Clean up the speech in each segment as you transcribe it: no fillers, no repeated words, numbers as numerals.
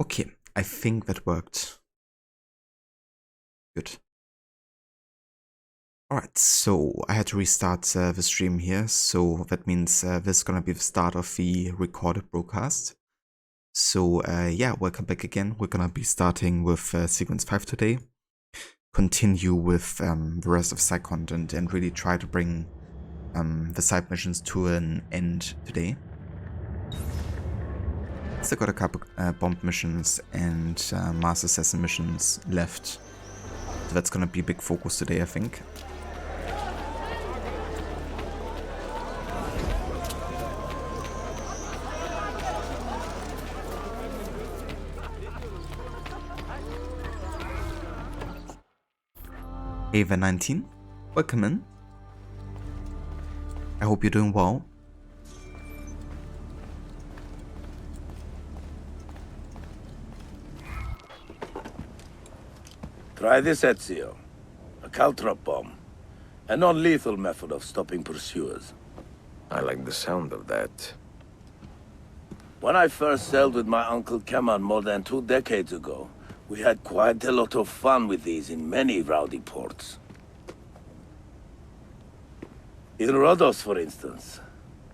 Okay, I think that worked. Good. Alright, so I had to restart the stream here, so that means this is gonna be the start of the recorded broadcast. So yeah, welcome back again. We're gonna be starting with sequence 5 today. Continue with the rest of side content and really try to bring the side missions to an end today. Still got a couple bomb missions and master assassin missions left. So that's gonna be a big focus today, I think. Ava 19, welcome in. I hope you're doing well. Try this, Ezio. A Caltrop bomb. A non-lethal method of stopping pursuers. I like the sound of that. When I first sailed with my Uncle Kemal more than 2 decades ago, we had quite a lot of fun with these in many rowdy ports. In Rhodos, for instance,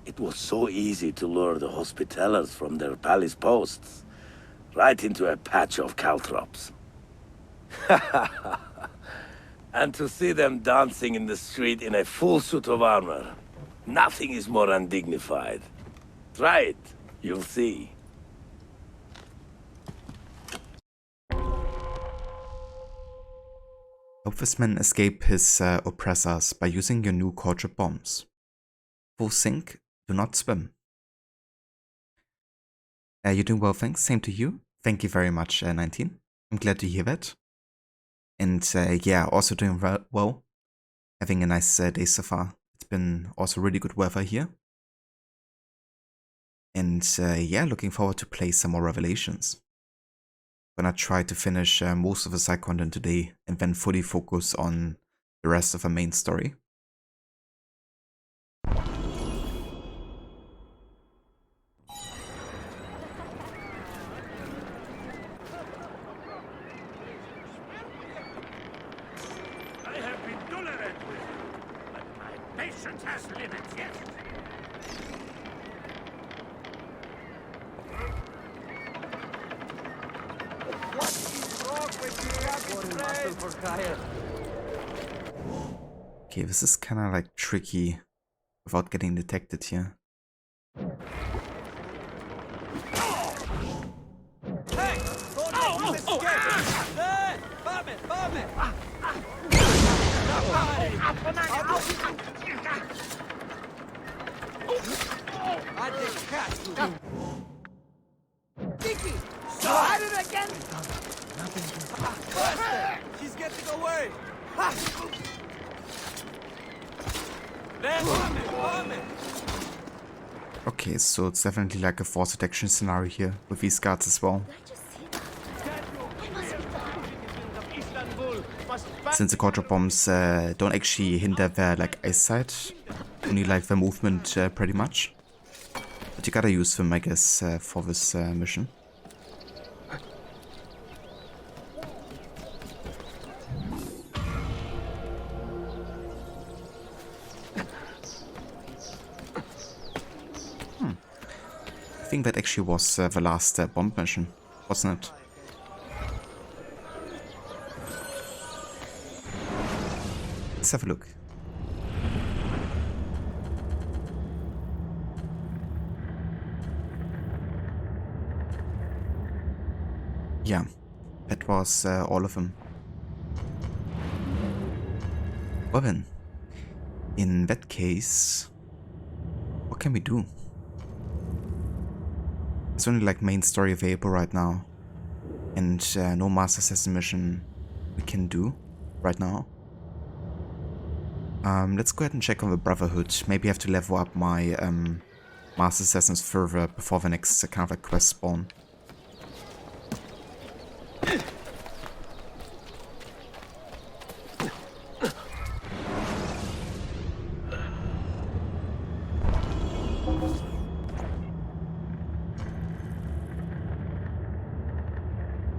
it was so easy to lure the Hospitallers from their palace posts, right into a patch of Caltrops. And to see them dancing in the street in a full suit of armor, nothing is more undignified. Try it, you'll see. Help this man escape his oppressors by using your new Caltrop bombs. Full sink, do not swim. You're doing well, thanks. Same to you. Thank you very much, 19. I'm glad to hear that. And yeah, also doing well. Having a nice day so far. It's been also really good weather here. And yeah, looking forward to play some more Revelations. Gonna try to finish most of the side content today and then fully focus on the rest of the main story. I have been tolerant with you, but my patience has limits, yes. Okay, this is kind of like tricky without getting detected here. Dicky! At it again! She's getting away! Okay, so it's definitely like a force detection scenario here with these guards as well. Since the Caltrop bombs don't actually hinder their like eyesight, only like their movement pretty much. But you gotta use them, I guess, for this mission. I think that actually was the last bomb mission, wasn't it? Let's have a look. Yeah, that was all of them. Well then, in that case, what can we do? There's only like main story available right now, and no master assassin mission we can do right now. Let's go ahead and check on the Brotherhood. Maybe I have to level up my master assassins further before the next kind of like quest spawn.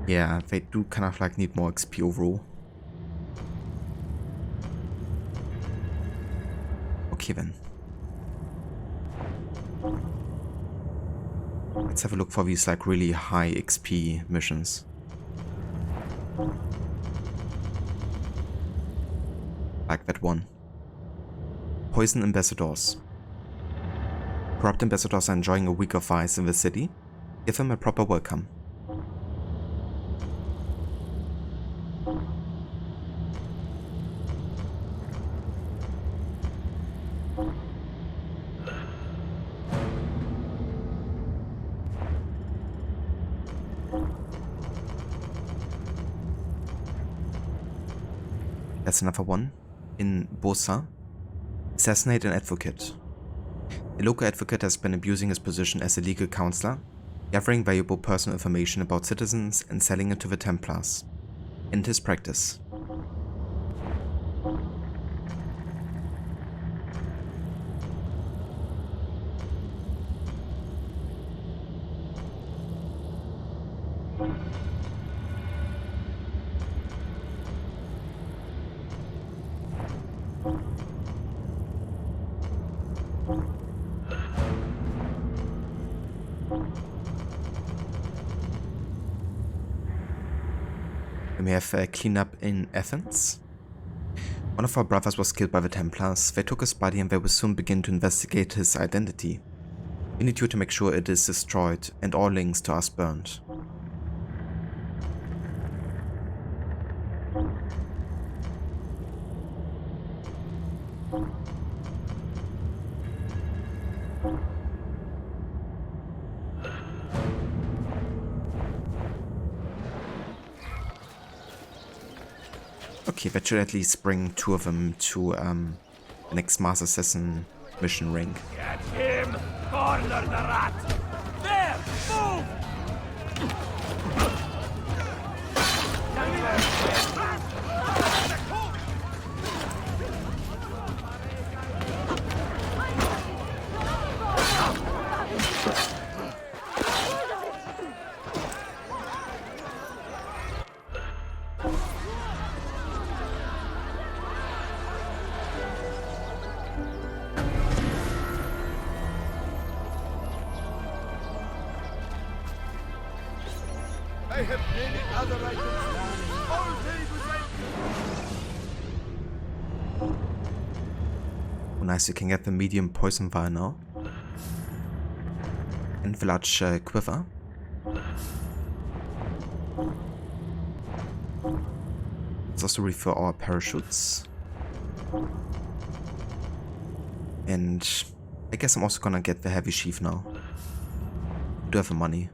Yeah, they do kind of like need more XP overall. Okay then. Let's have a look for these like really high XP missions. Like that one. Poison ambassadors. Corrupt ambassadors are enjoying a week of vice in the city. Give them a proper welcome. That's another one. In Bosa. Assassinate an advocate. A local advocate has been abusing his position as a legal counselor, gathering valuable personal information about citizens and selling it to the Templars. End his practice. We have a cleanup in Athens. One of our brothers was killed by the Templars. They took his body and they will soon begin to investigate his identity. We need you to make sure it is destroyed and all links to us burned. Okay, that should at least bring two of them to the next Master Assassin mission ring. Get him! Corner the rat! There! Move! I have many other items now. All day was Oh, nice, you can get the medium poison vial now. And the large quiver. Let's also refill our parachutes. And I guess I'm also gonna get the heavy sheath now. I do have the money.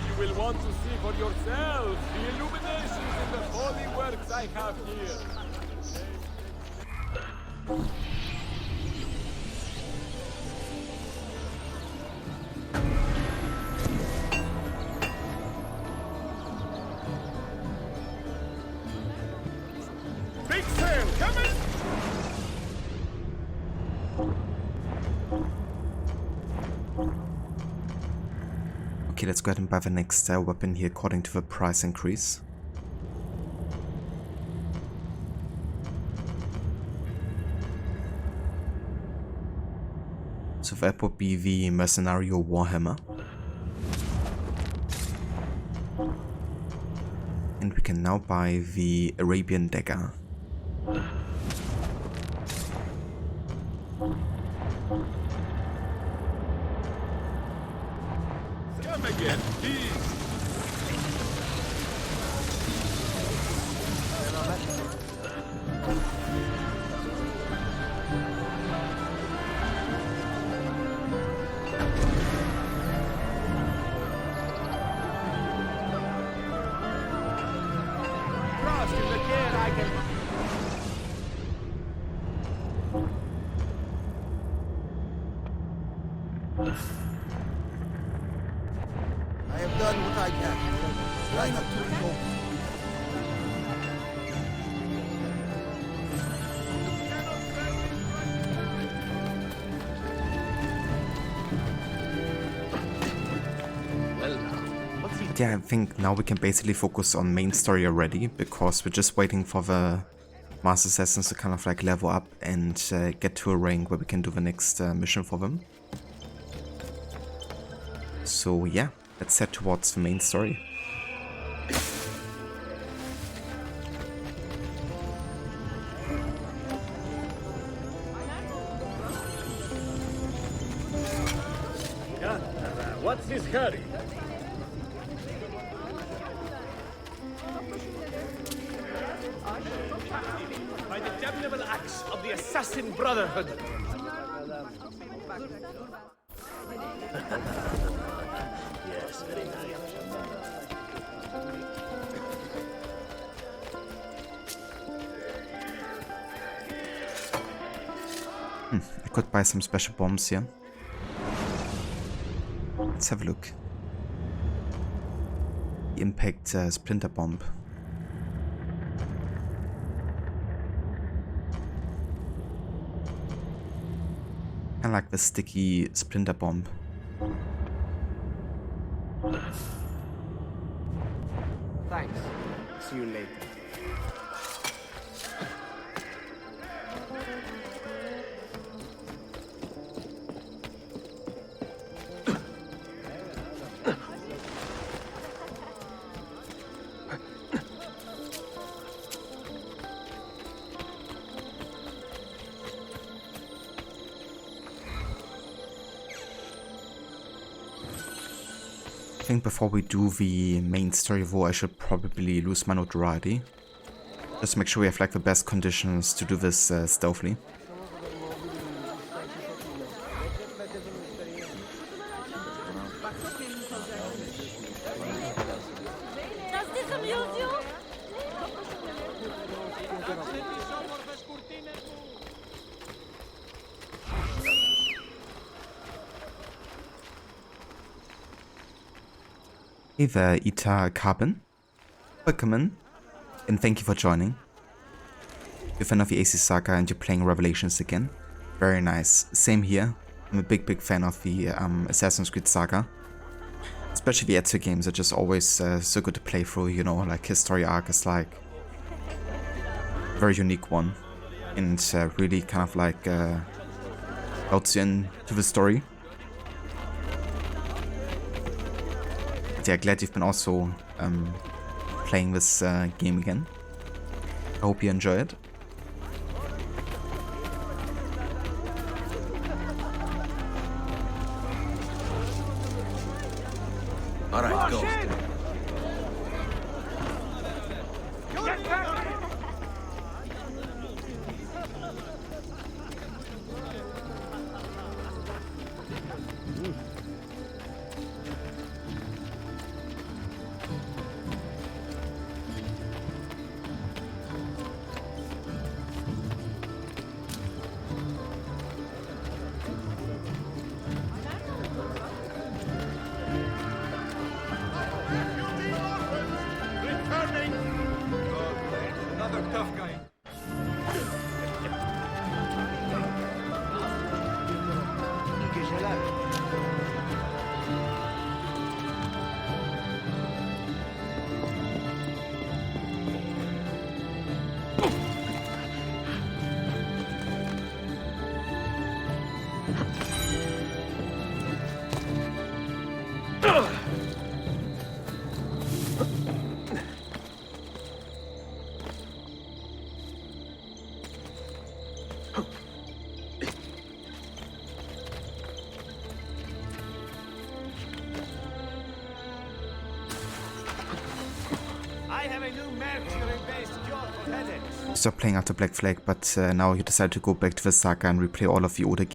You will want to see for yourselves the illuminations in the holy works I have here. Big sail coming! Okay, let's go ahead and buy the next weapon here according to the price increase. So that would be the Mercenario Warhammer. And we can now buy the Arabian Dagger. Come again, please. Trust in the care I can. I have done what I can. Try not to recall. Yeah, I think now we can basically focus on main story already, because we're just waiting for the Master Assassins to kind of like level up and get to a rank where we can do the next mission for them. So yeah, let's head towards the main story. What's his hurry? By the damnable axe of the Assassin Brotherhood! Yes, very nice. I could buy some special bombs here. Let's have a look. The impact splinter bomb. I like the sticky splinter bomb. Thanks. See you later. I think before we do the main story war, I should probably lose my notoriety. Just to make sure we have like the best conditions to do this stealthily. Does this amuse you? Hey there, Ita Carbon. Welcome in, and thank you for joining. You're a fan of the AC Saga and you're playing Revelations again. Very nice. Same here. I'm a big fan of the Assassin's Creed Saga. Especially the Ezio games are just always so good to play through, you know, like his story arc is like a very unique one. And really kind of like outs you into the story. But yeah, glad you've been also playing this game again. I hope you enjoy it. All right, go. Stopped playing after Black Flag, but now you decided to go back to the saga and replay all of the older games.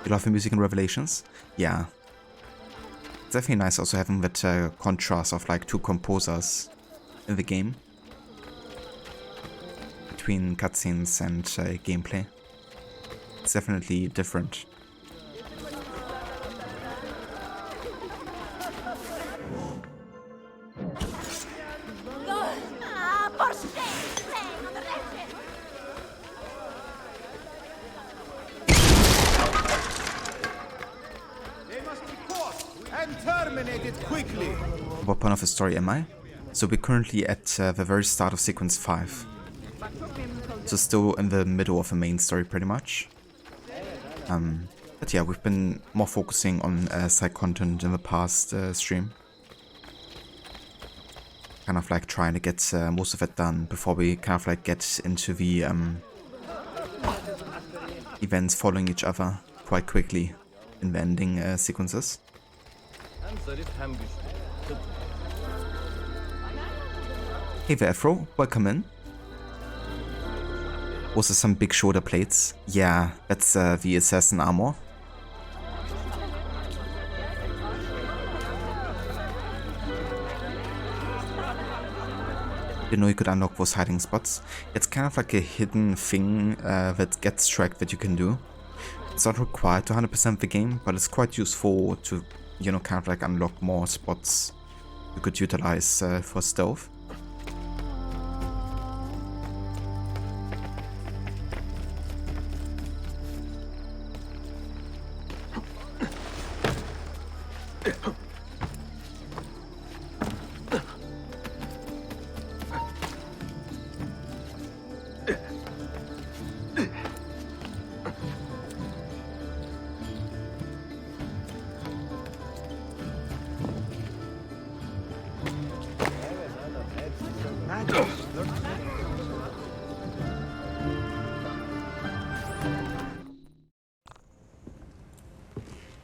You love the music in Revelations? Yeah. It's definitely nice also having that contrast of like two composers in the game. Between cutscenes and gameplay. It's definitely different. What point of the story am I? So we're currently at the very start of sequence 5. So still in the middle of the main story pretty much. But yeah, we've been more focusing on side content in the past stream. Kind of like trying to get most of it done before we kind of like get into the events following each other quite quickly in the ending sequences. Hey there, Afro, welcome in. Also some big shoulder plates. Yeah, that's the assassin armor. Didn't know you could unlock those hiding spots. It's kind of like a hidden thing that gets tracked that you can do. It's not required to 100% the game, but it's quite useful to, you know, kind of like unlock more spots you could utilize for stealth.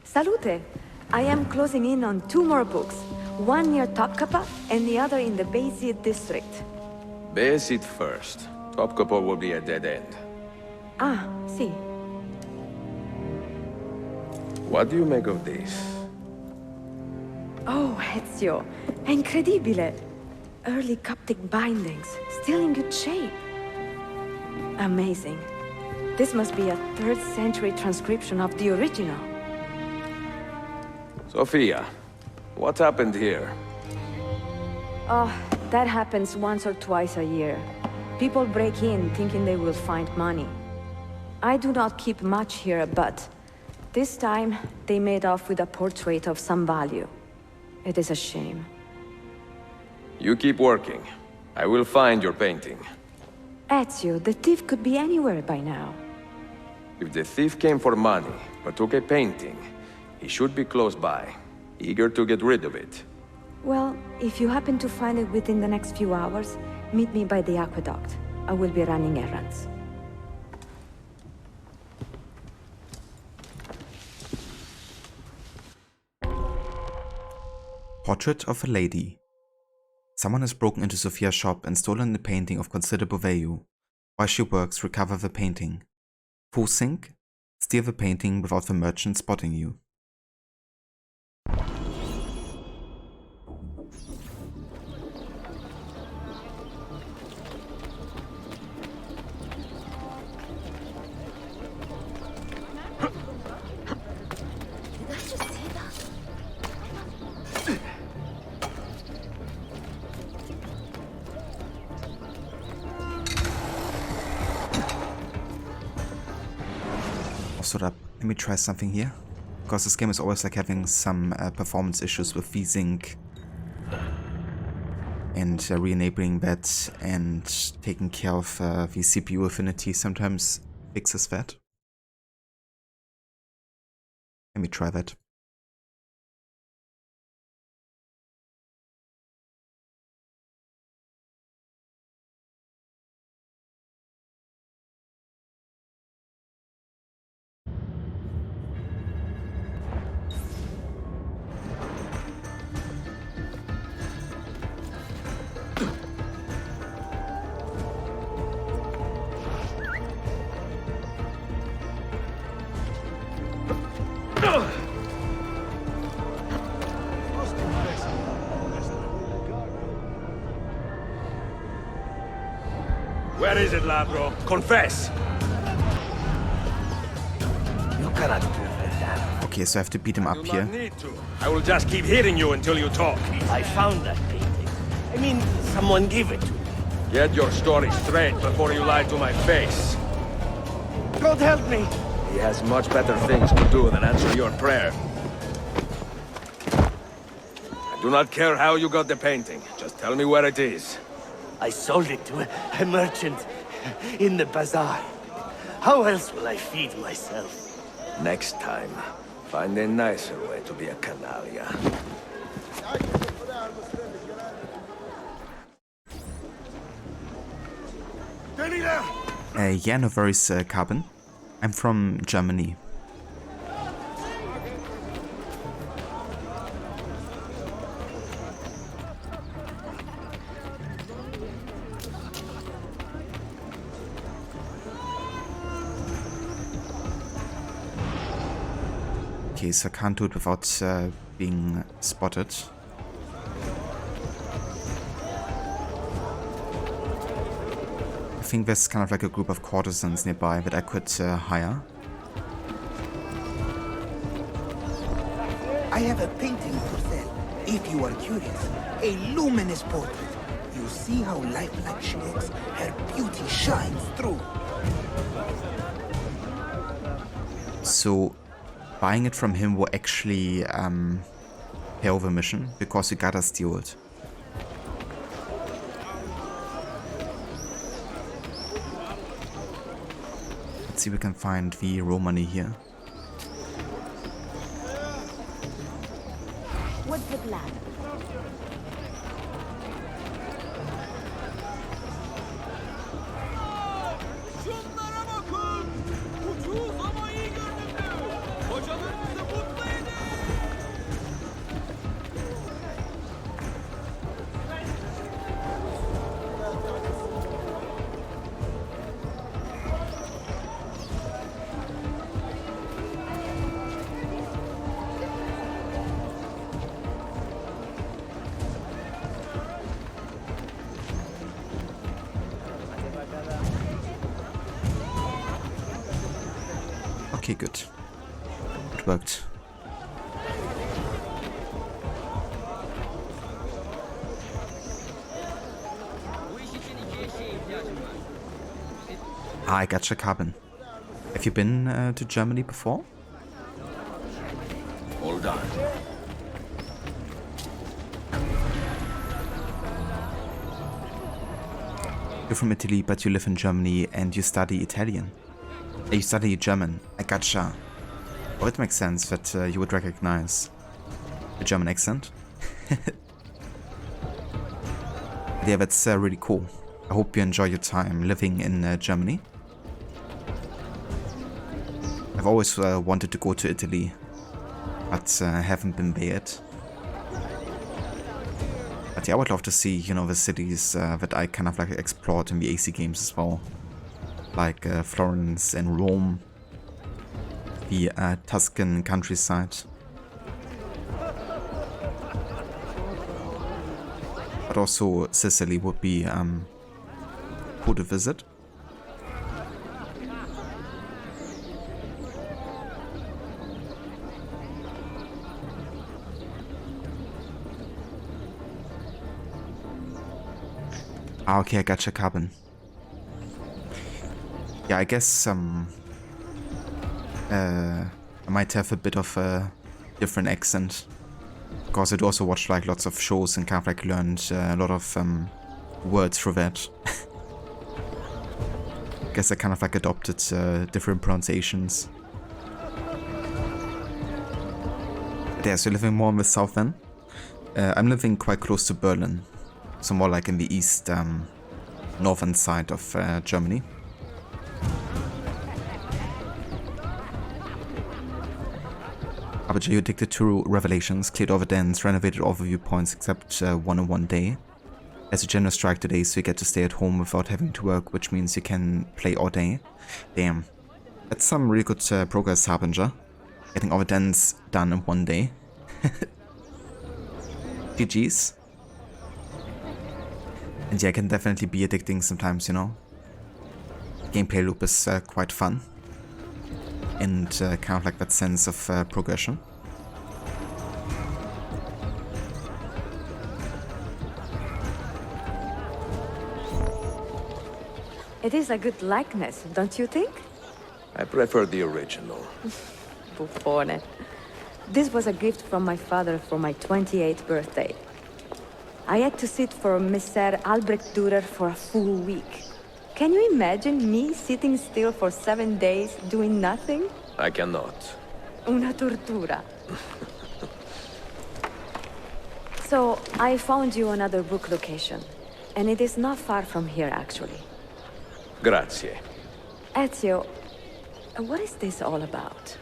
Salute! I am closing in on 2 more books. One near Topkappa and the other in the Vizier district. Base first. Topkapo will be a dead end. Ah, see. What do you make of this? Oh, Ezio. Incredibile. Early Coptic bindings, still in good shape. Amazing. This must be a 3rd century transcription of the original. Sophia, what happened here? Oh, that happens once or twice a year. People break in thinking they will find money. I do not keep much here, but this time they made off with a portrait of some value. It is a shame. You keep working. I will find your painting. Ezio, the thief could be anywhere by now. If the thief came for money, but took a painting, he should be close by, eager to get rid of it. Well, if you happen to find it within the next few hours, meet me by the aqueduct. I will be running errands. Portrait of a lady. Someone has broken into Sophia's shop and stolen a painting of considerable value. While she works, recover the painting. Full sink? Steal the painting without the merchant spotting you. Up. Let me try something here, because this game is always like having some performance issues with VSync and re-enabling that and taking care of the CPU affinity sometimes fixes that. Let me try that. Where is it, Labro? Confess! You cannot prevent that. Okay, so I have to beat him up You here. not need to. I will just keep hitting you until you talk. I found that painting. I mean, someone gave it to me. Get your story straight before you lie to my face. God help me! He has much better things to do than answer your prayer. I do not care how you got the painting. Just tell me where it is. I sold it to a merchant in the bazaar. How else will I feed myself? Next time, find a nicer way to be a canalia. Yeah, no worries, Carbon. I'm from Germany. Okay, so I can't do it without being spotted. I think there's kind of like a group of courtesans nearby that I could hire. I have a painting for sale, if you are curious. A luminous portrait. You see how lifelike she looks. Her beauty shines through. So, buying it from him will actually pay over mission, because we gotta steal it. Let's see if we can find the raw money here. What's the plan? Okay, good. It worked. Ah, I gotcha, Carbon. Have you been to Germany before? Hold on. You're from Italy, but you live in Germany and you study Italian. You study German. I gotcha. Oh, it makes sense that you would recognize the German accent. Yeah, that's really cool. I hope you enjoy your time living in Germany. I've always wanted to go to Italy, but haven't been there yet. But yeah, I would love to see, you know, the cities that I kind of like explored in the AC games as well. Like Florence and Rome, the Tuscan countryside. But also Sicily would be cool to visit. Ah, okay, I gotcha, Carbon. Yeah, I guess I might have a bit of a different accent, because I'd also watched like lots of shows and kind of like learned a lot of words through that. I guess I kind of like adopted different pronunciations. But yeah, so living more in the south then. I'm living quite close to Berlin, so more like in the east, northern side of Germany. Abaja, you addicted to Revelations, cleared all the dens, renovated all the viewpoints except one in one day. There's a general strike today, so you get to stay at home without having to work, which means you can play all day. Damn. That's some really good progress, Harbinger. Getting all the dens done in one day. GG's. And yeah, it can definitely be addicting sometimes, you know. gameplay loop is quite fun. And kind of like that sense of progression. It is a good likeness, don't you think? I prefer the original. Buffone. This was a gift from my father for my 28th birthday. I had to sit for Messer Albrecht Dürer for a full week. Can you imagine me sitting still for 7 days doing nothing? I cannot. Una tortura. So, I found you another book location. And it is not far from here, actually. Grazie. Ezio, what is this all about?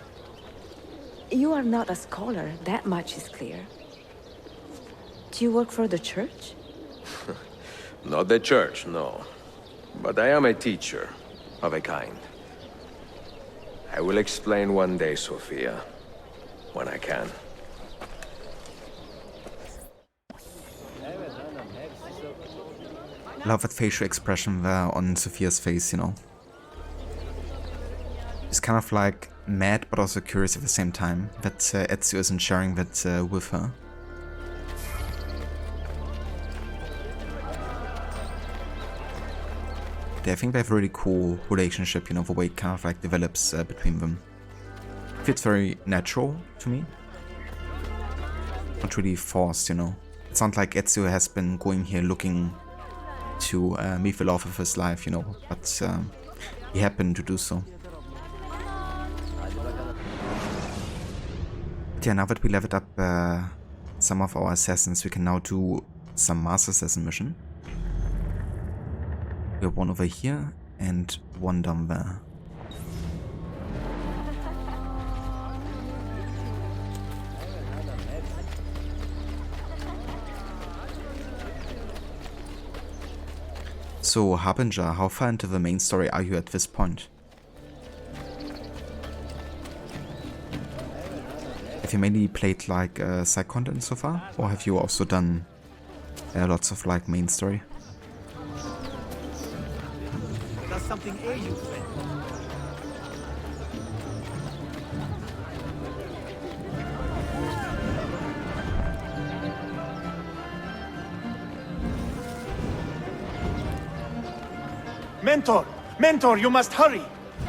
You are not a scholar, that much is clear. Do you work for the church? Not the church, no. But I am a teacher, of a kind. I will explain one day, Sophia. When I can. Love that facial expression there on Sophia's face, you know. It's kind of like mad but also curious at the same time that Ezio isn't sharing that with her. I think they have a really cool relationship, you know, the way it kind of like develops between them. It feels very natural to me. Not really forced, you know. It's not like Ezio has been going here looking to meet the love of his life, you know, but he happened to do so. But yeah, now that we leveled up some of our assassins, we can now do some Master Assassin mission. We have one over here and one down there. So, Harbinger, how far into the main story are you at this point? Have you mainly played like side content so far? Or have you also done lots of like main story? Does something ail you, friend? Mentor! Mentor, you must hurry!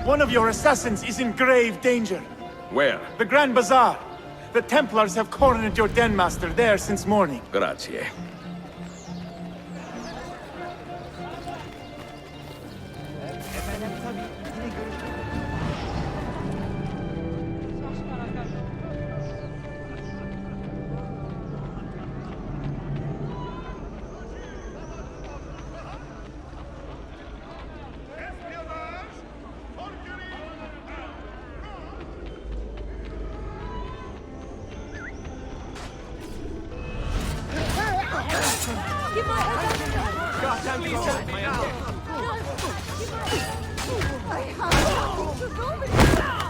One of your assassins is in grave danger. Where? The Grand Bazaar. The Templars have cornered your den master there since morning. Grazie.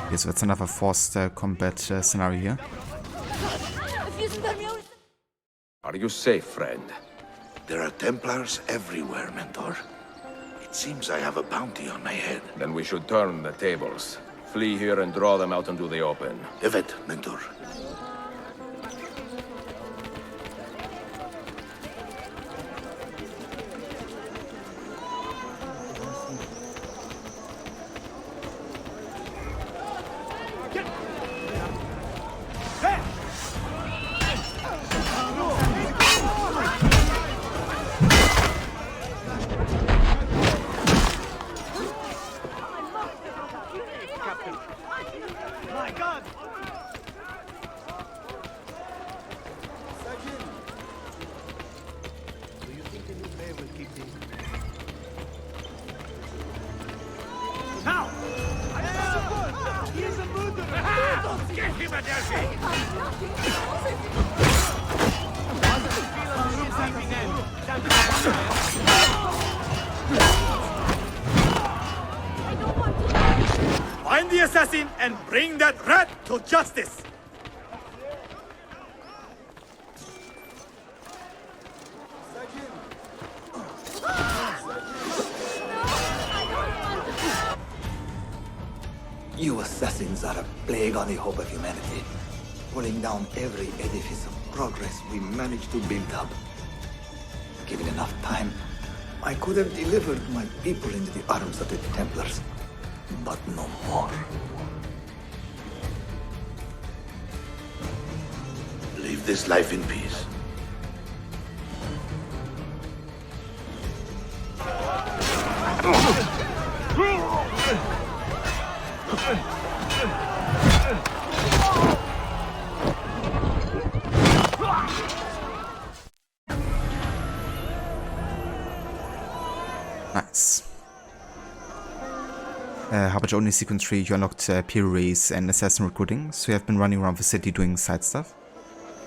Okay, so that's another forced combat scenario here. Are you safe, friend? There are Templars everywhere, Mentor. It seems I have a bounty on my head. Then we should turn the tables. Flee here and draw them out into the open. Evet, Mentor. Find the assassin and bring that rat to justice! You assassins are a plague on the hope of humanity, pulling down every edifice of progress we managed to build up. Given enough time, I could have delivered my people into the arms of the Templars, but no more. Leave this life in peace. Nice. How about only sequence 3? You unlocked Piri, Reis and assassin recruiting, so you have been running around the city doing side stuff.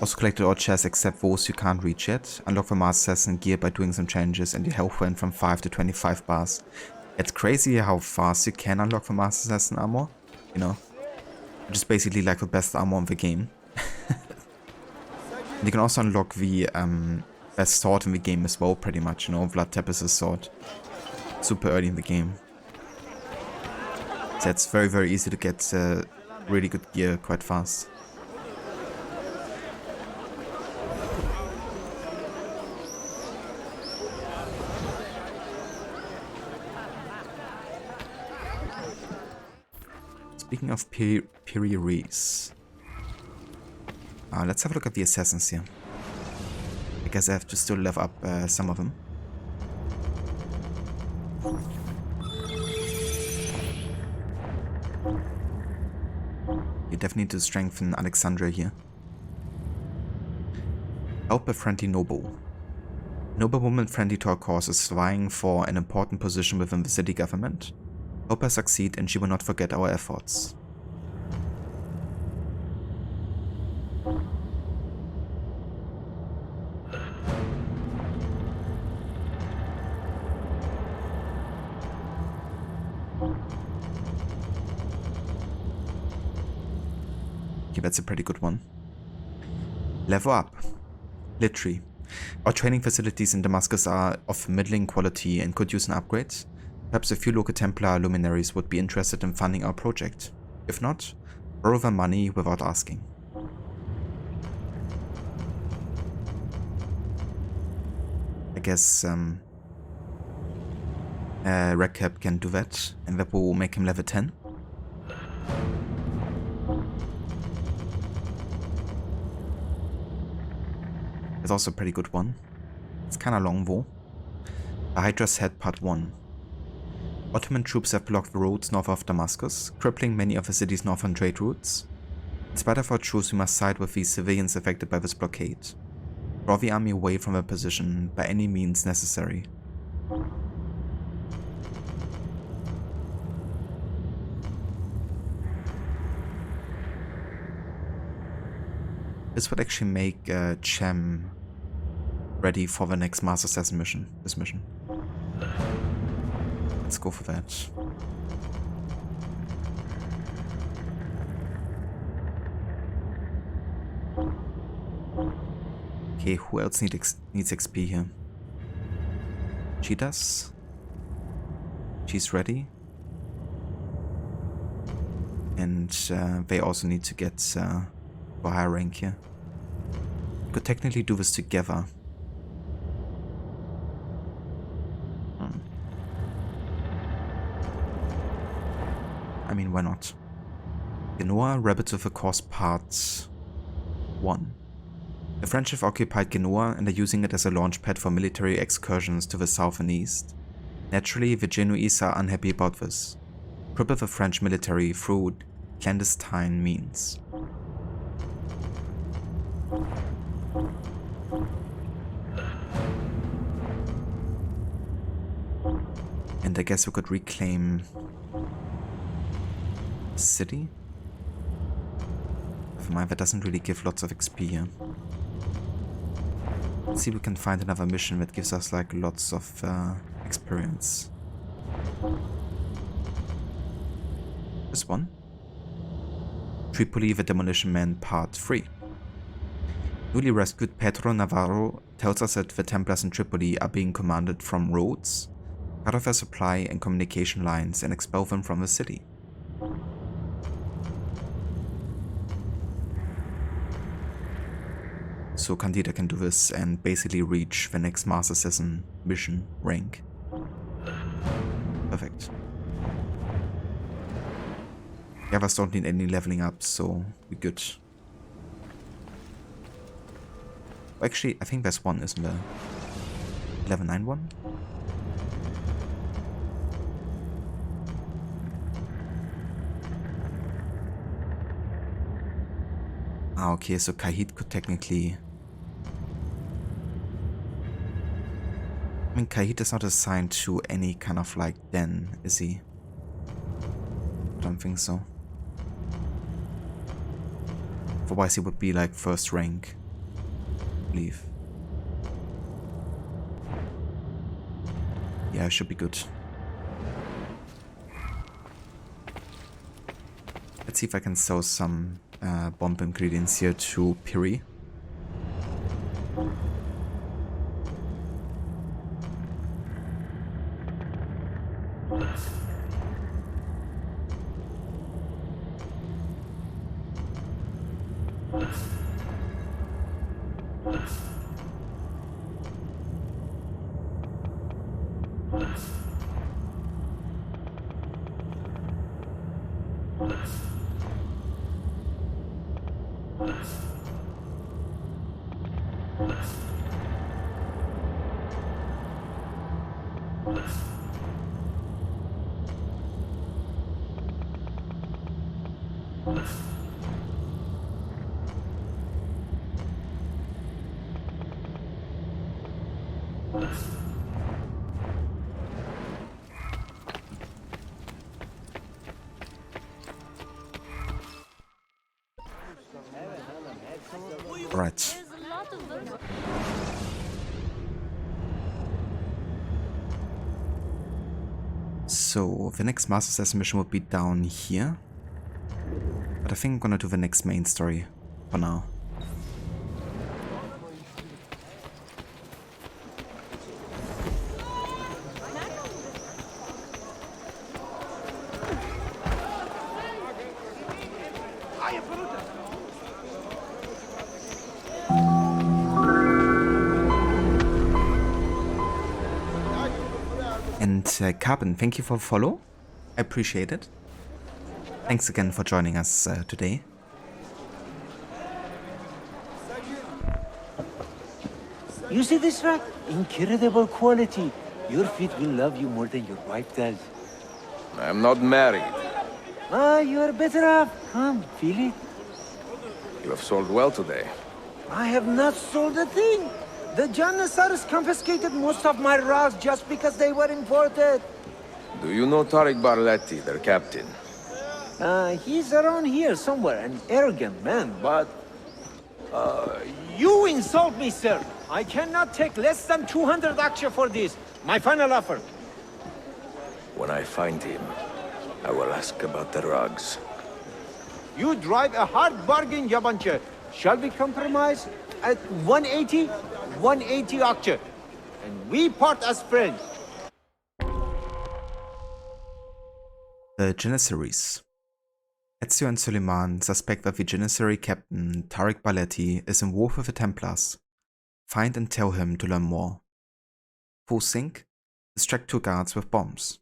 Also collected all chests except those you can't reach yet. Unlock the Master Assassin gear by doing some changes, and your health went from 5 to 25 bars. It's crazy how fast you can unlock the Master Assassin armor, you know. Which is basically like the best armor in the game. And you can also unlock the best sword in the game as well, pretty much, you know, Vlad Tepes' sword. Super early in the game. So it's very, very easy to get really good gear quite fast. Speaking of Piri Reis, let's have a look at the assassins here. I guess I have to still level up some of them. You definitely need to strengthen Alexandria here. Help a friendly noble. Noblewoman friendly to our cause is vying for an important position within the city government. Hope her succeed and she will not forget our efforts. Okay, that's a pretty good one. Level up. Literally. Our training facilities in Damascus are of middling quality and could use an upgrade. Perhaps a few local Templar luminaries would be interested in funding our project. If not, borrow their money without asking. I guess Redcap can do that, and that will make him level 10. It's also a pretty good one. It's kinda long though. The Hydra's Head Part 1. Ottoman troops have blocked the roads north of Damascus, crippling many of the city's northern trade routes. In spite of our truce, we must side with the civilians affected by this blockade. Draw the army away from their position by any means necessary. This would actually make Chem ready for the next Master Assassin mission. This mission. Let's go for that. Okay, who else needs XP here? She does. She's ready. And they also need to get a higher rank here. Could technically do this together. I mean, why not? Genoa, Rabbits of the Cause Part 1. The French have occupied Genoa and are using it as a launch pad for military excursions to the south and east. Naturally, the Genoese are unhappy about this. Cripple the French military through clandestine means. And I guess we could reclaim the city. For mine, that doesn't really give lots of XP here. Let's see if we can find another mission that gives us like lots of experience. This one. Tripoli, the Demolition Man, Part 3. Newly rescued Pedro Navarro tells us that the Templars in Tripoli are being commanded from roads, cut off their supply and communication lines, and expel them from the city. so Candida can do this and basically reach the next Master Assassin mission rank. Perfect. The others don't need any leveling up, so we're good. Actually, I think there's one, isn't there? Level 9 one? Ah, okay, so Kahit could technically... I mean, Kahit is not assigned to any kind of like den, is he? I don't think so. Otherwise he would be like first rank, I believe. Yeah, should be good. Let's see if I can sell some bomb ingredients here to Piri. Right. So the next Master Assassin mission would be down here. But I think I'm gonna do the next main story for now. And Carbon, thank you for the follow. I appreciate it. Thanks again for joining us today. You see this rack? Incredible quality. Your feet will love you more than your wife does. I'm not married. Ah, you are better off. Come, feel it. You have sold well today. I have not sold a thing. The Janissaries confiscated most of my rugs just because they were imported. Do you know Tariq Barletti, their captain? He's around here somewhere, an arrogant man, but... you insult me, sir! I cannot take less than 200 aksha for this. My final offer. When I find him, I will ask about the rugs. You drive a hard bargain, Yabanche. Shall we compromise at 180? 180 aksha. And we part as friends. The Janissaries. Ezio and Suleiman suspect that the Janissary captain, Tariq Barletti, is in war with the Templars. Find and tell him to learn more. Full sync, distract two guards with bombs.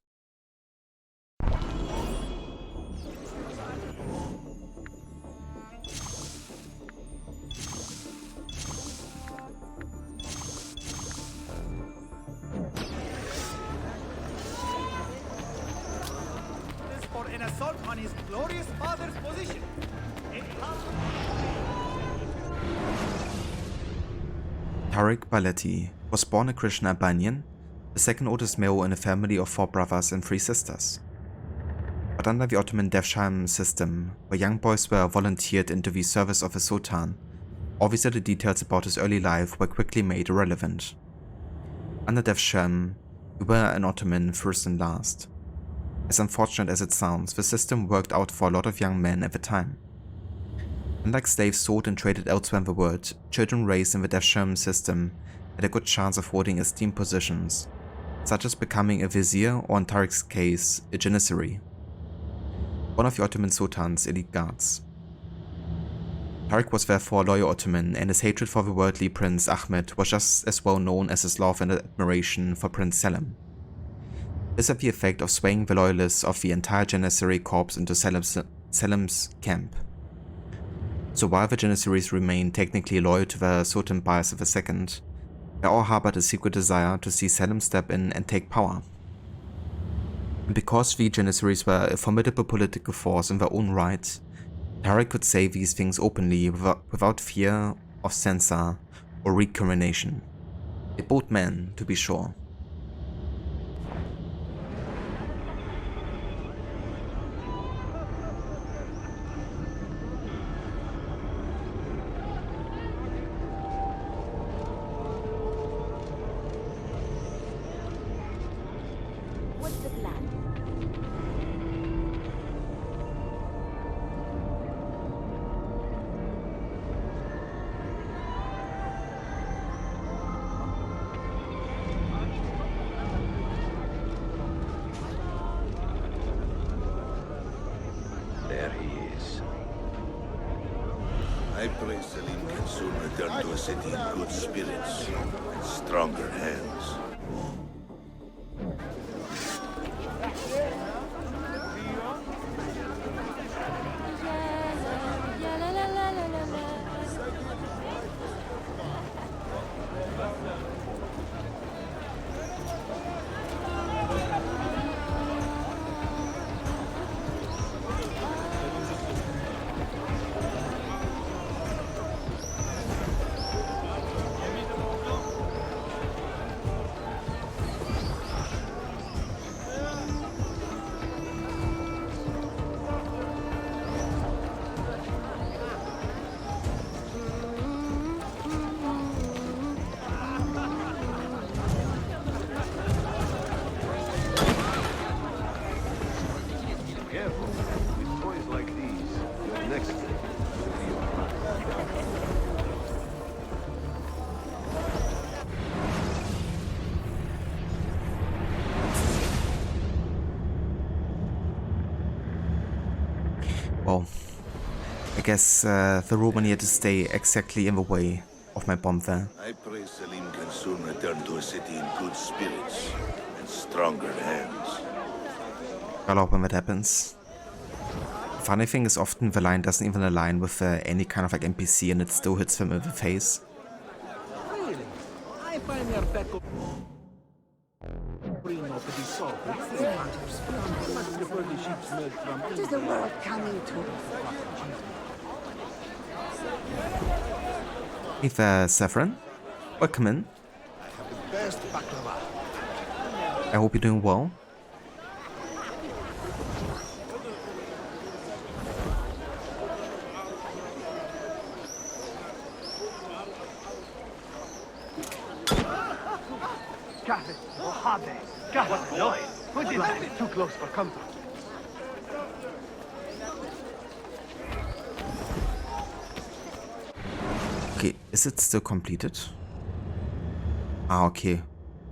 For an assault on his glorious father's position. Tariq Barletti was born a Christian Albanian, the second oldest male in a family of 4 brothers and 3 sisters. But under the Ottoman Devsham system, where young boys were volunteered into the service of a sultan, obviously the details about his early life were quickly made irrelevant. Under Devsham, you were an Ottoman first and last. As unfortunate as it sounds, the system worked out for a lot of young men at the time. Unlike slaves sold and traded elsewhere in the world, children raised in the Devsham system had a good chance of holding esteemed positions, such as becoming a Vizier or in Tariq's case, a Janissary, one of the Ottoman Sultan's elite guards. Tarik was therefore a loyal Ottoman, and his hatred for the worldly Prince Ahmed was just as well known as his love and admiration for Prince Selim. This had the effect of swaying the loyalists of the entire Janissary corps into Selim's camp. So while the Janissaries remained technically loyal to their Sultan Bayezid II, they all harbored a secret desire to see Selim step in and take power. And because the Janissaries were a formidable political force in their own right, Tarik could say these things openly without fear of censor or recrimination. A bold man, to be sure. What's the plan? There he is. I pray Selim can soon return to a city in good spirits and stronger hands. Well, I guess the Roman needed to stay exactly in the way of my bomb there. I pray Selim can soon return to a city in good spirits and stronger hands. I love when that happens. Funny thing is often the line doesn't even align with any kind of like NPC and it still hits them in the face. Really? I find your back of... What is the world coming to? Hey there, Saffron. Welcome in. I hope you're doing well. Too close for comfort. Okay, is it still completed? Ah, okay.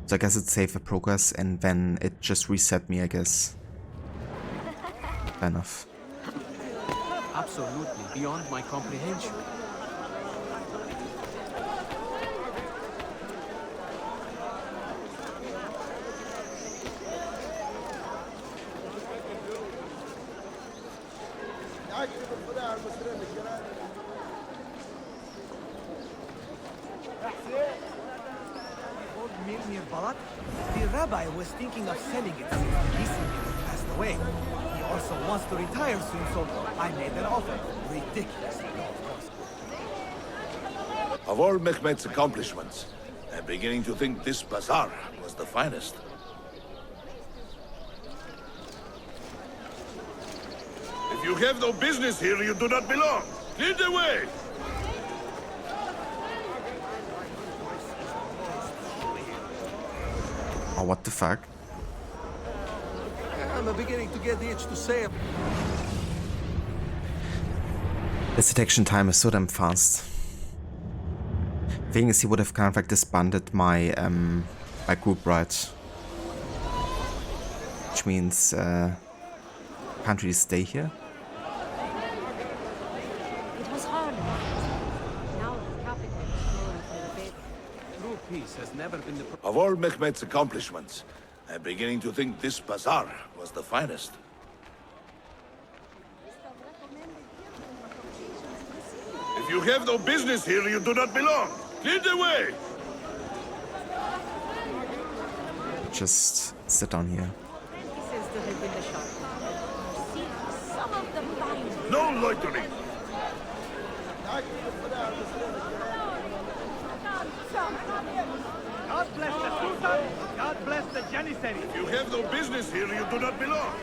So I guess it saved the progress and then it just reset me, I guess. Fair enough. Absolutely beyond my comprehension. The rabbi was thinking of selling it since he recently passed away. He also wants to retire soon, so I made an offer. Ridiculously low, of course. Of all Mehmet's accomplishments, I'm beginning to think this bazaar was the finest. If you have no business here, you do not belong. Clear the way! Oh, what the fuck? I'm beginning to get the itch to say it. This detection time is so damn fast. The thing is, he would have kind of like disbanded my my group, right? Which means can't really stay here. It was hard. Metropolis has never been the... Of all Mehmet's accomplishments, I'm beginning to think this bazaar was the finest. If you have no business here, you do not belong. Clear the way! Just sit down here. No loitering! God bless the Sultan! God bless the Janissaries! If you have no business here, you do not belong.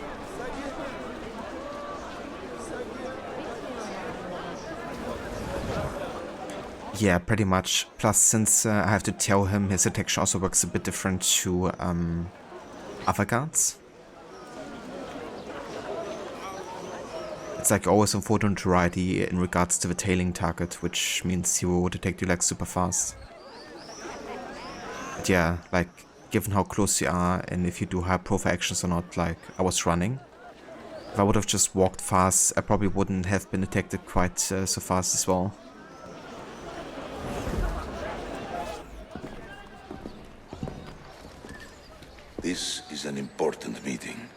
Yeah, pretty much. Plus, since I have to tell him, his detection also works a bit different to other guards. It's like always on photo notoriety in regards to the tailing target, which means he will detect you like super fast. But yeah, like given how close you are and if you do high profile actions or not, like I was running. If I would have just walked fast, I probably wouldn't have been detected quite so fast as well. This is an important meeting.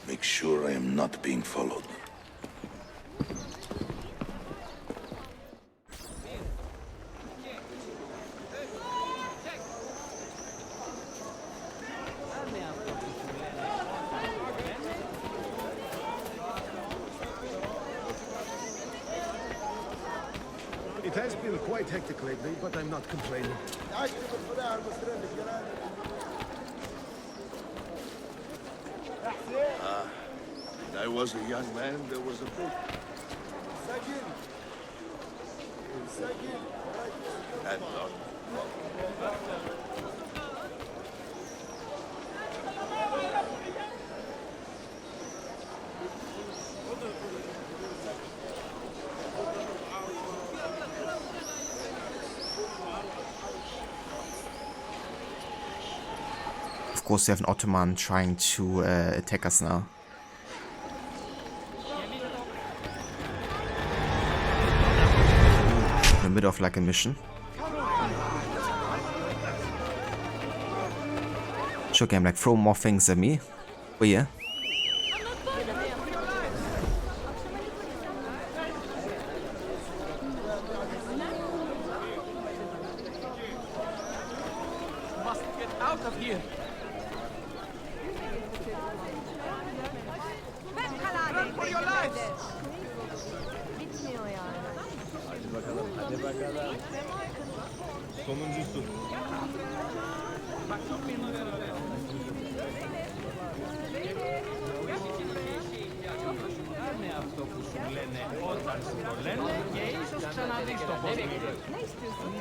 Make sure I am not being followed. It has been quite hectic lately, but I'm not complaining. When I was a young man, there was a book. And Of course, we have an Ottoman trying to attack us now. In the middle of like a mission. Sure game, like throw more things at me. Oh yeah. Must get out of here. Run for your lives! Sonuncusu.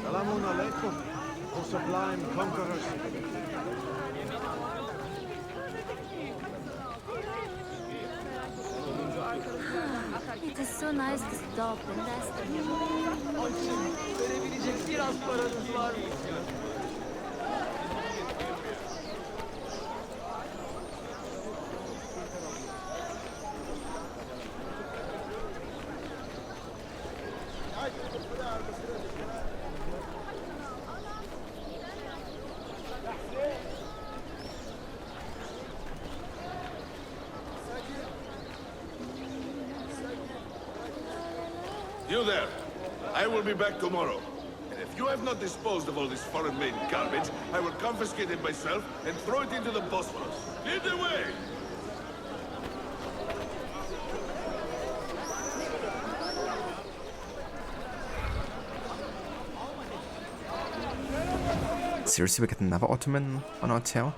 Selamun alaikum, O sublime conquerors. It is so nice to stop and rest. Verebilecek biraz paranız var mı? you there. I will be back tomorrow. And if you have not disposed of all this foreign-made garbage, I will confiscate it myself and throw it into the Bosphorus. Lead the way! Seriously, we get another Ottoman on our tail?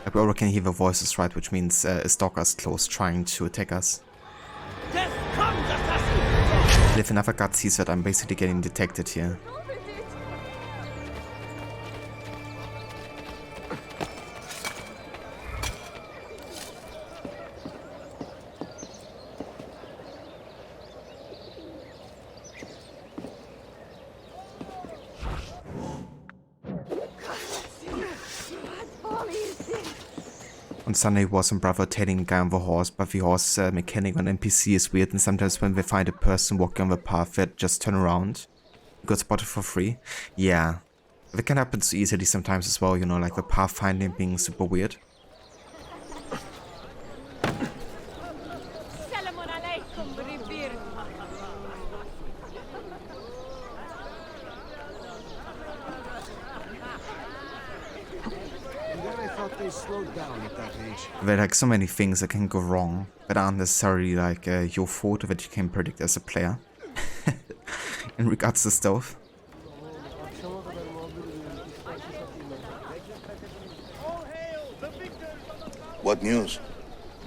Like we already can hear the voices, right? Which means a stalker's close trying to attack us. Death comes, assassin! If another guard sees that, I'm basically getting detected here. On Sunday was some brother tailing a guy on the horse, but the horse mechanic on NPC is weird, and sometimes when they find a person walking on the path, they just turn around. Got spotted for free. Yeah. That can happen so easily sometimes as well, you know, like the pathfinding being super weird. There are like so many things that can go wrong that aren't necessarily like your fault that you can predict as a player. In regards to stealth. What news?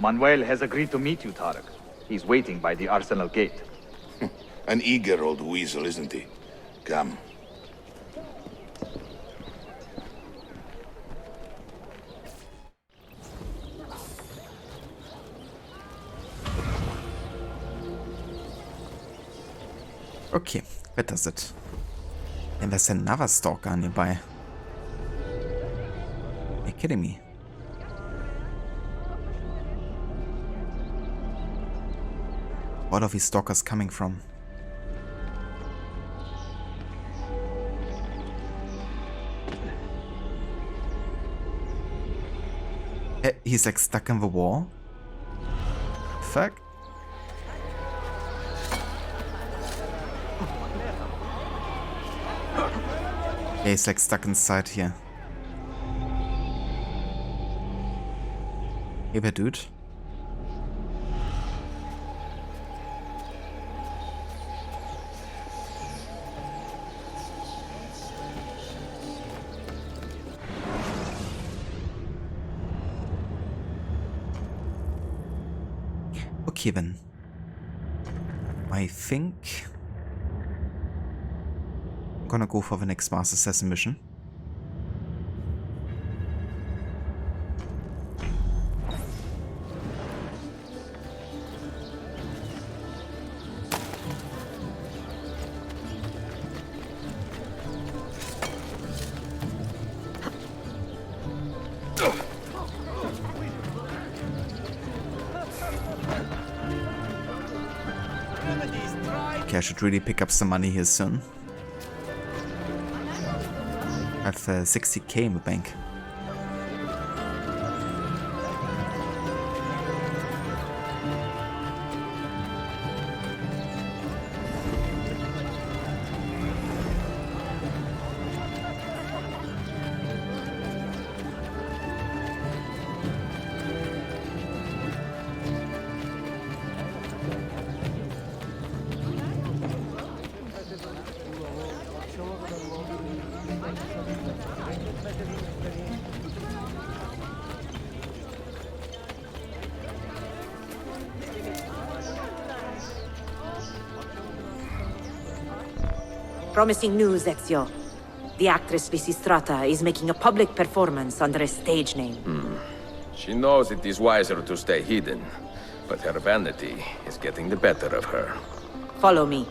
Manuel has agreed to meet you, Tarek. He's waiting by the arsenal gate. An eager old weasel, isn't he? Come. Okay, that does it. And there's another stalker nearby. Are you kidding me? What are these stalkers coming from? He's like stuck in the wall? Fuck. Yeah, he's like stuck inside here. Hey there, dude. Okay then. I think I'm gonna go for the next Master Assassin mission. Okay, I should really pick up some money here soon. I have 60k in the bank. Promising news, Ezio. The actress Lysistrata is making a public performance under a stage name. She knows it is wiser to stay hidden, but her vanity is getting the better of her. Follow me.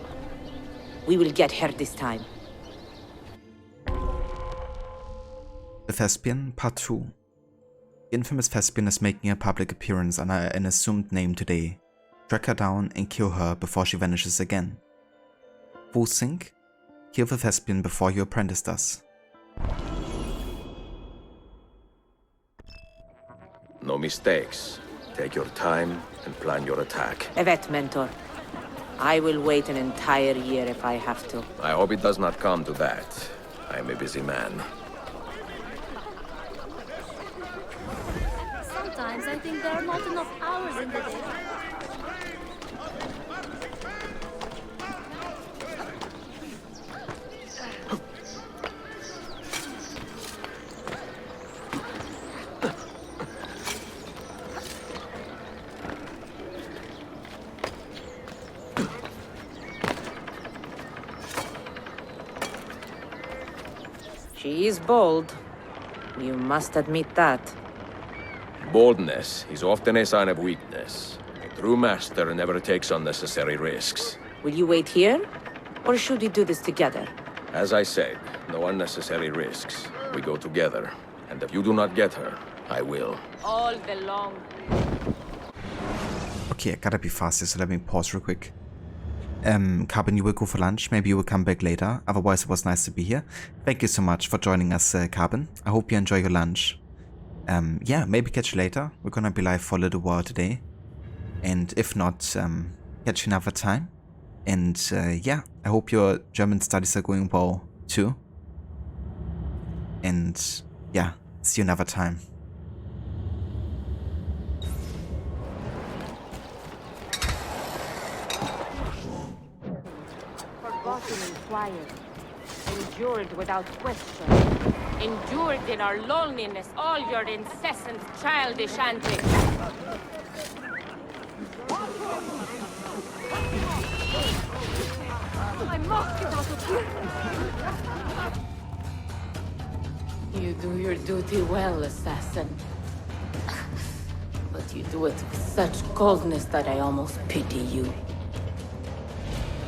We will get her this time. The Thespian, Part 2. The infamous Thespian is making a public appearance under an assumed name today. Track her down and kill her before she vanishes again. Full sync? Kill the Thespian before your apprentice does. No mistakes. Take your time and plan your attack. Evet, Mentor. I will wait an entire year if I have to. I hope it does not come to that. I am a busy man. Sometimes I think there are not enough hours in the day. She is bold. You must admit that. Boldness is often a sign of weakness. A true master never takes unnecessary risks. Will you wait here? Or should we do this together? As I said, no unnecessary risks. We go together. And if you do not get her, I will. All the long. Okay, I gotta be faster, so let me pause real quick. Carbon, you will go for lunch. Maybe you will come back later. Otherwise, it was nice to be here. Thank you so much for joining us, Carbon. I hope you enjoy your lunch. Yeah, maybe catch you later. We're gonna be live for a little while today. And if not, catch you another time. And yeah, I hope your German studies are going well too. And yeah, see you another time. Forgotten and quiet. Endured without question. Endured in our loneliness all your incessant childish antics. I must get out of here. You do your duty well, assassin. But you do it with such coldness that I almost pity you.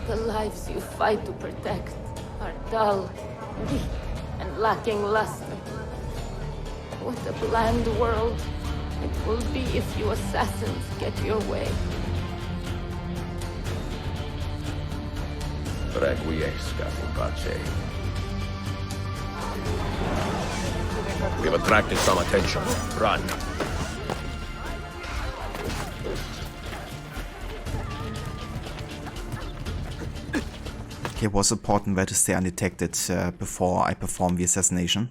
The lives you fight to protect are dull, weak, and lacking luster. What a bland world it will be if you assassins get your way. Requiescat in pace. We've attracted some attention. Run. It was important where to stay undetected before I perform the assassination.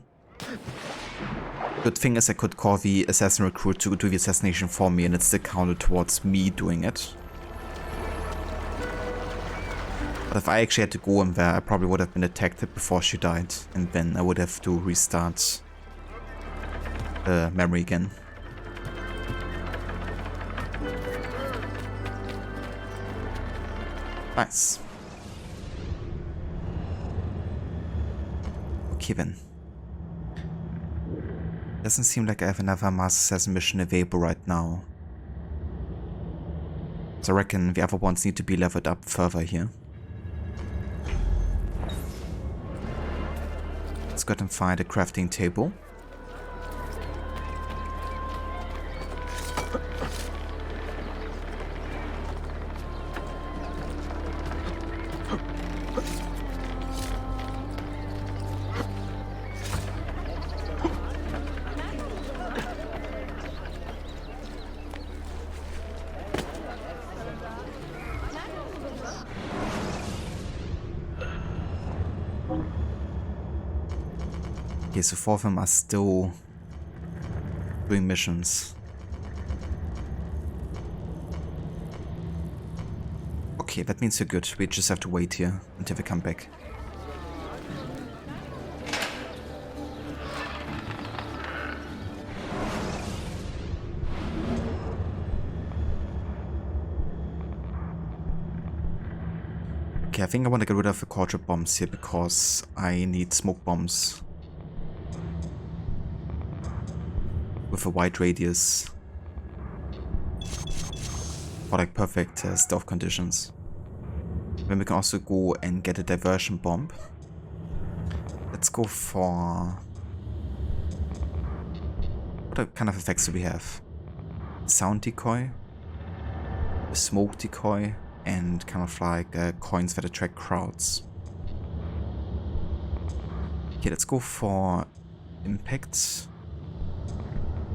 Good thing is I could call the assassin recruit to do the assassination for me, and it's still counted towards me doing it. But if I actually had to go in there, I probably would have been detected before she died, and then I would have to restart the memory again. Nice. Okay then. Doesn't seem like I have another Master Assassin mission available right now. So I reckon the other ones need to be leveled up further here. Let's go ahead and find a crafting table. Okay, so 4 of them are still doing missions. Okay, that means you're good. We just have to wait here until they come back. Okay, I think I want to get rid of the Caltrop bombs here because I need smoke bombs with a wide radius for like perfect stealth conditions. Then we can also go and get a diversion bomb. Let's go for... what kind of effects do we have? Sound decoy, a smoke decoy, and kind of like coins that attract crowds. Okay, let's go for impact,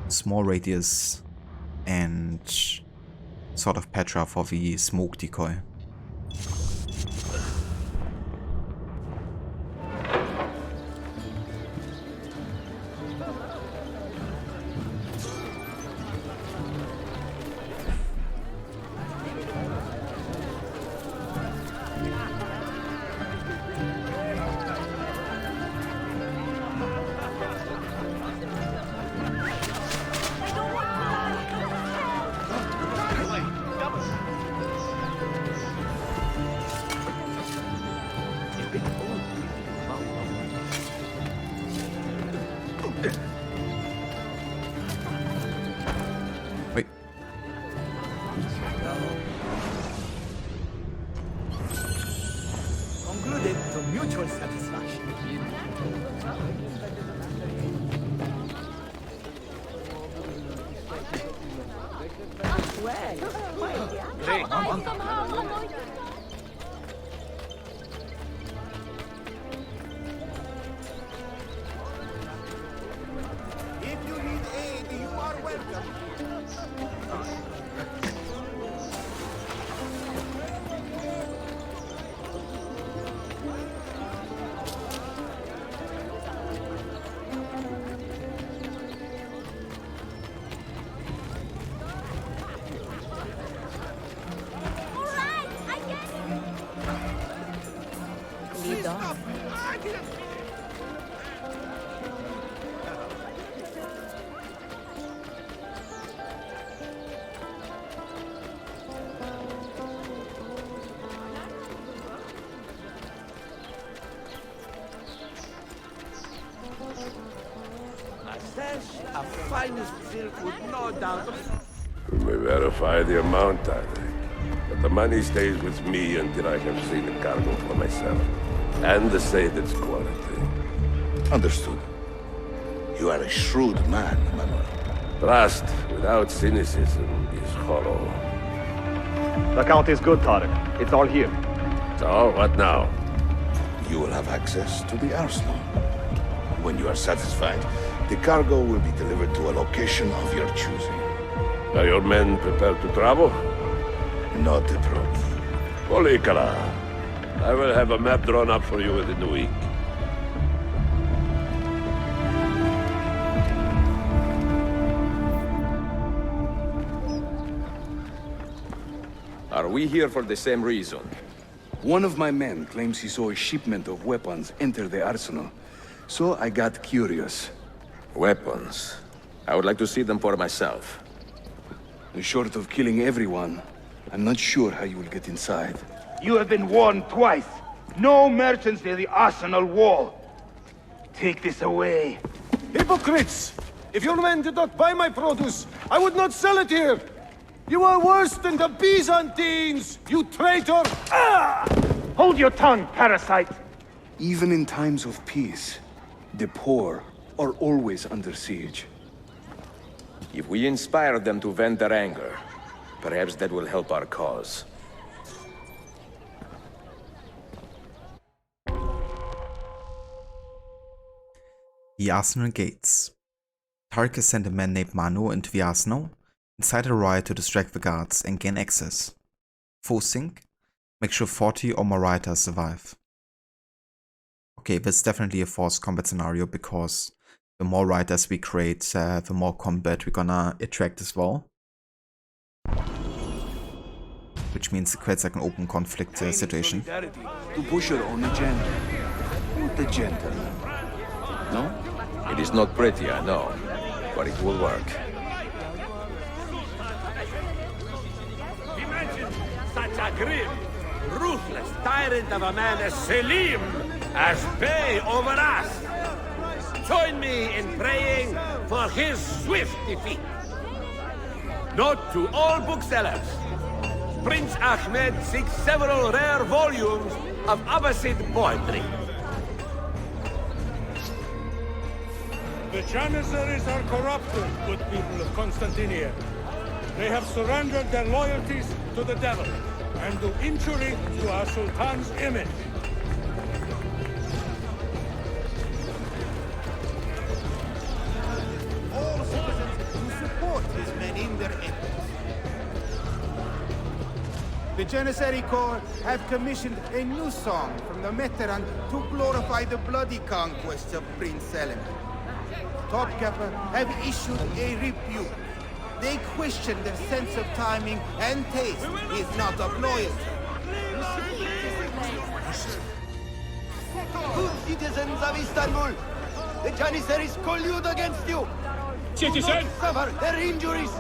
small radius, and sort of Petra for the smoke decoy. If you need aid, you are welcome. A finest silk would no doubt. We may verify the amount, I think. But the money stays with me until I can see the cargo for myself. And to say its quality. Understood. You are a shrewd man, Manuel. Trust without cynicism is hollow. The count is good, Tarek. It's all here. So, what now? You will have access to the arsenal. When you are satisfied, the cargo will be delivered to a location of your choosing. Are your men prepared to travel? Not a problem. Polikala, I will have a map drawn up for you within the week. Are we here for the same reason? One of my men claims he saw a shipment of weapons enter the arsenal. So I got curious. Weapons? I would like to see them for myself. Short of killing everyone, I'm not sure how you will get inside. You have been warned twice. No merchants near the arsenal wall. Take this away. Hypocrites! If your men did not buy my produce, I would not sell it here! You are worse than the Byzantines, you traitor! Ah! Hold your tongue, parasite! Even in times of peace, the poor are always under siege. If we inspire them to vent their anger, perhaps that will help our cause. The Arsenal Gates. Tarek has sent a man named Mano into the arsenal, incite a riot to distract the guards and gain access. Forcing, make sure 40 or more rioters survive. Okay, this is definitely a forced combat scenario because the more rioters we create, the more combat we're gonna attract as well. Which means it creates like an open conflict situation. To push your own agenda. With the gentleman. No? It is not pretty, I know, but it will work. Imagine such a grim, ruthless tyrant of a man as Selim as Bey over us. Join me in praying for his swift defeat. Note to all booksellers. Prince Ahmed seeks several rare volumes of Abbasid poetry. The Janissaries are corrupted, good people of Constantinia. They have surrendered their loyalties to the devil and do injury to our Sultan's image. All citizens who support these men in their efforts. The Janissary Corps have commissioned a new song from the Veteran to glorify the bloody conquests of Prince Selim. Topkapper have issued a rebuke. They question their sense of timing and taste is not of loyalty. Good citizens of Istanbul, the Janissaries collude against you. Citizen! Do not suffer their injuries.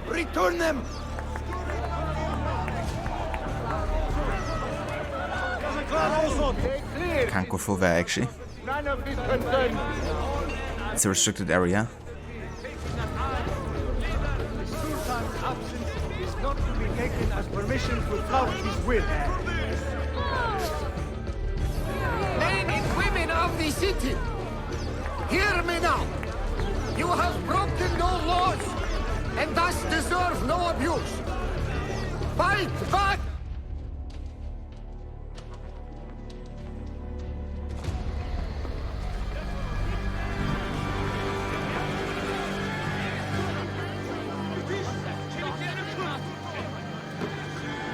Return them. Can't go through there actually. None of this concerns. It's a restricted area. The Sultan's absence is not to be taken as permission to flout his will. Men and women of the city, hear me now. You have broken no laws, and thus deserve no abuse. Fight back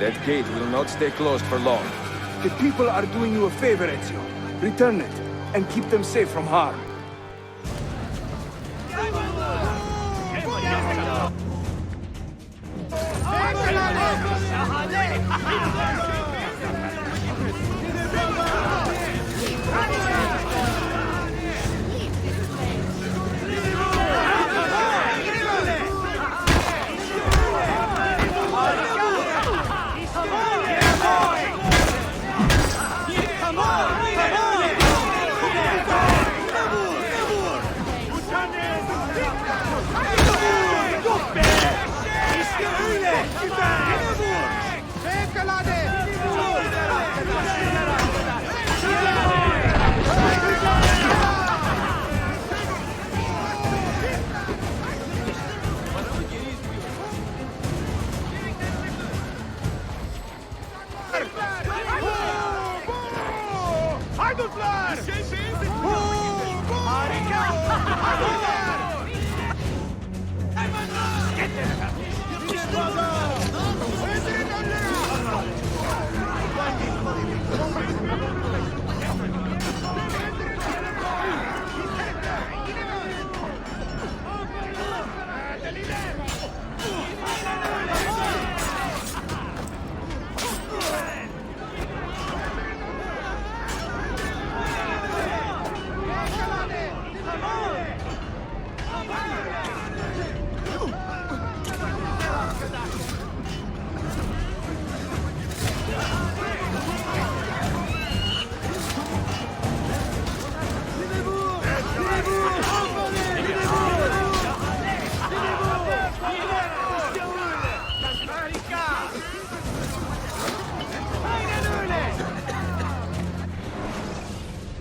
That gate will not stay closed for long. The people are doing you a favor, Ezio. Return it, and keep them safe from harm.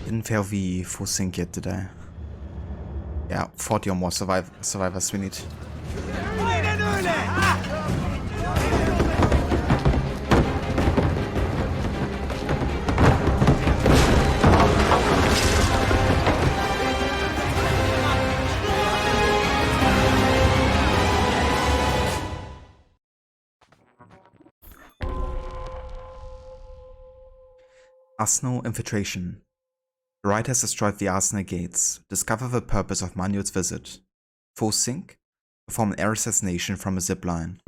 Didn't fail the full sync yet, did I? Yeah, 40 or more survivors we need. Arsenal Infiltration. The Rite has destroyed the Arsenal gates. Discover the purpose of Manuel's visit. Full sync. Perform an air assassination from a zipline.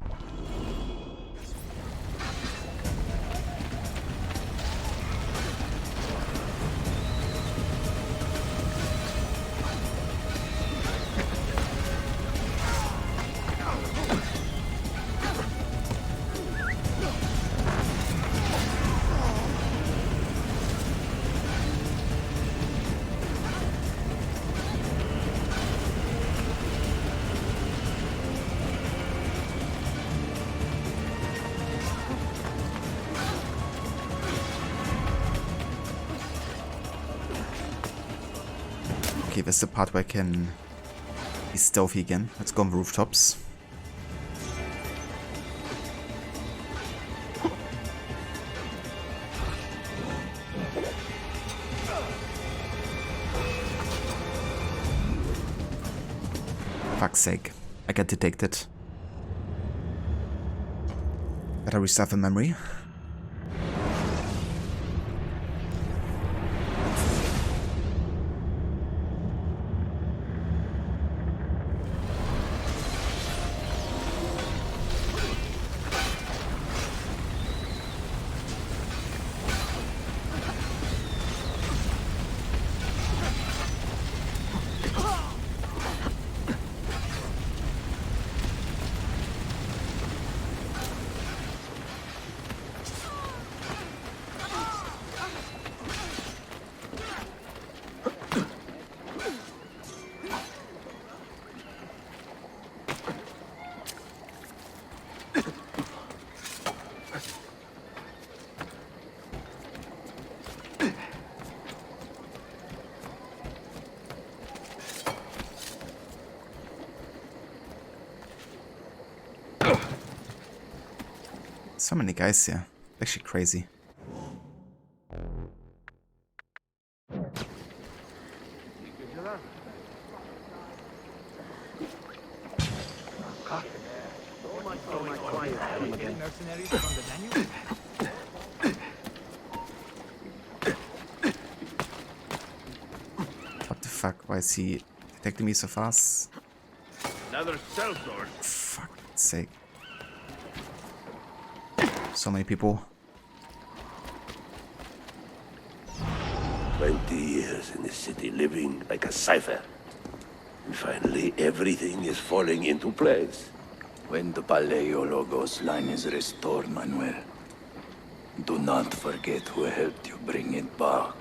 Okay, this is the part where I can be stealthy again. Let's go on the rooftops. Fuck's sake, I get detected. Better restart the memory. So many guys here. Actually crazy. Mercenaries from the Danube? What the fuck? Why is he detecting me so fast? Another sellsword. Fuck's sake. So many people. 20 years in the city living like a cipher. And finally everything is falling into place. When the Paleologos line is restored, Manuel, do not forget who helped you bring it back.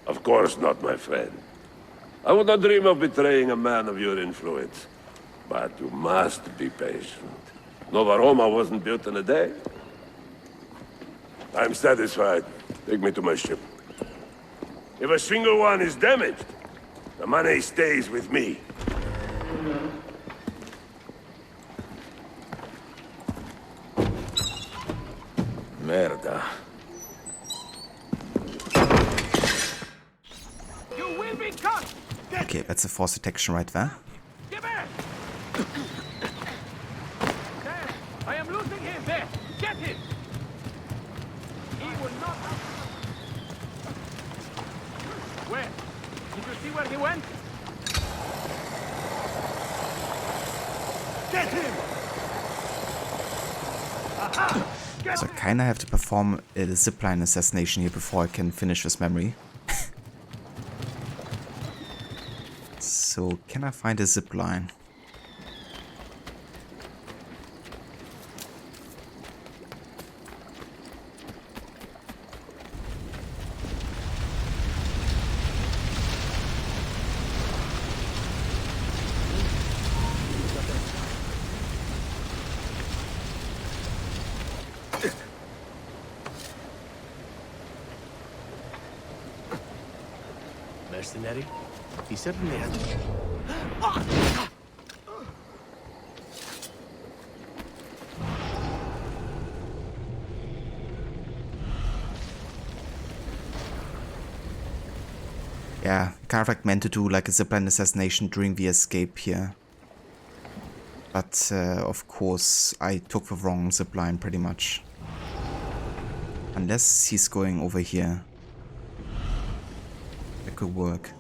Of course not, my friend. I would not dream of betraying a man of your influence. But you must be patient. Nova Roma wasn't built in a day. I'm satisfied. Take me to my ship. If a single one is damaged, the money stays with me. Merda. You will be caught! Okay, that's a force detection right there. Get back! There! I am losing him! There! Get him! He will not... Where? Did you see where he went? Get him! Aha! So I kinda have to perform a zipline assassination here before I can finish this memory. So, can I find a zipline? Mercenary? He certainly has... Yeah, kind of like meant to do like a zipline assassination during the escape here. But of course I took the wrong zipline pretty much. Unless he's going over here. That could work.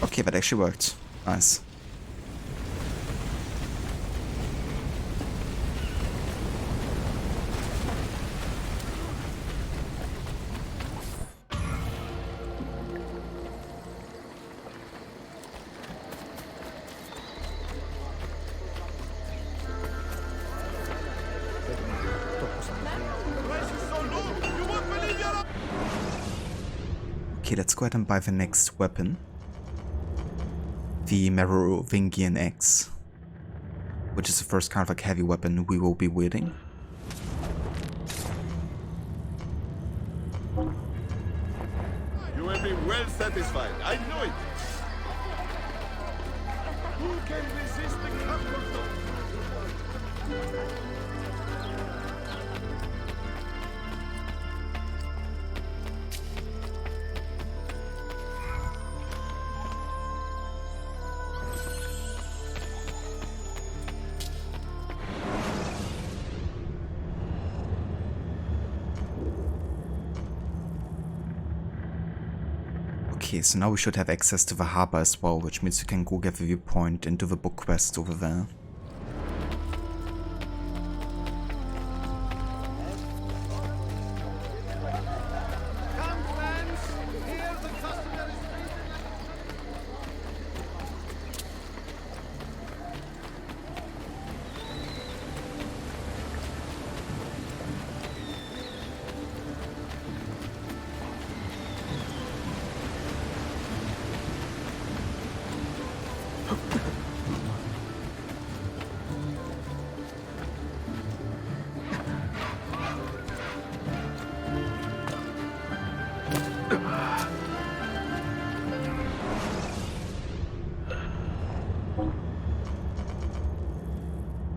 Okay, that actually worked. Nice. Okay, let's go ahead and buy the next weapon. The Merovingian Axe. Which is the first kind of like heavy weapon we will be wielding. You will be well satisfied. I know it. Who can resist the Caltrops? Okay, so now we should have access to the harbor as well, which means we can go get the viewpoint and do the book quest over there.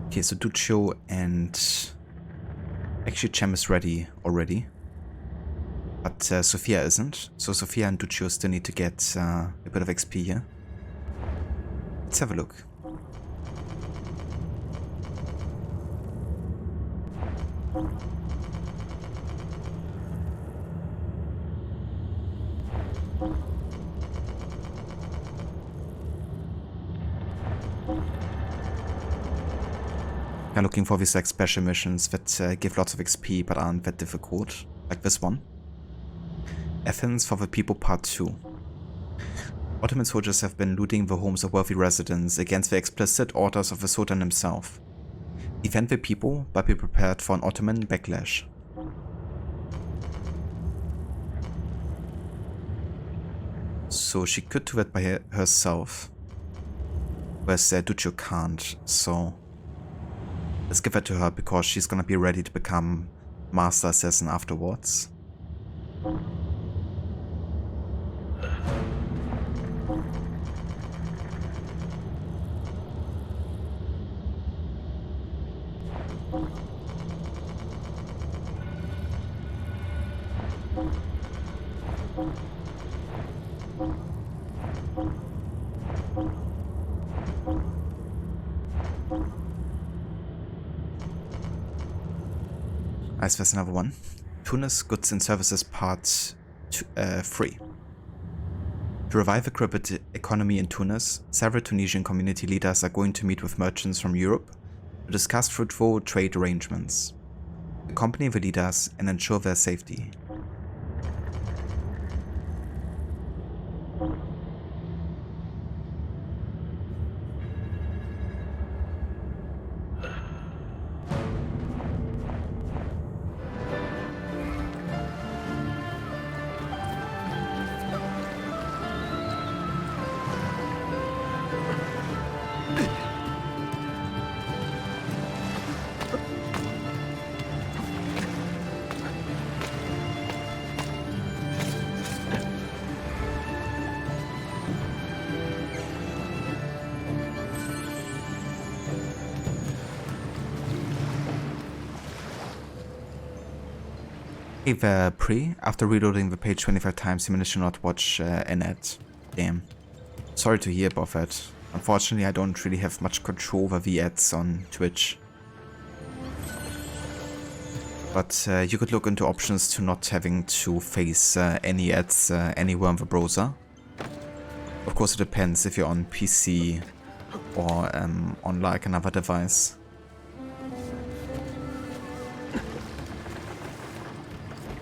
Okay, so Duccio and... Actually, Chem is ready already. But Sophia isn't. So Sophia and Duccio still need to get a bit of XP here. Let's have a look. I'm looking for these like special missions that give lots of XP but aren't that difficult, like this one. Athens for the People Part 2. Ottoman soldiers have been looting the homes of wealthy residents against the explicit orders of the Sultan himself. Defend the people, but be prepared for an Ottoman backlash. So she could do that by herself, whereas Duccio can't, so let's give it to her because she's gonna be ready to become Master Assassin afterwards. Nice, there's another one. Tunis Goods and Services Part 3. To revive the crippled economy in Tunis, several Tunisian community leaders are going to meet with merchants from Europe to discuss fruitful trade arrangements. Accompany the leaders and ensure their safety. Hey there, Piri. After reloading the page 25 times, you managed to not watch an ad. Damn. Sorry to hear about that. Unfortunately, I don't really have much control over the ads on Twitch. But you could look into options to not having to face any ads anywhere on the browser. Of course, it depends if you're on PC or on like another device.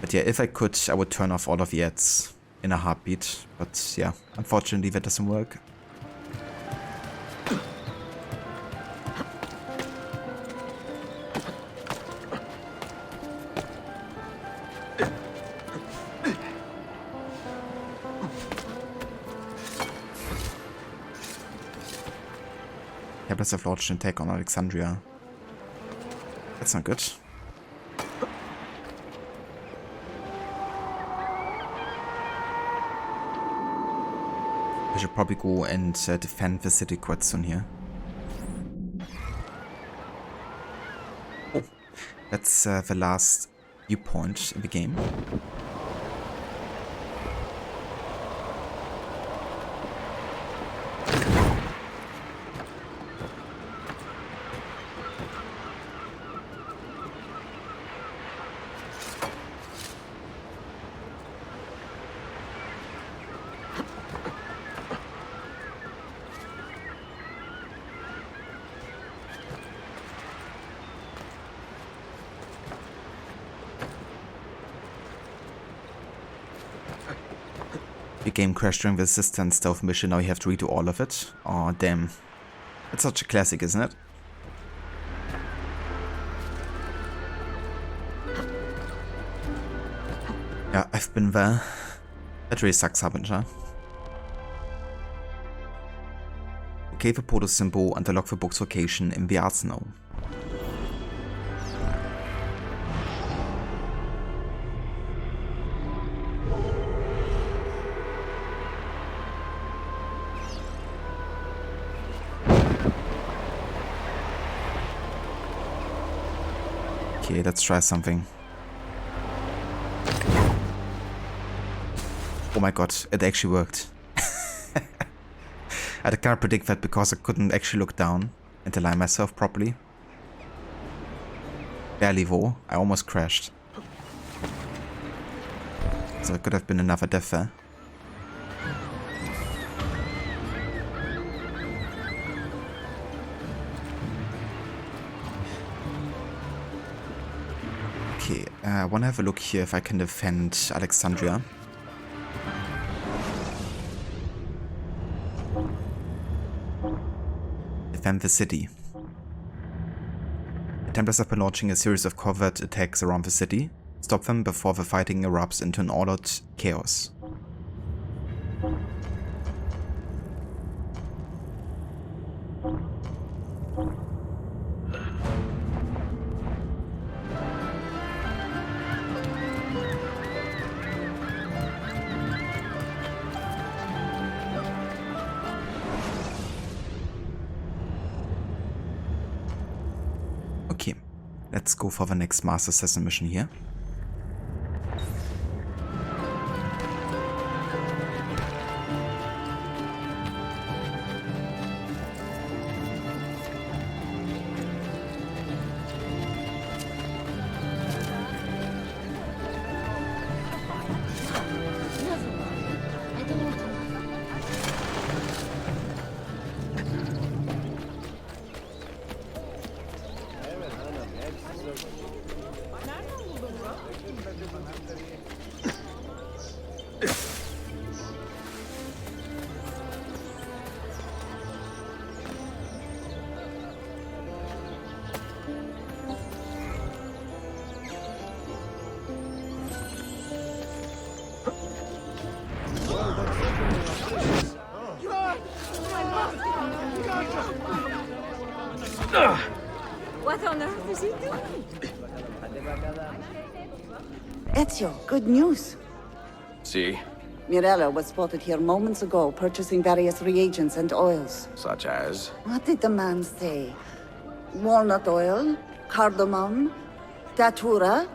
But yeah, if I could, I would turn off all of the ads in a heartbeat. But yeah, unfortunately that doesn't work. Tablets have launched an attack on Alexandria. That's not good. I should probably go and defend the city quite soon here. Oh, that's the last viewpoint in the game. The game crashed during the assistant stealth mission, now you have to redo all of it. Aw, damn. It's such a classic, isn't it? Yeah, I've been there. That really sucks, Harbinger. Okay, the Polo symbol and unlock the book's location in the arsenal. Okay, let's try something. Oh my god, it actually worked. I can't predict that because I couldn't actually look down and align myself properly. Barely though, I almost crashed. So it could have been another death there. Okay, I want to have a look here if I can defend Alexandria. Defend the city. The Templars have been launching a series of covert attacks around the city. Stop them before the fighting erupts into an all-out chaos. Okay, let's go for the next Master Assassin mission here. What on earth is he doing? Ezio, good news. See? Mirella was spotted here moments ago, purchasing various reagents and oils. Such as? What did the man say? Walnut oil, cardamom, datura.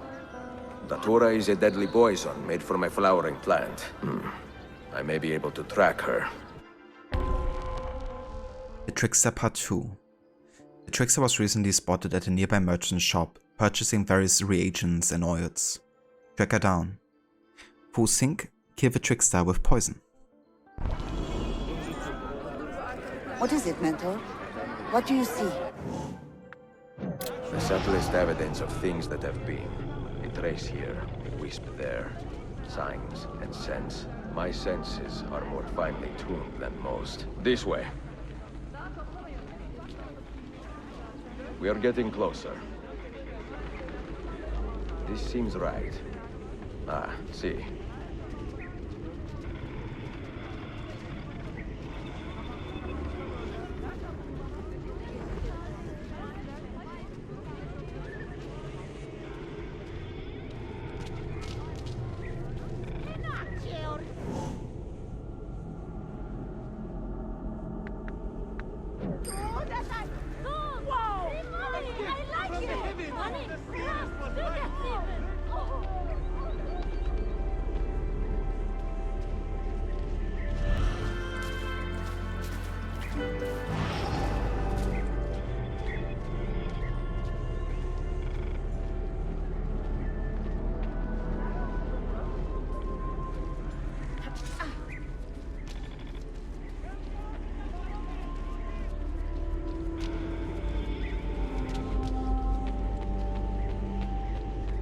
Datura is a deadly poison made from a flowering plant. I may be able to track her. The Trickster Part 2. The Trickster was recently spotted at a nearby merchant shop, purchasing various reagents and oils. Track her down. Full sync, kill the Trickster with poison. What is it, Mentor? What do you see? The subtlest evidence of things that have been. A trace here, a wisp there. Signs and scents. My senses are more finely tuned than most. This way. We are getting closer. This seems right. Ah, see.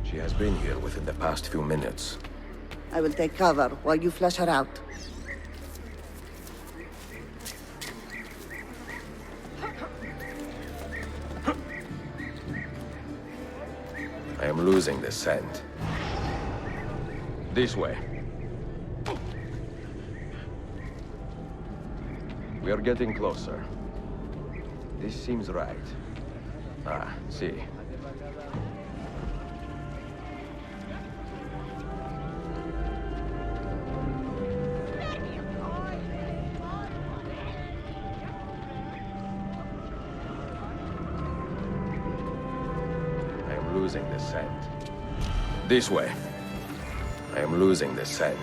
She has been here within the past few minutes. I will take cover while you flush her out. I am losing the scent. This way. We are getting closer. This seems right. Ah, see. Losing the scent. This way. I am losing the scent.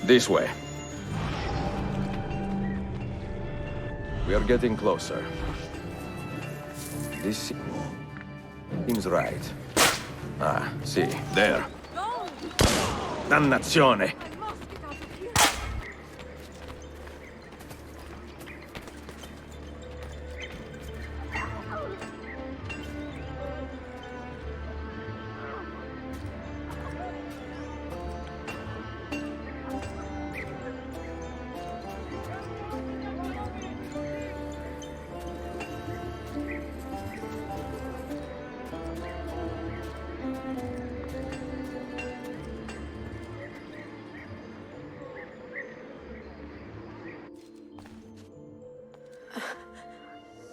This way. We are getting closer. This seems right. Ah, see, there. Dannazione!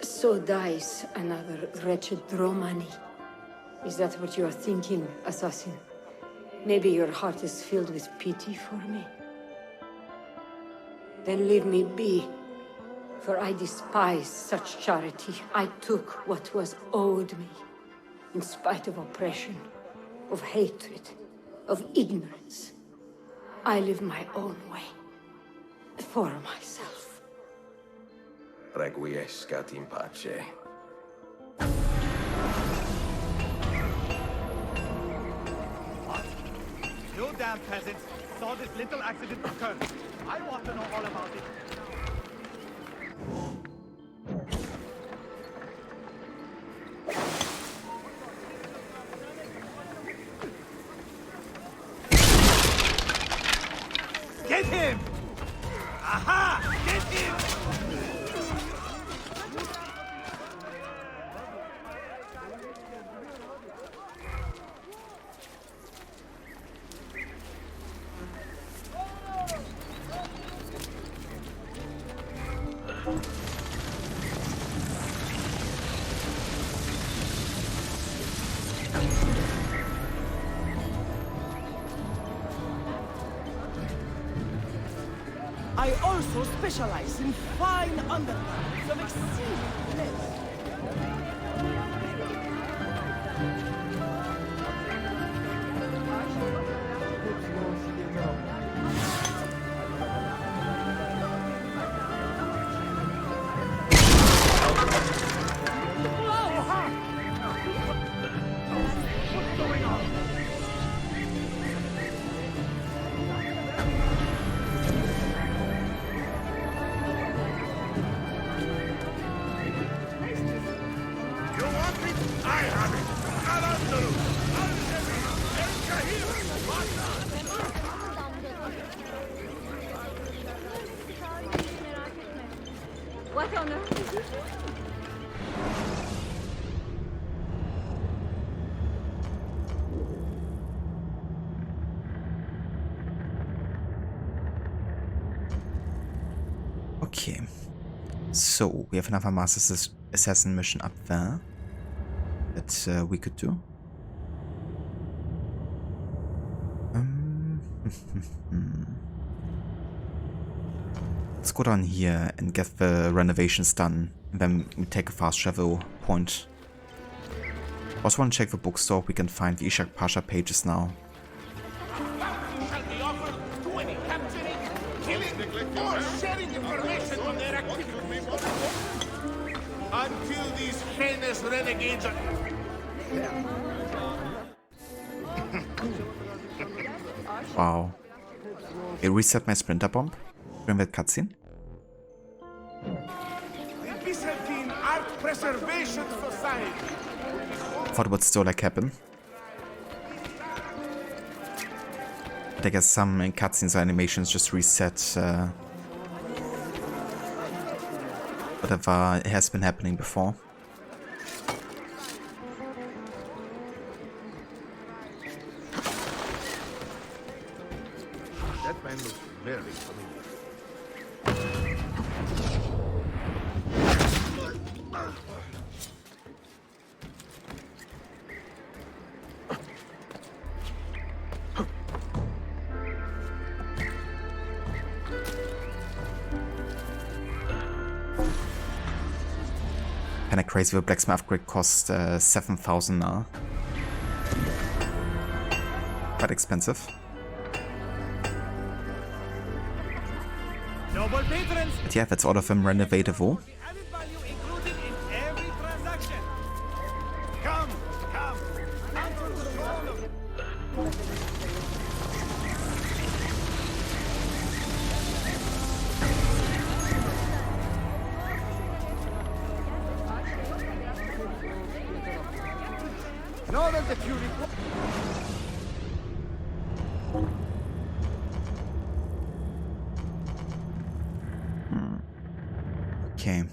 So dies another wretched Romani. Is that what you are thinking, assassin? Maybe your heart is filled with pity for me. Then leave me be, for I despise such charity. I took what was owed me, in spite of oppression, of hatred, of ignorance. I live my own way, for myself. Requiescat in pace. You damn peasants saw this little accident occur. I want to know all about it. Get him! Aha! Get him! I also specialize in fine undergarments of exceeding place. What on earth is it? Okay. So, we have another Master Assassin mission up there that we could do. Let's go down here and get the renovations done, and then we take a fast travel point. Also want to check the bookstore. We can find the Ishak Pasha pages now. Shall be offered to any capturing, killing, or sharing information on their activities. Until these heinous renegades are... Wow. It reset my splinter bomb during that cutscene. The Byzantine Art Preservation Society. Thought it would still like happen. But I guess some cutscenes or animations just reset whatever has been happening before. That man looks very familiar. Kinda crazy, the blacksmith upgrade cost 7,000 now. Quite expensive. Noble patrons. But yeah, that's all of them renovatable. Added value included in every transaction. Come, come. Answer the call of... Know that if you require... Okay.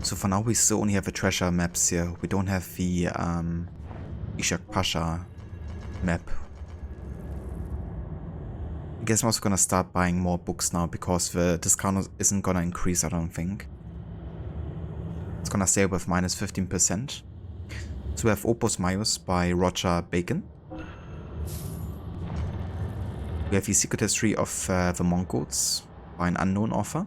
So for now we still only have the treasure maps here. We don't have the Ishak Pasha map. I guess I'm also gonna start buying more books now because the discount isn't gonna increase, I don't think. It's gonna stay with minus 15%. So we have Opus Maius by Roger Bacon. We have the Secret History of the Mongols by an unknown author.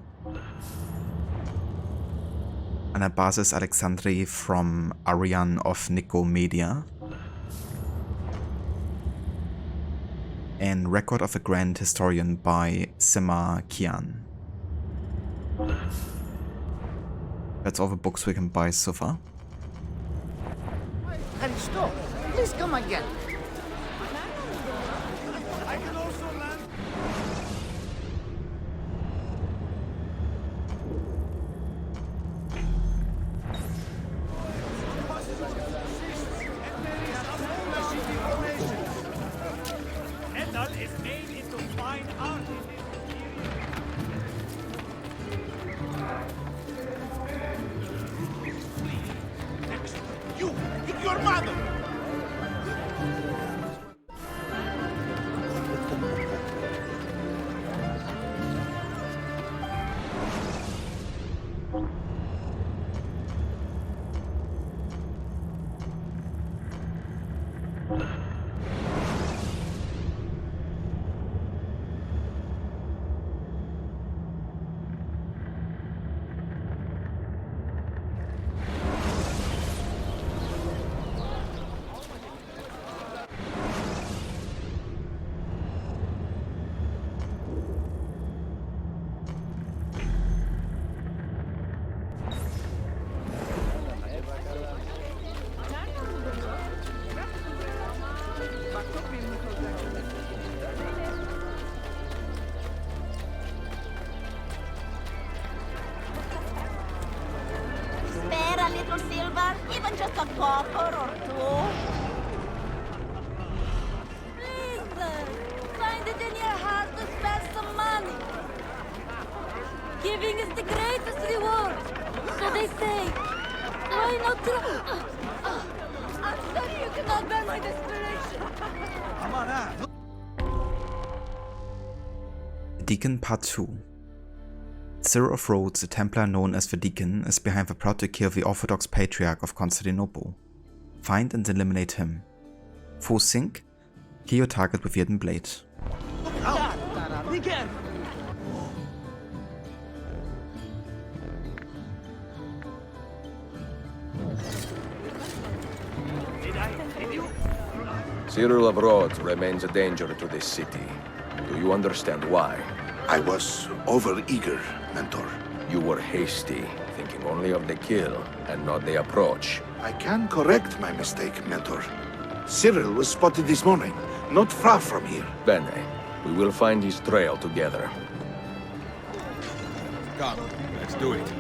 Anabasis Alexandri from Arian of Nicomedia. And Record of a Grand Historian by Sima Qian. That's all the books we can buy so far. And stop. Please come again. I can also land... Metal is made into fine art. You! Your mother! Spare a little silver, even just a copper or two. Please, sir, find it in your heart to spare some money. Giving is the greatest reward, so they say. Why not try? I'm sorry you cannot bear my desperation. Come on now. Deacon Part 2. Cyril of Rhodes, a Templar known as the Deacon, is behind the plot to kill the Orthodox Patriarch of Constantinople. Find and eliminate him. Full sync, kill your target with the hidden blade. Be careful. Did I tell you? Cyril of Rhodes remains a danger to this city. Do you understand why? I was over-eager, Mentor. You were hasty, thinking only of the kill and not the approach. I can correct my mistake, Mentor. Cyril was spotted this morning, not far from here. Bene, we will find his trail together. Come, let's do it.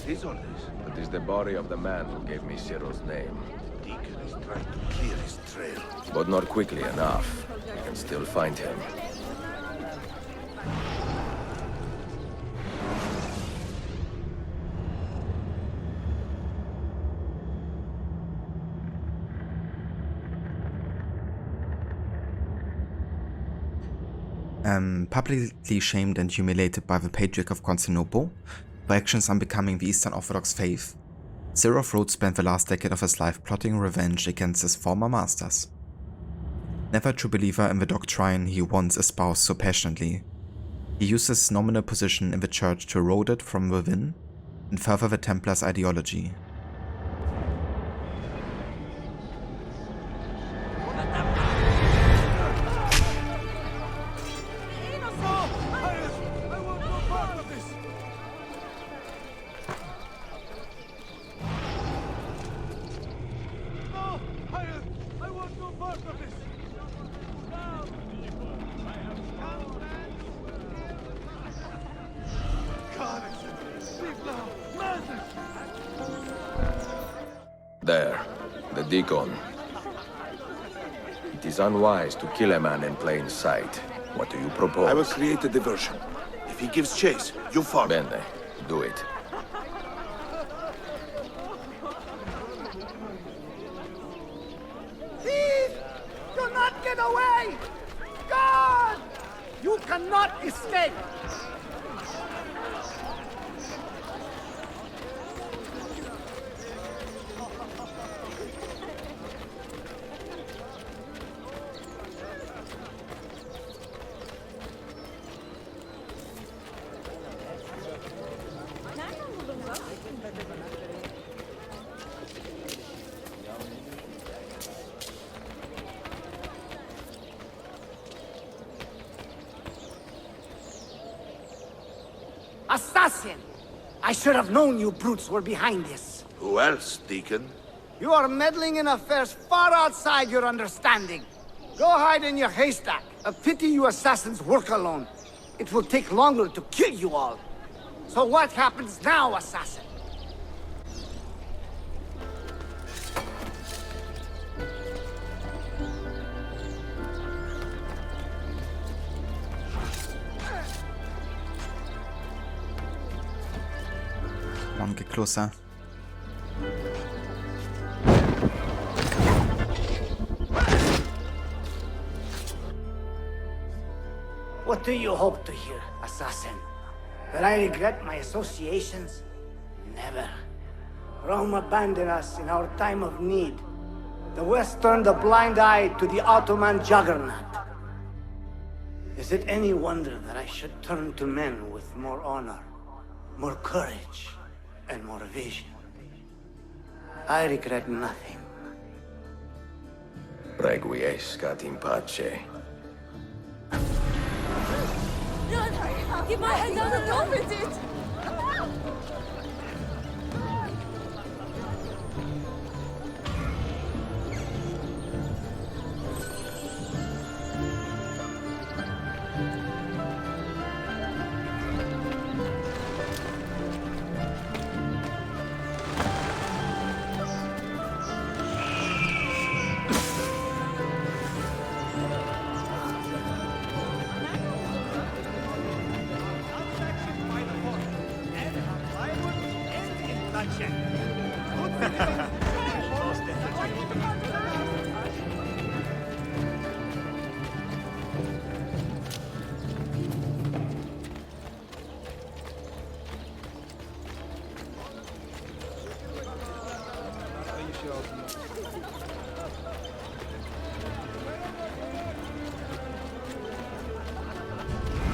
Is all this? It is the body of the man who gave me Cyril's name. Deacon is trying to clear his trail. But not quickly enough. We can still find him. Publicly shamed and humiliated by the Patriarch of Constantinople, for actions unbecoming the Eastern Orthodox faith, Cyril of Rhodes spent the last decade of his life plotting revenge against his former masters. Never a true believer in the doctrine he once espoused so passionately, He used his nominal position in the church to erode it from within and further the Templars' ideology. There, the Deacon. It is unwise to kill a man in plain sight. What do you propose? I will create a diversion. If he gives chase, you follow. Bene, do it. Thief! Do not get away! God! You cannot escape! Assassin! I should have known you brutes were behind this. Who else, Deacon? You are meddling in affairs far outside your understanding. Go hide in your haystack. A pity you assassins work alone. It will take longer to kill you all. So what happens now, assassin? Come on, get closer. What do you hope to hear, assassin? That I regret my associations? Never. Rome abandoned us in our time of need. The West turned a blind eye to the Ottoman juggernaut. Is it any wonder that I should turn to men with more honor, more courage, and more vision? I regret nothing. Requiescat in pace. Run! Keep my hand down and go with it!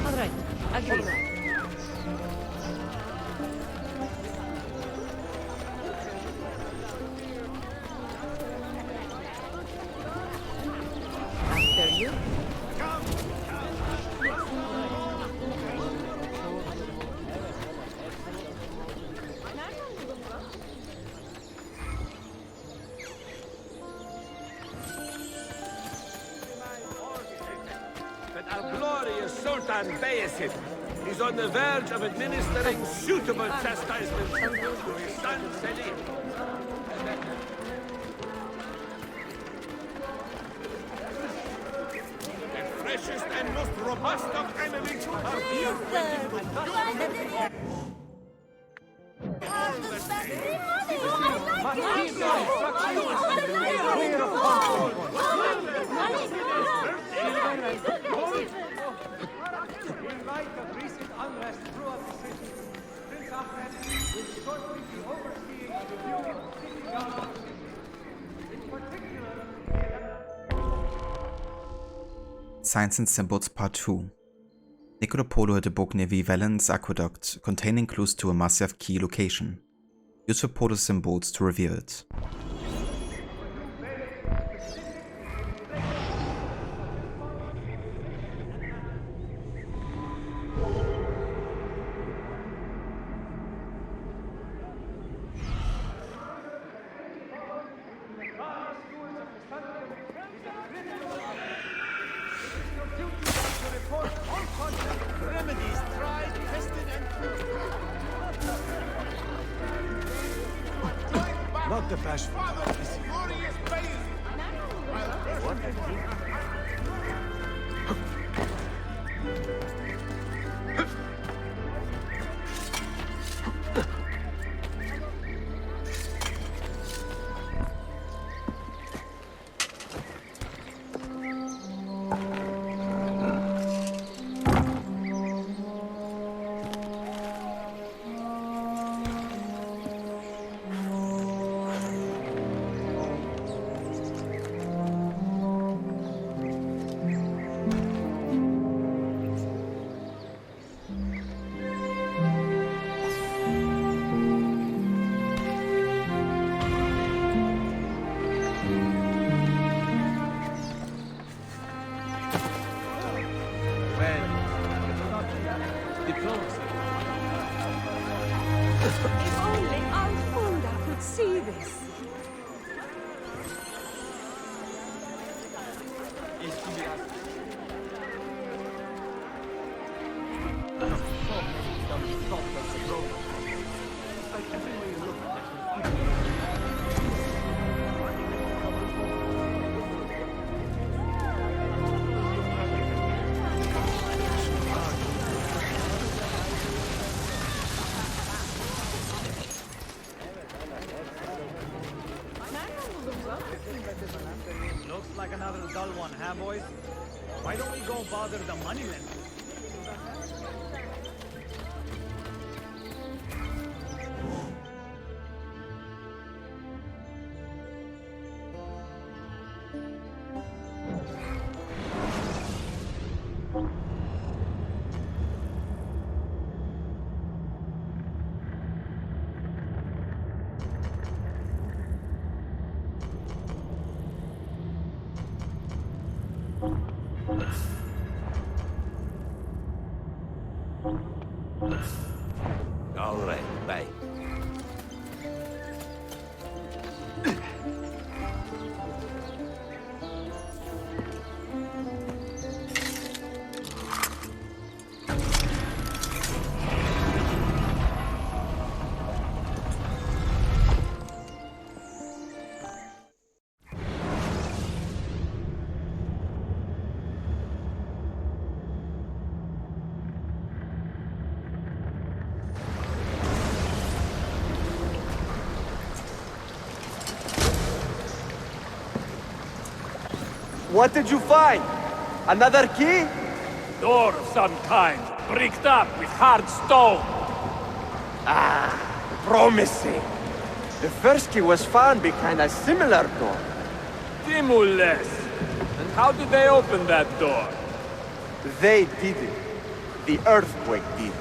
Alright, agree. After you. That our glorious Sultan Bayezid is on the verge of administering suitable chastisement to his son Selim. The freshest and most robust of enemies are here waiting to In light of recent unrest throughout the city, Prince Ahmed will shortly be overseeing a review of city government. In particular, Signs and Symbols Part 2. Nicola Polo hid a book near Vivelen's aqueduct containing clues to a Mayaf Key location. Use the Polo symbols to reveal it. Not the bashful. If only Alfunda could see this. Looks like another dull one, huh, boys? Why don't we go bother the moneylender? All right, bye. What did you find? Another key? Door of some kind, bricked up with hard stone. Ah, promising. The first key was found behind a similar door. Timules. And how did they open that door? They did it. The earthquake did.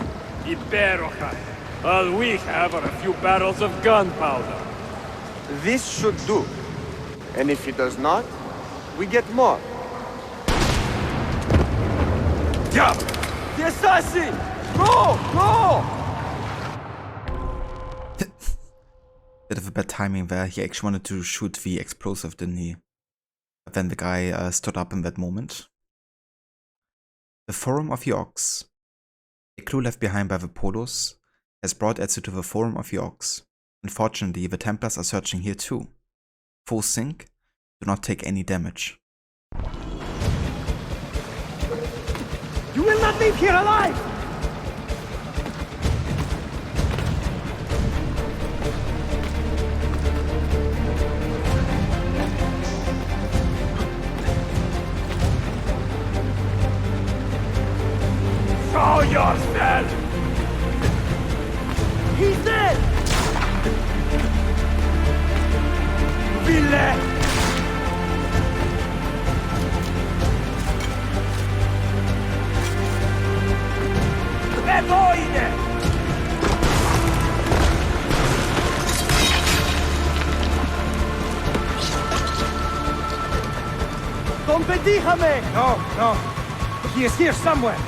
Iberoja. All we have are a few barrels of gunpowder. This should do. And if it does not, we get more. Diable! The assassin! Go! Go! Bit of a bad timing there. He actually wanted to shoot the explosive, didn't he? But then the guy stood up in that moment. The Forum of the Ox. A clue left behind by the Polos has brought Ezio to the Forum of the Ox. Unfortunately, the Templars are searching here too. Full sync. Do not take any damage. You will not leave here alive! Show yourself! He's dead! Villain! Déjame! No, no. He is here somewhere.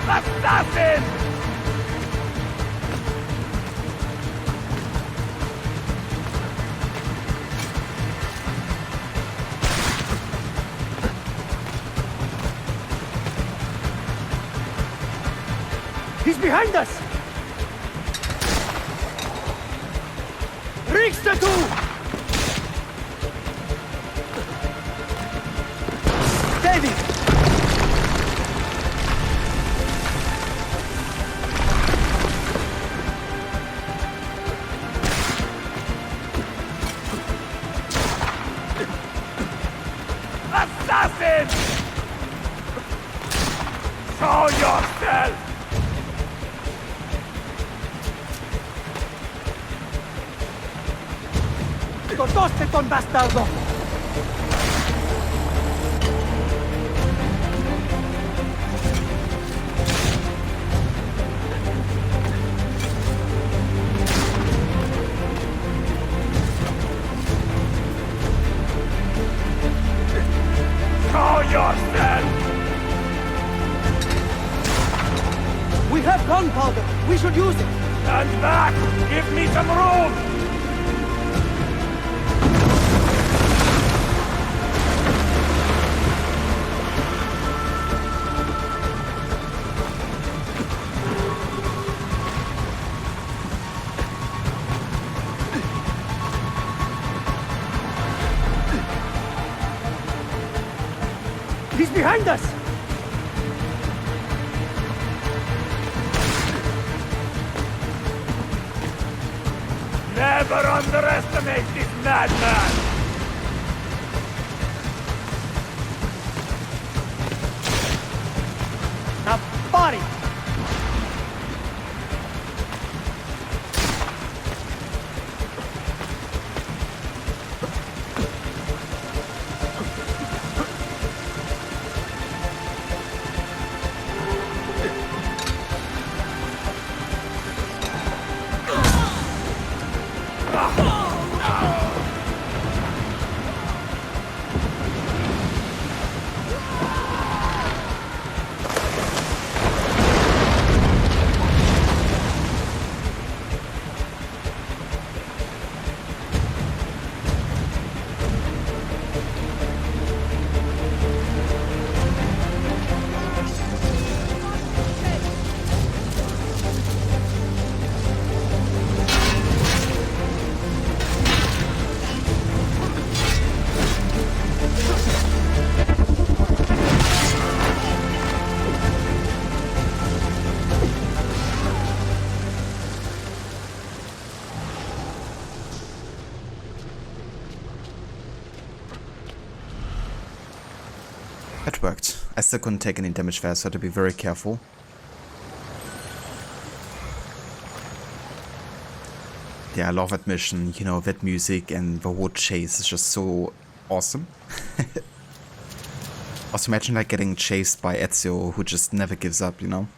Assassin! He's behind us! Trickster too! Steady! Assassin! Show yourself! ¡Toste con bastardo! Show yourself! We have gunpowder. We should use it. Stand back! Give me some room! He's behind us! Never underestimate this madman! Now, body! That worked. I still couldn't take any damage there, so I had to be very careful. Yeah, I love that mission, you know, that music and the whole chase is just so awesome. Also imagine like getting chased by Ezio, who just never gives up, you know?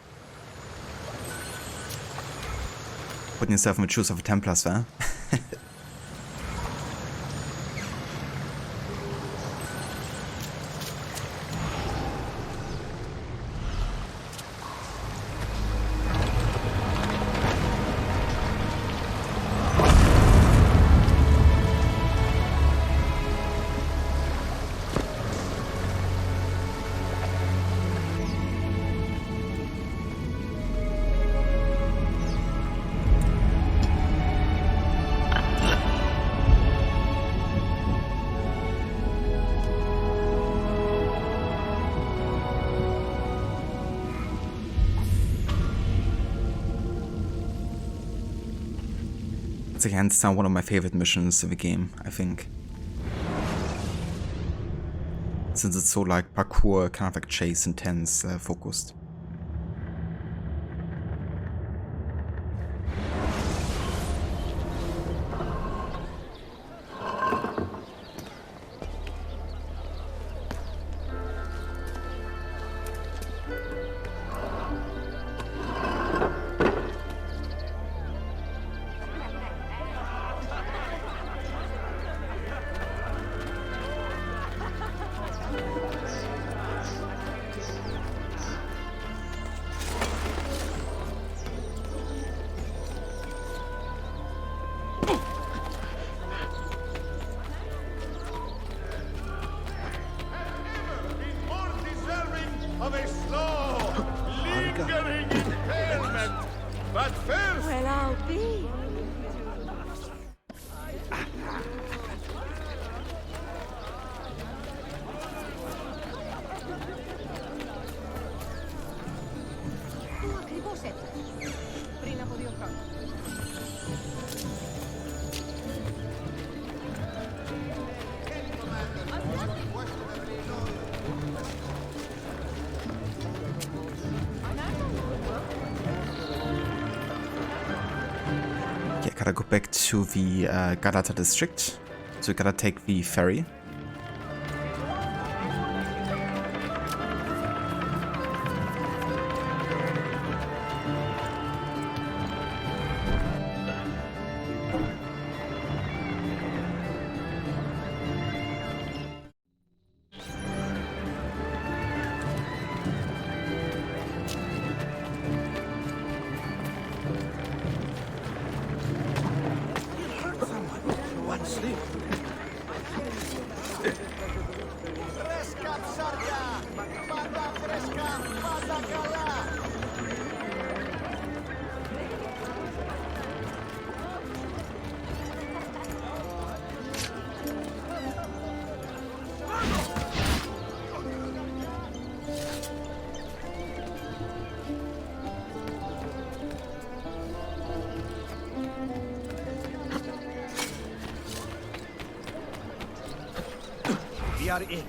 Putting yourself in the shoes of a Templars there. It's like hands down one of my favorite missions in the game, I think. Since it's so like parkour, kind of like chase intense focused. of a slow, lingering impalement. But first... Well, I'll be. Πού ακριβώς έφτασε, πριν από 2 χρόνια. Yeah, gotta go back to the Galata district. So we gotta take the ferry. We are in.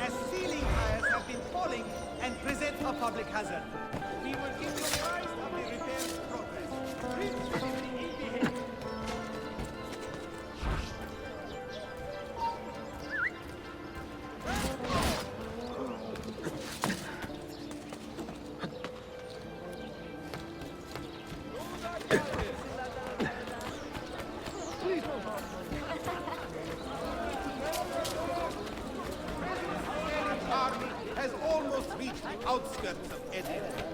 As ceiling tires have been falling and present a public hazard, we will give the price of the repair's progress. Army has almost reached the outskirts of Edinburgh.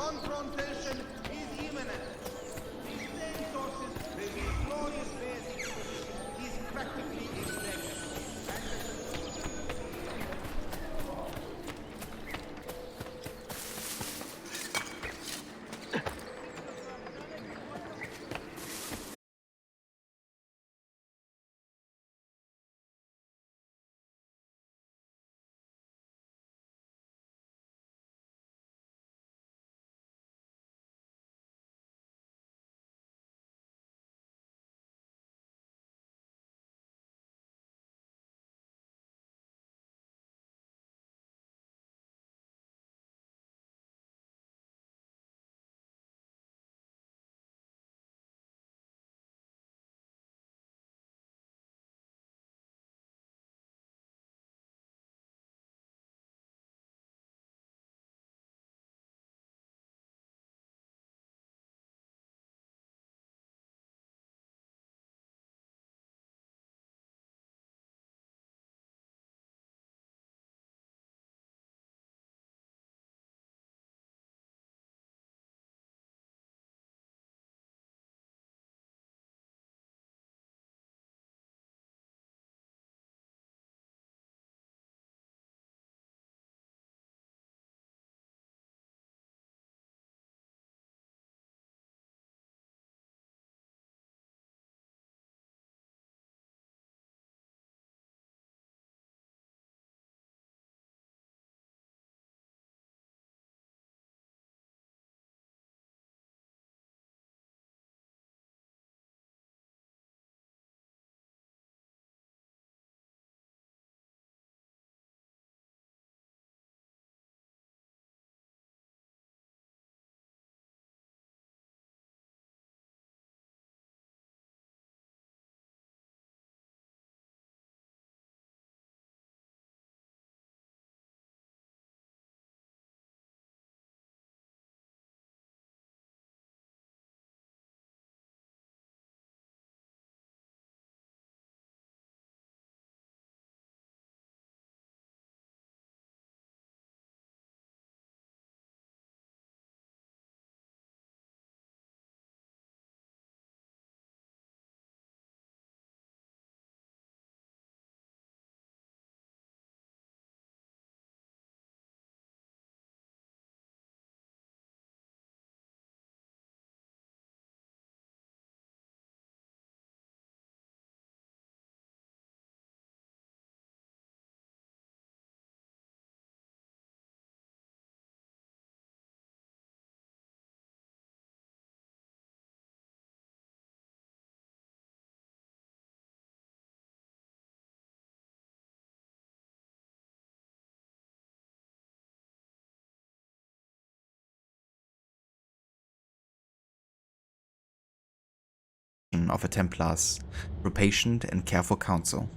Confrontation is imminent. The same sources reveal glorious basic is practically of the Templars through patient and careful counsel.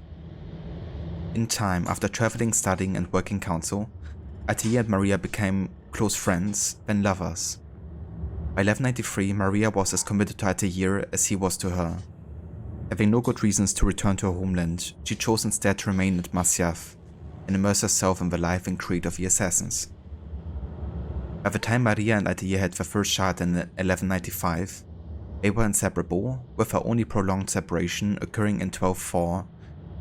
In time, after traveling, studying and working counsel, Altair and Maria became close friends, then lovers. By 1193, Maria was as committed to Altair as he was to her. Having no good reasons to return to her homeland, she chose instead to remain at Masyaf and immerse herself in the life and creed of the assassins. By the time Maria and Altair had their first child in 1195, they were inseparable, with her only prolonged separation occurring in 1204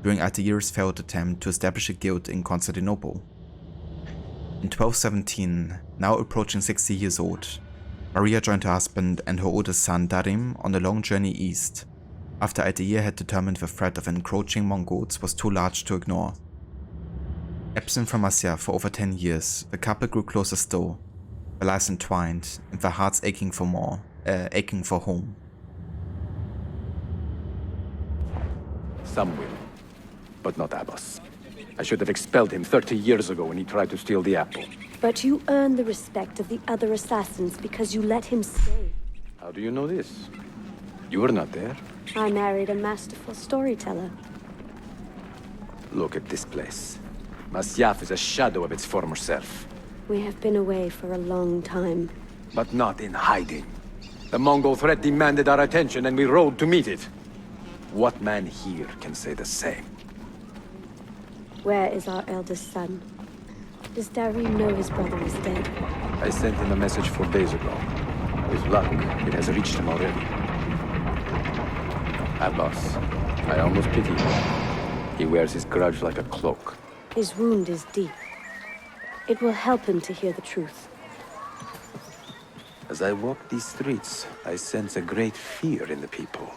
during Altair's failed attempt to establish a guild in Constantinople. In 1217, now approaching 60 years old, Maria joined her husband and her oldest son Darim on a long journey east, after Altair had determined the threat of encroaching Mongols was too large to ignore. Absent from Masyaf for over 10 years, the couple grew closer still, their lives entwined, and their hearts aching for home. Some will, but not Abbas. I should have expelled him 30 years ago when he tried to steal the apple. But you earned the respect of the other assassins because you let him stay. How do you know this? You were not there. I married a masterful storyteller. Look at this place. Masyaf is a shadow of its former self. We have been away for a long time. But not in hiding. The Mongol threat demanded our attention and we rode to meet it. What man here can say the same? Where is our eldest son? Does Darim know his brother is dead? I sent him a message 4 days ago. With luck, it has reached him already. Abbas, I almost pity him. He wears his grudge like a cloak. His wound is deep. It will help him to hear the truth. As I walk these streets, I sense a great fear in the people.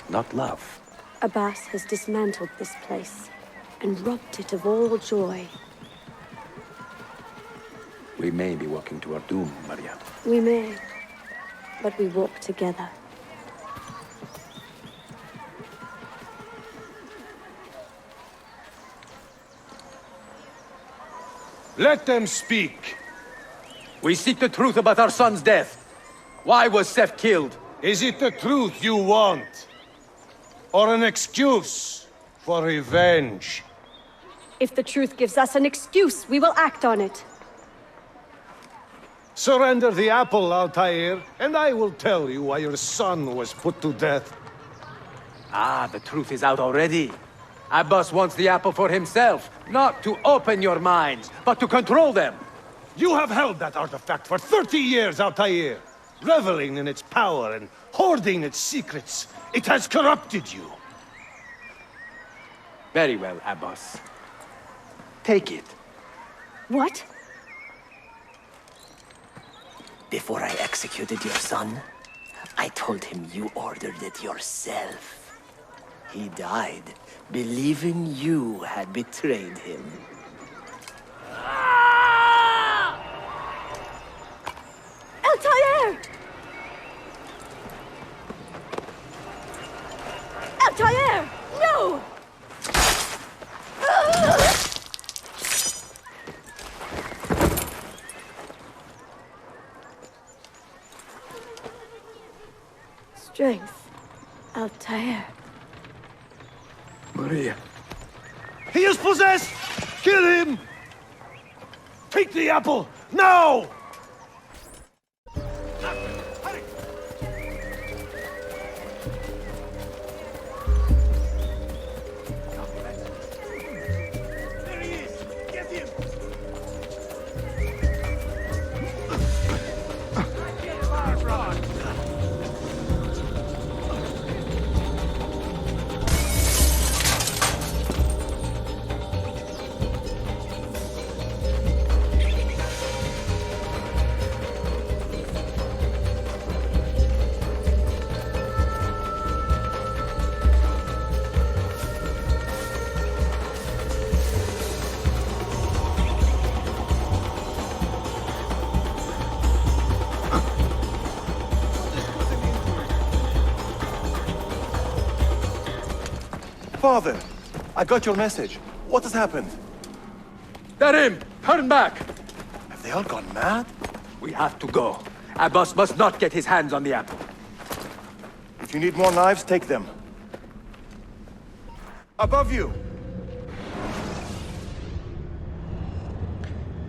Not love. Abbas has dismantled this place and robbed it of all joy. We may be walking to our doom, Maria. We may, but we walk together. Let them speak. We seek the truth about our son's death. Why was Seth killed? Is it the truth you want? Or an excuse for revenge? If the truth gives us an excuse, we will act on it. Surrender the apple, Altair, and I will tell you why your son was put to death. Ah, the truth is out already. Abbas wants the apple for himself, not to open your minds, but to control them. You have held that artifact for 30 years, Altair, reveling in its power and hoarding its secrets. It has corrupted you. Very well, Abbas. Take it. What? Before I executed your son, I told him you ordered it yourself. He died, believing you had betrayed him. Altair! Altair! No! Strength. Altair. Maria. He is possessed! Kill him! Take the apple, now! Father, I got your message. What has happened? Darim, turn back! Have they all gone mad? We have to go. Abbas must not get his hands on the apple. If If you need more knives, take them. Above you!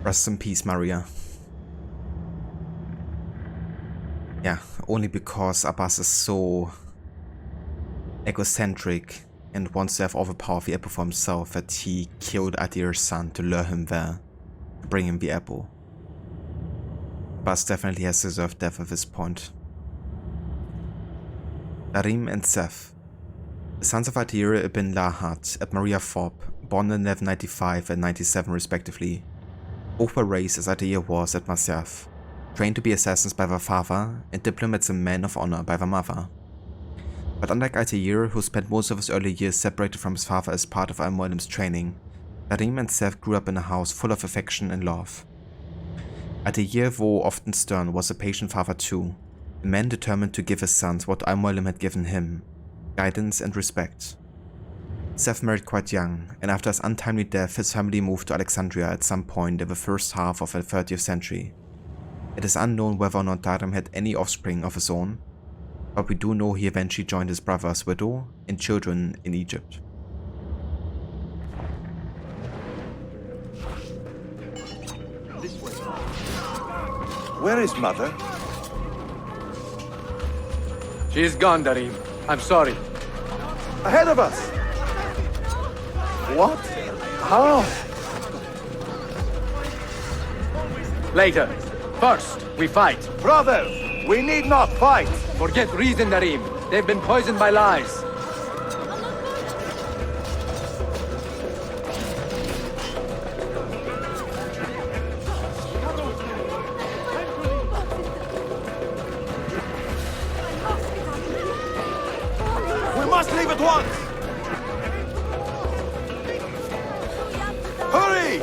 Rest in peace, Maria. Yeah, only because Abbas is so egocentric and wants to have all the power of the apple for himself that he killed Altair's son to lure him there, to bring him the apple. Abbas definitely has deserved death at this point. Darim and Seth, the sons of Altair ibn Lahat and Maria Fob, born in 1195 and 97 respectively. Both were raised as Altair was at Masyaf, trained to be assassins by their father and diplomats and men of honor by their mother. But unlike Altair, who spent most of his early years separated from his father as part of Al-Mualim's training, Darim and Seth grew up in a house full of affection and love. Altair, though often stern, was a patient father too, a man determined to give his sons what Al-Mualim had given him, guidance and respect. Seth married quite young, and after his untimely death his family moved to Alexandria at some point in the first half of the 30th century. It is unknown whether or not Darim had any offspring of his own, but we do know he eventually joined his brother's widow and children in Egypt. Where is Mother? She's gone, Darim. I'm sorry. Ahead of us! What? How? Later. First, we fight. Brother, we need not fight. Forget reason, Darim. They've been poisoned by lies. We must leave at once! Hurry!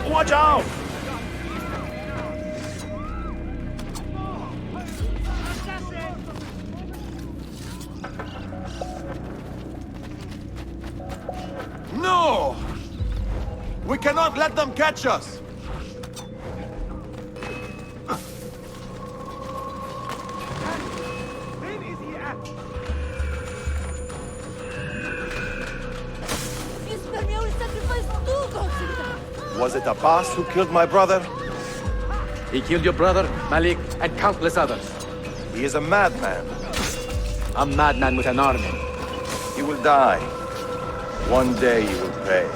Watch out! No! We cannot let them catch us! Was it Abbas who killed my brother? He killed your brother, Malik, and countless others. He is a madman. A madman with an army. He will die. One day he will pay.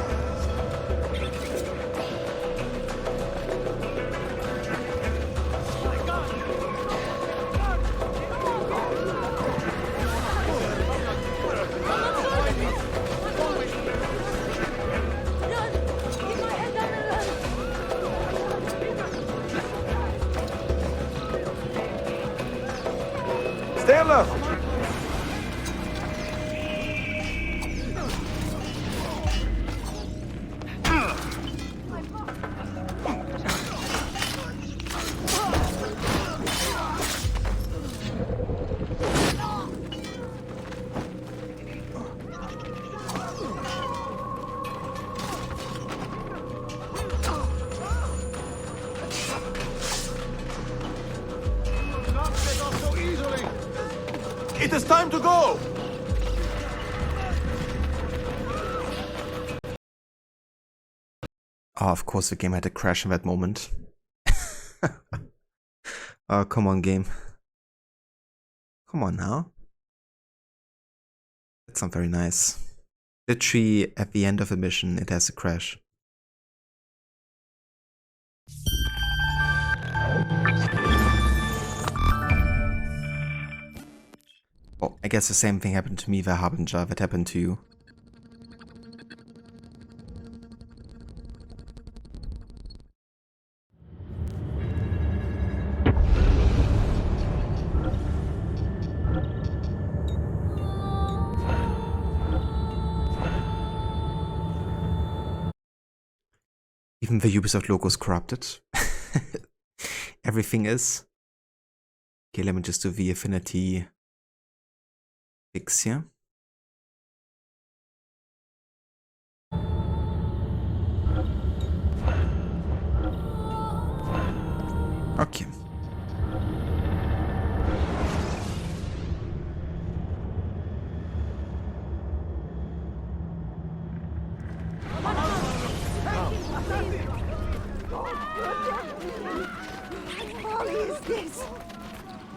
Stay alert! It is time to go! Oh, of course the game had a crash in that moment. Oh, come on, game. Come on now. That's not very nice. Literally, at the end of a mission, it has a crash. Oh, I guess the same thing happened to me, the Harbinger, that happened to you. Even the Ubisoft logo is corrupted. Everything is. Okay, let me just do the affinity fix here. folly is this?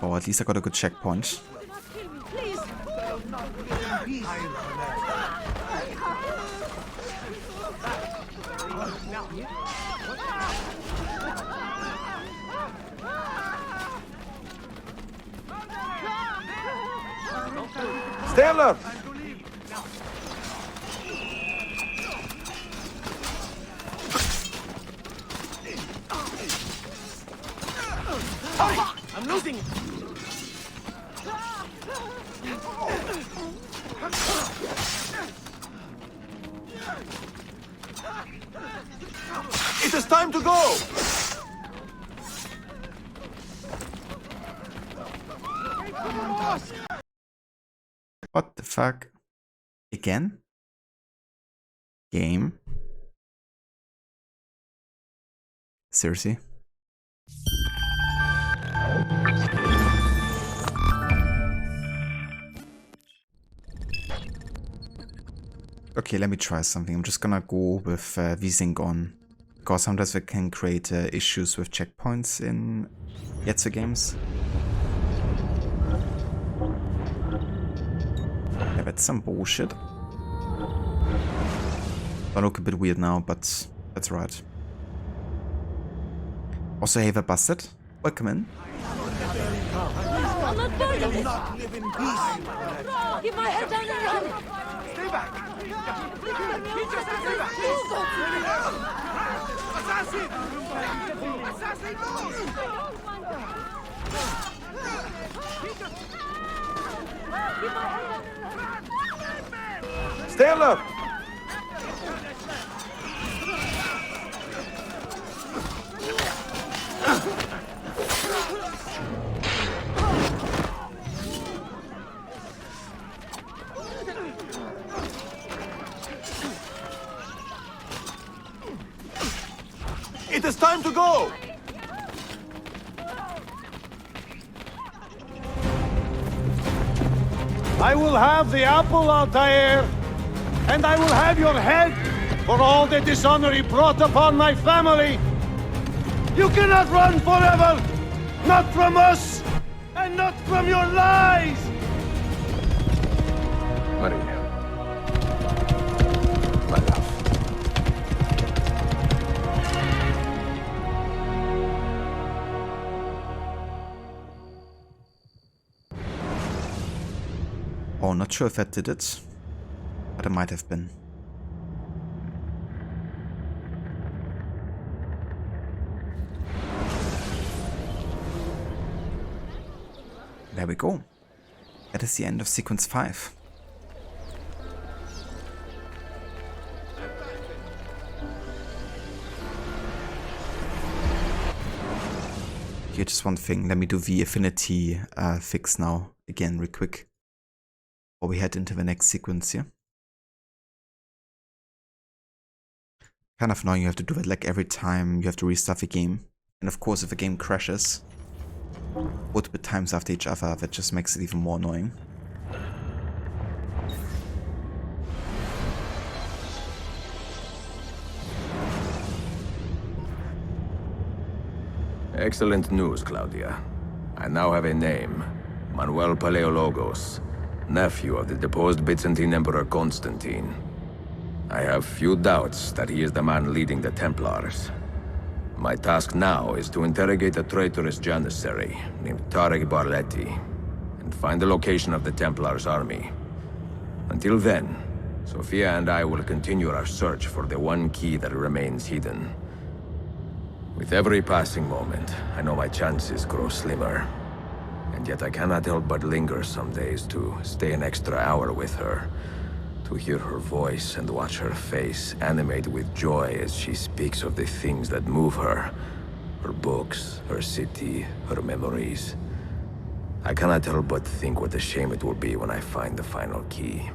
Oh, at least I got a good checkpoint. Please. Stay alert! I'm losing it. It is time to go! What the fuck? Again? Game? Seriously? Okay, let me try something. I'm just gonna go with VSync on. Because sometimes we can create issues with checkpoints in Yetsu games. Yeah, that's some bullshit. I look a bit weird now, but that's right. Also, hey, Busted. Welcome in. I'll not burn you. Not live in peace. Keep my head down and run. Stay back. Assassin! Assassin, Stay alert! It is time to go! I will have the apple, Altair, and I will have your head for all the dishonor he brought upon my family. You cannot run forever, not from us, and not from your lies! Maria. My love. Oh, not sure if that did it, but it might have been. There we go. That is the end of sequence 5. Here, just one thing. Let me do the affinity fix now again, real quick. Before we head into the next sequence here. Kind of annoying you have to do it like every time you have to restart the game. And of course if the game crashes multiple times after each other, that just makes it even more annoying. Excellent news, Claudia. I now have a name. Manuel Paleologos, nephew of the deposed Byzantine Emperor Constantine. I have few doubts that he is the man leading the Templars. My task now is to interrogate a traitorous Janissary named Tarek Barletti and find the location of the Templars' army. Until then, Sophia and I will continue our search for the one key that remains hidden. With every passing moment, I know my chances grow slimmer. And yet I cannot help but linger some days to stay an extra hour with her, to hear her voice and watch her face animate with joy as she speaks of the things that move her. Her books, her city, her memories. I cannot help but think what a shame it will be when I find the final key.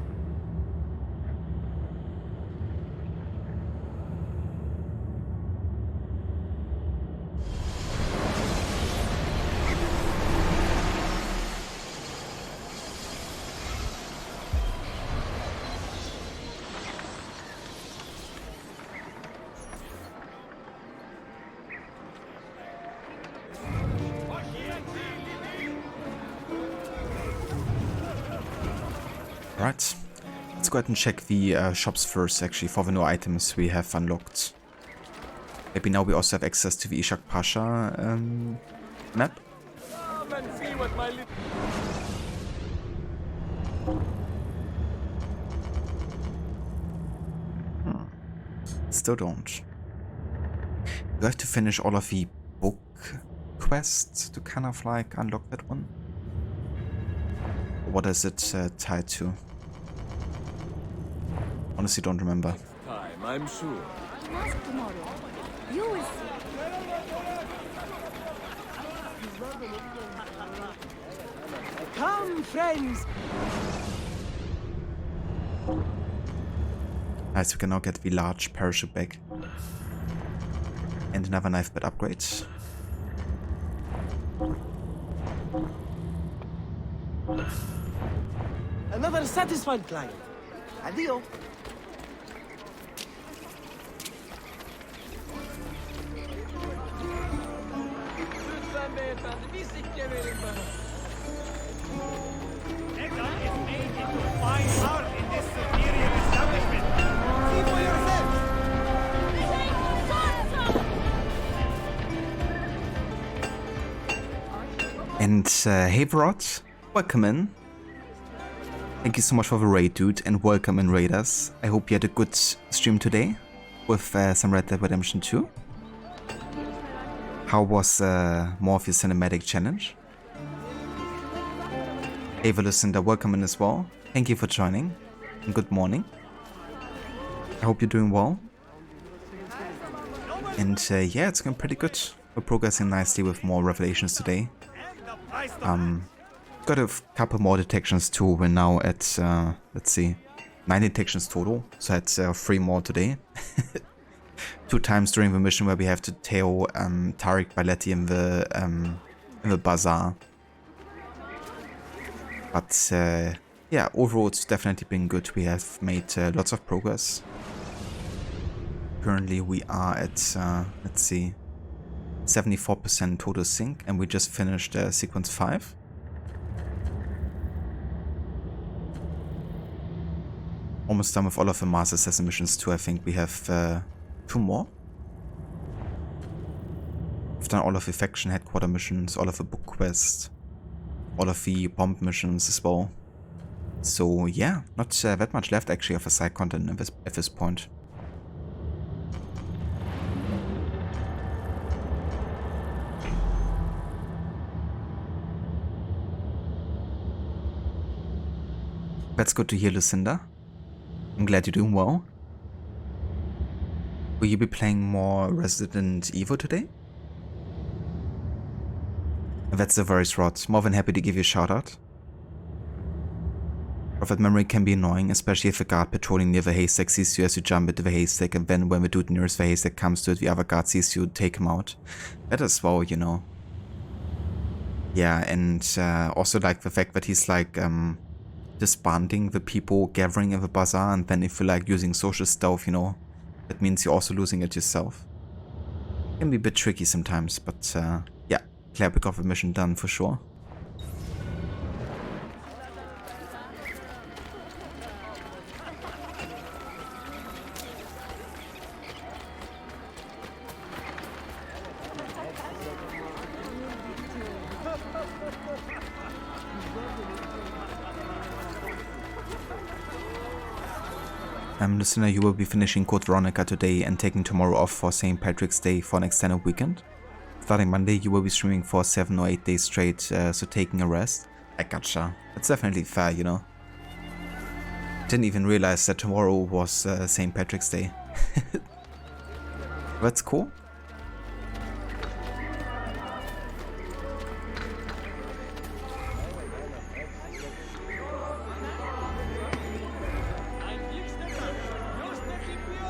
Alright, let's go ahead and check the shops first, actually, for the new items we have unlocked. Maybe now we also have access to the Ishak Pasha map. Come and see what my little... Still don't. You have to finish all of the book quests to kind of like unlock that one. What is it tied to? Honestly, don't remember. Time, I'm sure. Ask tomorrow. You will see. Come, friends. Nice, we can now get the large parachute back. And another knife bed upgrade. Another satisfied client. Adio. Lütfen beyefendi, bir sikke verin bana. And hey Vrot, welcome in. Thank you so much for the raid, dude, and welcome in, raiders. I hope you had a good stream today with some Red Dead Redemption 2. How was more of your cinematic challenge? Hey Lucinda, welcome in as well. Thank you for joining, and good morning. I hope you're doing well. And yeah, it's going pretty good. We're progressing nicely with more revelations today. Got a couple more detections too. We're now at, let's see, 9 detections total. So that's 3 more today. 2 times during the mission where we have to tail Tariq Baletti in the bazaar. But yeah, overall it's definitely been good. We have made lots of progress. Currently we are at, let's see, 74% total sync, and we just finished sequence 5. Almost done with all of the Master Assassin missions too. I think we have 2 more. We've done all of the faction headquarter missions, all of the book quests, all of the bomb missions as well. So yeah, not that much left actually of the side content at this point. That's good to hear, Lucinda. I'm glad you're doing well. Will you be playing more Resident Evil today? That's the very Rod. More than happy to give you a shout out. Prophet memory can be annoying, especially if a guard patrolling near the haystack sees you as you jump into the haystack, and then when the dude nearest the haystack comes to it, the other guard sees you, take him out. That as well, you know. Yeah, and also like the fact that he's like disbanding the people gathering in the bazaar, and then if you like using social stealth, you know, that means you're also losing it yourself. Can be a bit tricky sometimes, but yeah, glad we got the mission done for sure. Listener, you will be finishing Code Veronica today and taking tomorrow off for St. Patrick's Day for an extended weekend. Starting Monday, you will be streaming for 7 or 8 days straight, so taking a rest. I gotcha. That's definitely fair, you know. Didn't even realize that tomorrow was St. Patrick's Day. That's cool.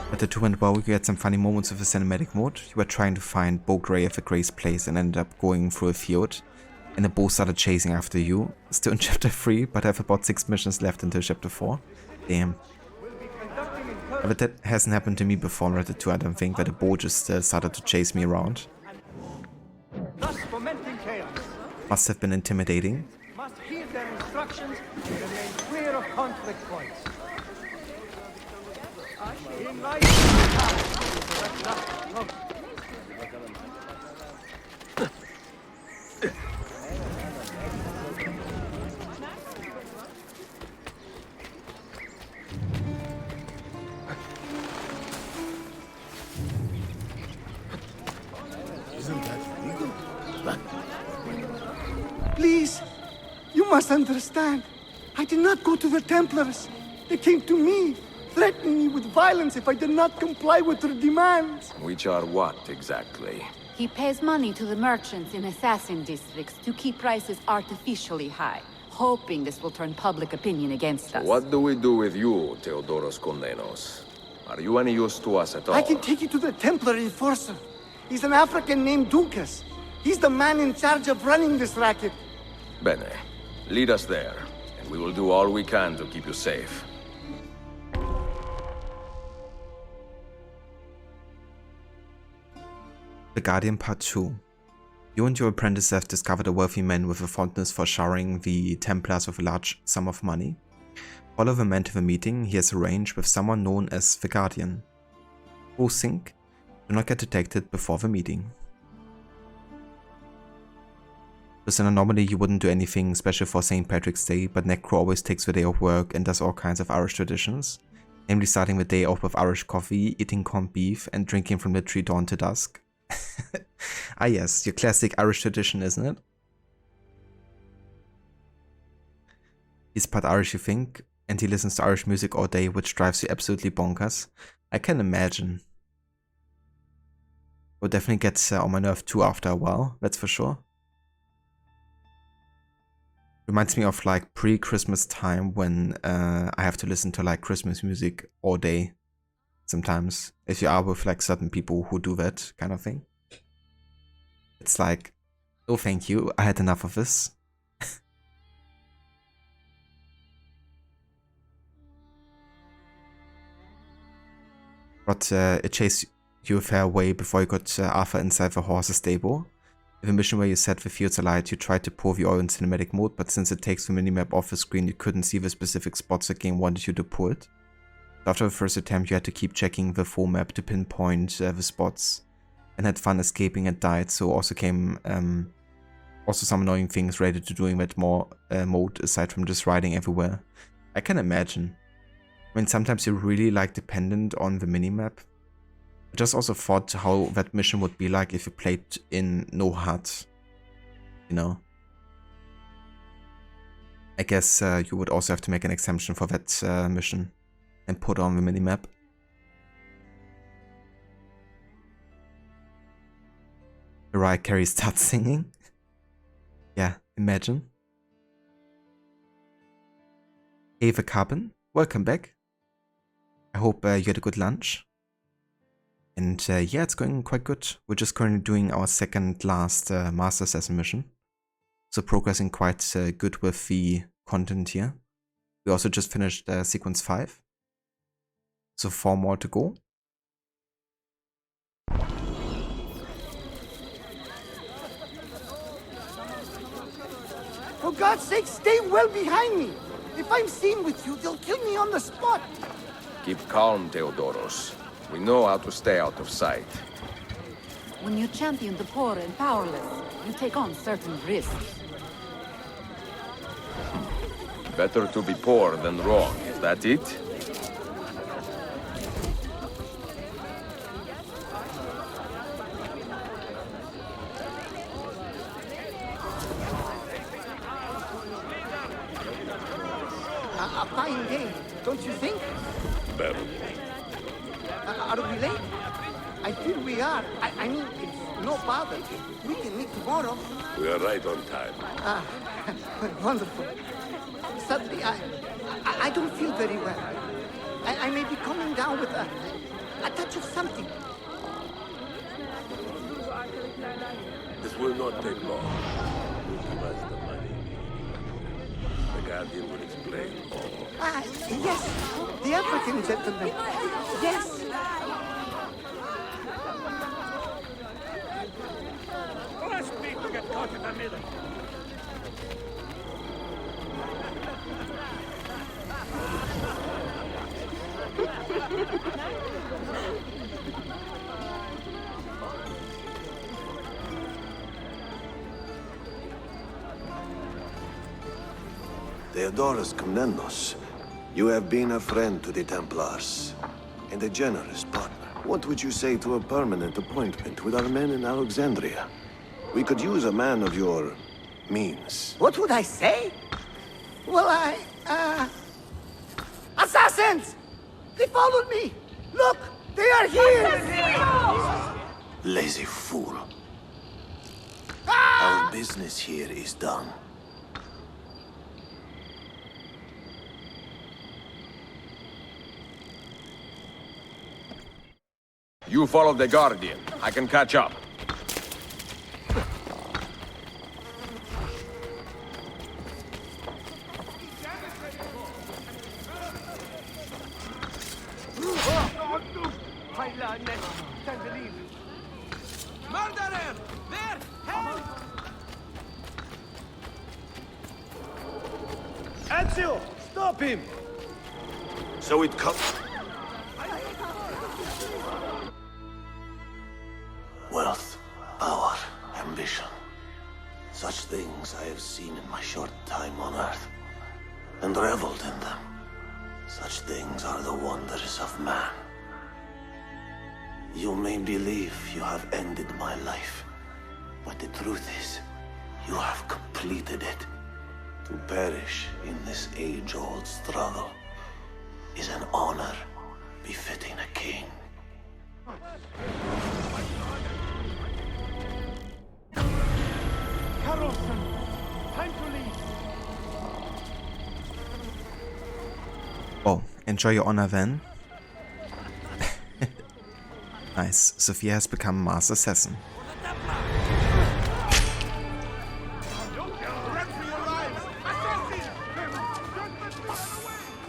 But the 2 went well. You had some funny moments with the cinematic mode. You were trying to find Bo Grey at the Grey's place and ended up going through a field. And the Bo started chasing after you. Still in chapter 3, but I have about 6 missions left until chapter 4. Damn. But that hasn't happened to me before in Red Dead 2, I don't think, that the Bo just started to chase me around. Must have been intimidating. heed their instructions and remain clear of conflict points. In light Isn't that legal? Please, you must understand. I did not go to the Templars. They came to me, threatening me with violence if I did not comply with their demands. Which are what, exactly? He pays money to the merchants in assassin districts to keep prices artificially high, hoping this will turn public opinion against us. What do we do with you, Theodoros Kondenos? Are you any use to us at all? I can take you to the Templar enforcer. He's an African named Dukas. He's the man in charge of running this racket. Bene. Lead us there, and we will do all we can to keep you safe. The Guardian Part 2. You and your apprentice have discovered a wealthy man with a fondness for showering the Templars with a large sum of money. Follow the man to the meeting he has arranged with someone known as the Guardian. Who think? Do not get detected before the meeting. So normally you wouldn't do anything special for St. Patrick's Day, but Necro always takes the day off work and does all kinds of Irish traditions. Namely starting the day off with Irish coffee, eating corned beef, and drinking from literally dawn to dusk. Ah yes, your classic Irish tradition, isn't it? He's part Irish, you think, and he listens to Irish music all day, which drives you absolutely bonkers. I can imagine. Will definitely get on my nerve too after a while, that's for sure. Reminds me of like pre-Christmas time when I have to listen to like Christmas music all day. Sometimes, if you are with like certain people who do that kind of thing. It's like, oh thank you, I had enough of this. But it chased you a fair way before you got Arthur inside the horse's stable. In the mission where you set the fields alight, you tried to pour the oil in cinematic mode, but since it takes the minimap off the screen, you couldn't see the specific spots the game wanted you to pour it. After the first attempt, you had to keep checking the full map to pinpoint the spots, and had fun escaping and died, so also came also some annoying things related to doing that more mode aside from just riding everywhere. I can imagine. I mean, sometimes you're really like dependent on the minimap. I just also thought how that mission would be like if you played in no HUD, you know. I guess you would also have to make an exemption for that mission and put on the minimap. Mariah Carey starts singing. Yeah, imagine. Hey, the Carbon, welcome back. I hope you had a good lunch. And yeah, it's going quite good. We're just currently doing our second last Master Assassin mission. So progressing quite good with the content here. We also just finished sequence 5. So 4 more to go. For God's sake, stay well behind me. If I'm seen with you, they'll kill me on the spot. Keep calm, Theodoros. We know how to stay out of sight. When you champion the poor and powerless, you take on certain risks. Better to be poor than wrong, is that it? A fine day, don't you think? Better. Are we late? I feel we are. I mean, it's no bother. We can meet tomorrow. We are right on time. Ah, wonderful. Suddenly, I don't feel very well. I may be coming down with a touch of something. This will not take long. You'll give us the money. The Guardian will explain all. Ah, yes, the African gentleman. Yes. Last week we got caught in the middle. Theodorus Comnenus, you have been a friend to the Templars, and a generous partner. What would you say to a permanent appointment with our men in Alexandria? We could use a man of your means. What would I say? Well, Assassins! They followed me! Look! They are here! Lazy fool. Our business here is done. You follow the Guardian. I can catch up. Murderer! There! Help! Ezio! Stop him! So it comes. Wealth, power, ambition. Such things I have seen in my short time on Earth, and reveled in them. Such things are the wonders of man. You may believe you have ended my life, but the truth is, you have completed it. To perish in this age-old struggle is an honor befitting a king. Carlson! Time to leave! Oh, enjoy your honor then. Nice. Sophia has become Master Assassin.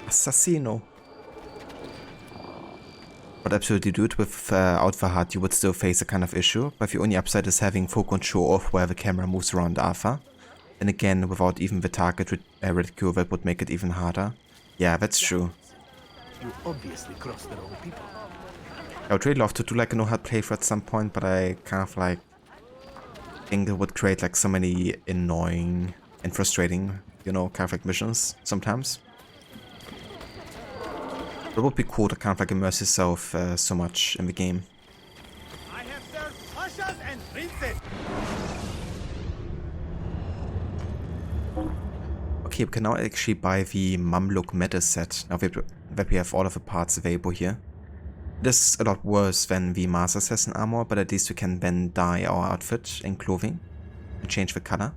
Assassino. But absolutely dude, without Fahad you would still face a kind of issue, but the only upside is having full control of where the camera moves around Alpha. And again, without even the target reticule, that would make it even harder. Yeah, that's true. You obviously crossed the wrong people. I would really love to do like a no-hard playthrough at some point, but I kind of like think it would create like so many annoying and frustrating, you know, kind of like missions sometimes. It would be cool to kind of like immerse yourself so much in the game. I have served pashas and princes! Okay, we can now actually buy the Mamluk Meta set, now that we have all of the parts available here. It is a lot worse than the Master Assassin armor, but at least we can then dye our outfit and clothing and change the color.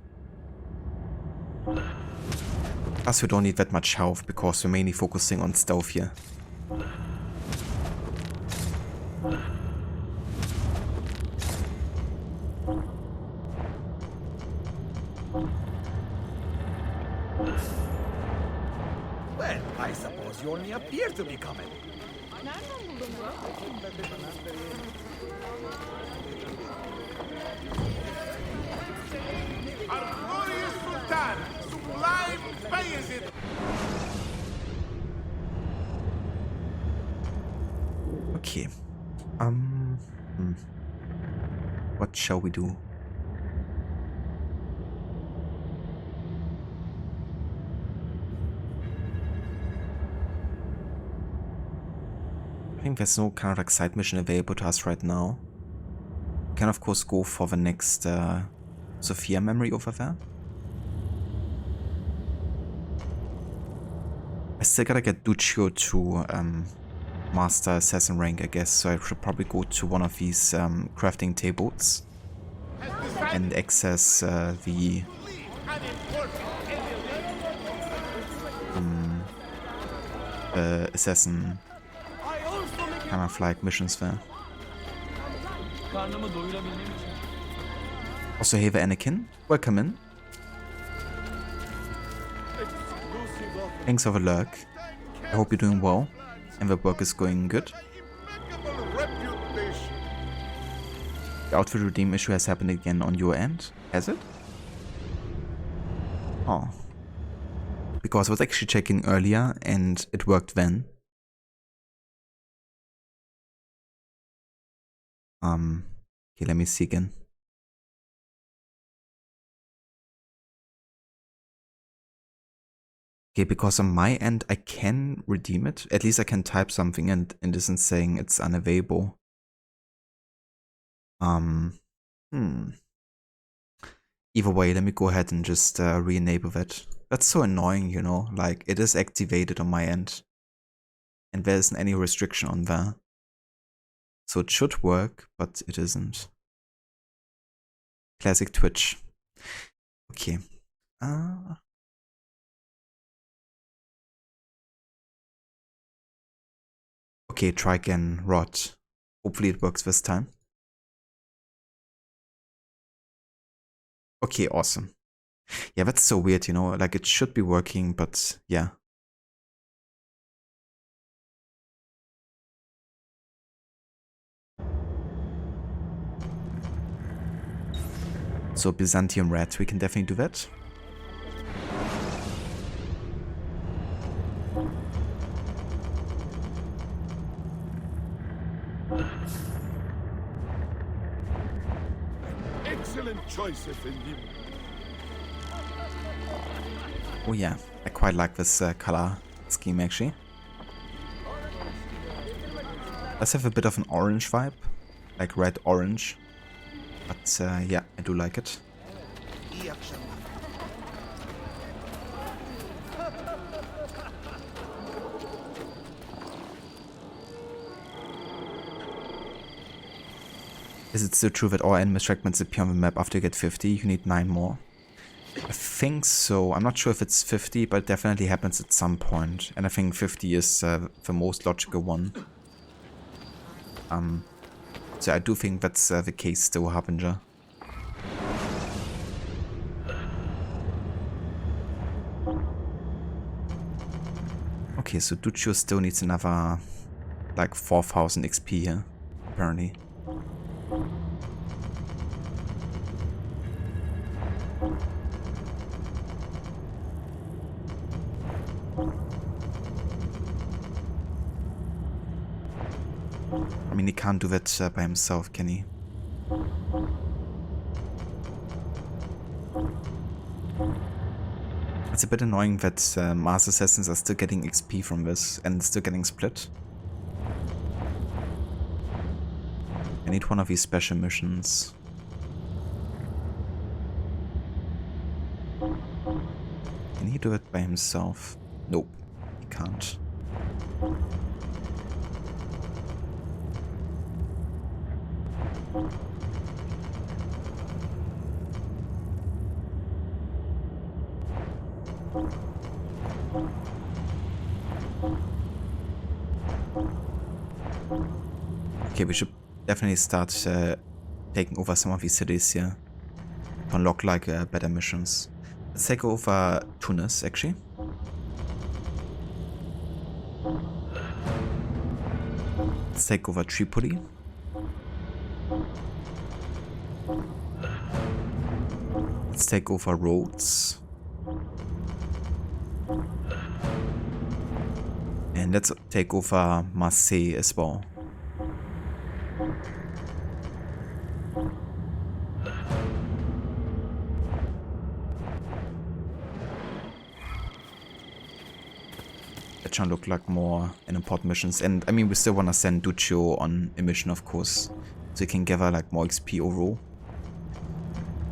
Plus we don't need that much health because we're mainly focusing on stealth here. Well, I suppose you only appear to be coming. Our glorious Sultan, sublime Bayezid! Okay. What shall we do? I think there's no kind of like side mission available to us right now. We can of course go for the next Sophia memory over there. I still gotta get Duccio to Master Assassin rank, I guess, so I should probably go to one of these crafting tables and access the assassin kind of like missions there. Also, hey there, Anakin. Welcome in. Thanks for the lurk. I hope you're doing well and the work is going good. The outfit redeem issue has happened again on your end, has it? Oh. Because I was actually checking earlier and it worked then. Okay, let me see again. Okay, because on my end I can redeem it. At least I can type something and it isn't saying it's unavailable. Either way, let me go ahead and just re-enable that. That's so annoying, you know, like it is activated on my end. And there isn't any restriction on there. So it should work, but it isn't. Classic Twitch. Okay. Okay, try again, Rod. Hopefully it works this time. Okay, awesome. Yeah, that's so weird, you know, like it should be working, but yeah. So Byzantium Red, we can definitely do that. Excellent choice, Effendim. Oh yeah, I quite like this color scheme actually. Does have a bit of an orange vibe, like red-orange. But yeah, I do like it. Is it still true that all enemy fragments appear on the map after you get 50? You need 9 more. I think so. I'm not sure if it's 50, but it definitely happens at some point. And I think 50 is the most logical one. So I do think that's the case still, Harbinger. Okay, so Duccio still needs another like 4000 XP here, apparently. I mean, he can't do that by himself, can he? It's a bit annoying that Mars Assassins are still getting XP from this and still getting split. I need one of these special missions. Can he do it by himself? Nope, he can't. Okay, we should definitely start taking over some of these cities here to unlock like better missions. Let's take over Tunis actually. Let's take over Tripoli. Let's take over Rhodes. And let's take over Marseille as well. That should look like more important missions. And I mean, we still want to send Duccio on a mission, of course, so he can gather like more XP overall.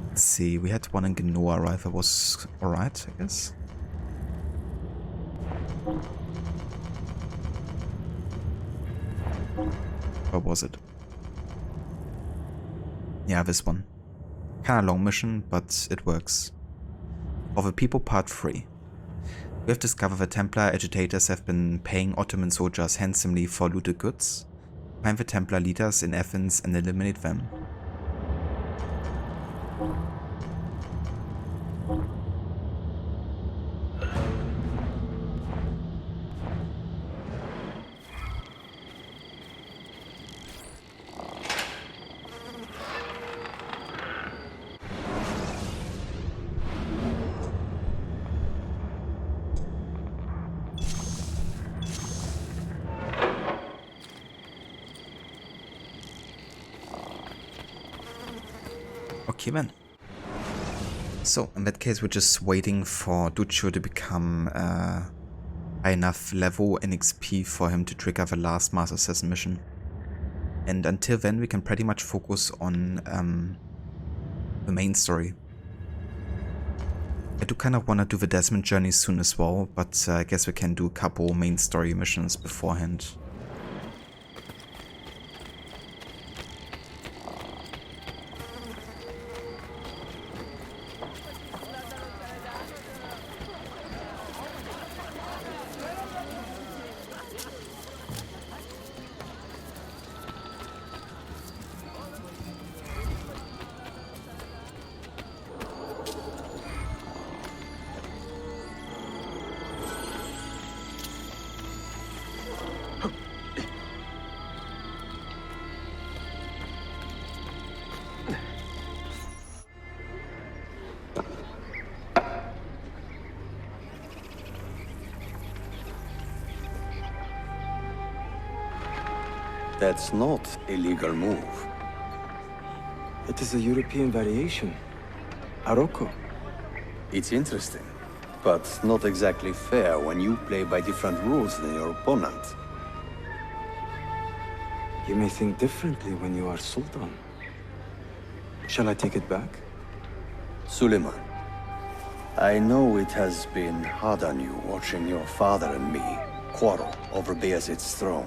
Let's see, we had one in Genoa, right? That was alright, I guess. Or was it? Yeah, this one. Kinda long mission, but it works. For the People, Part 3. We have discovered that Templar agitators have been paying Ottoman soldiers handsomely for looted goods. Find the Templar leaders in Athens and eliminate them. Okay, then. So, in that case, we're just waiting for Duccio to become high enough level and XP for him to trigger the last Master Assassin mission. And until then, we can pretty much focus on the main story. I do kind of want to do the Desmond journey soon as well, but I guess we can do a couple main story missions beforehand. That's not a legal move. It is a European variation. Aroko. It's interesting, but not exactly fair when you play by different rules than your opponent. You may think differently when you are Sultan. Shall I take it back? Suleiman, I know it has been hard on you watching your father and me quarrel over Bayezid's throne.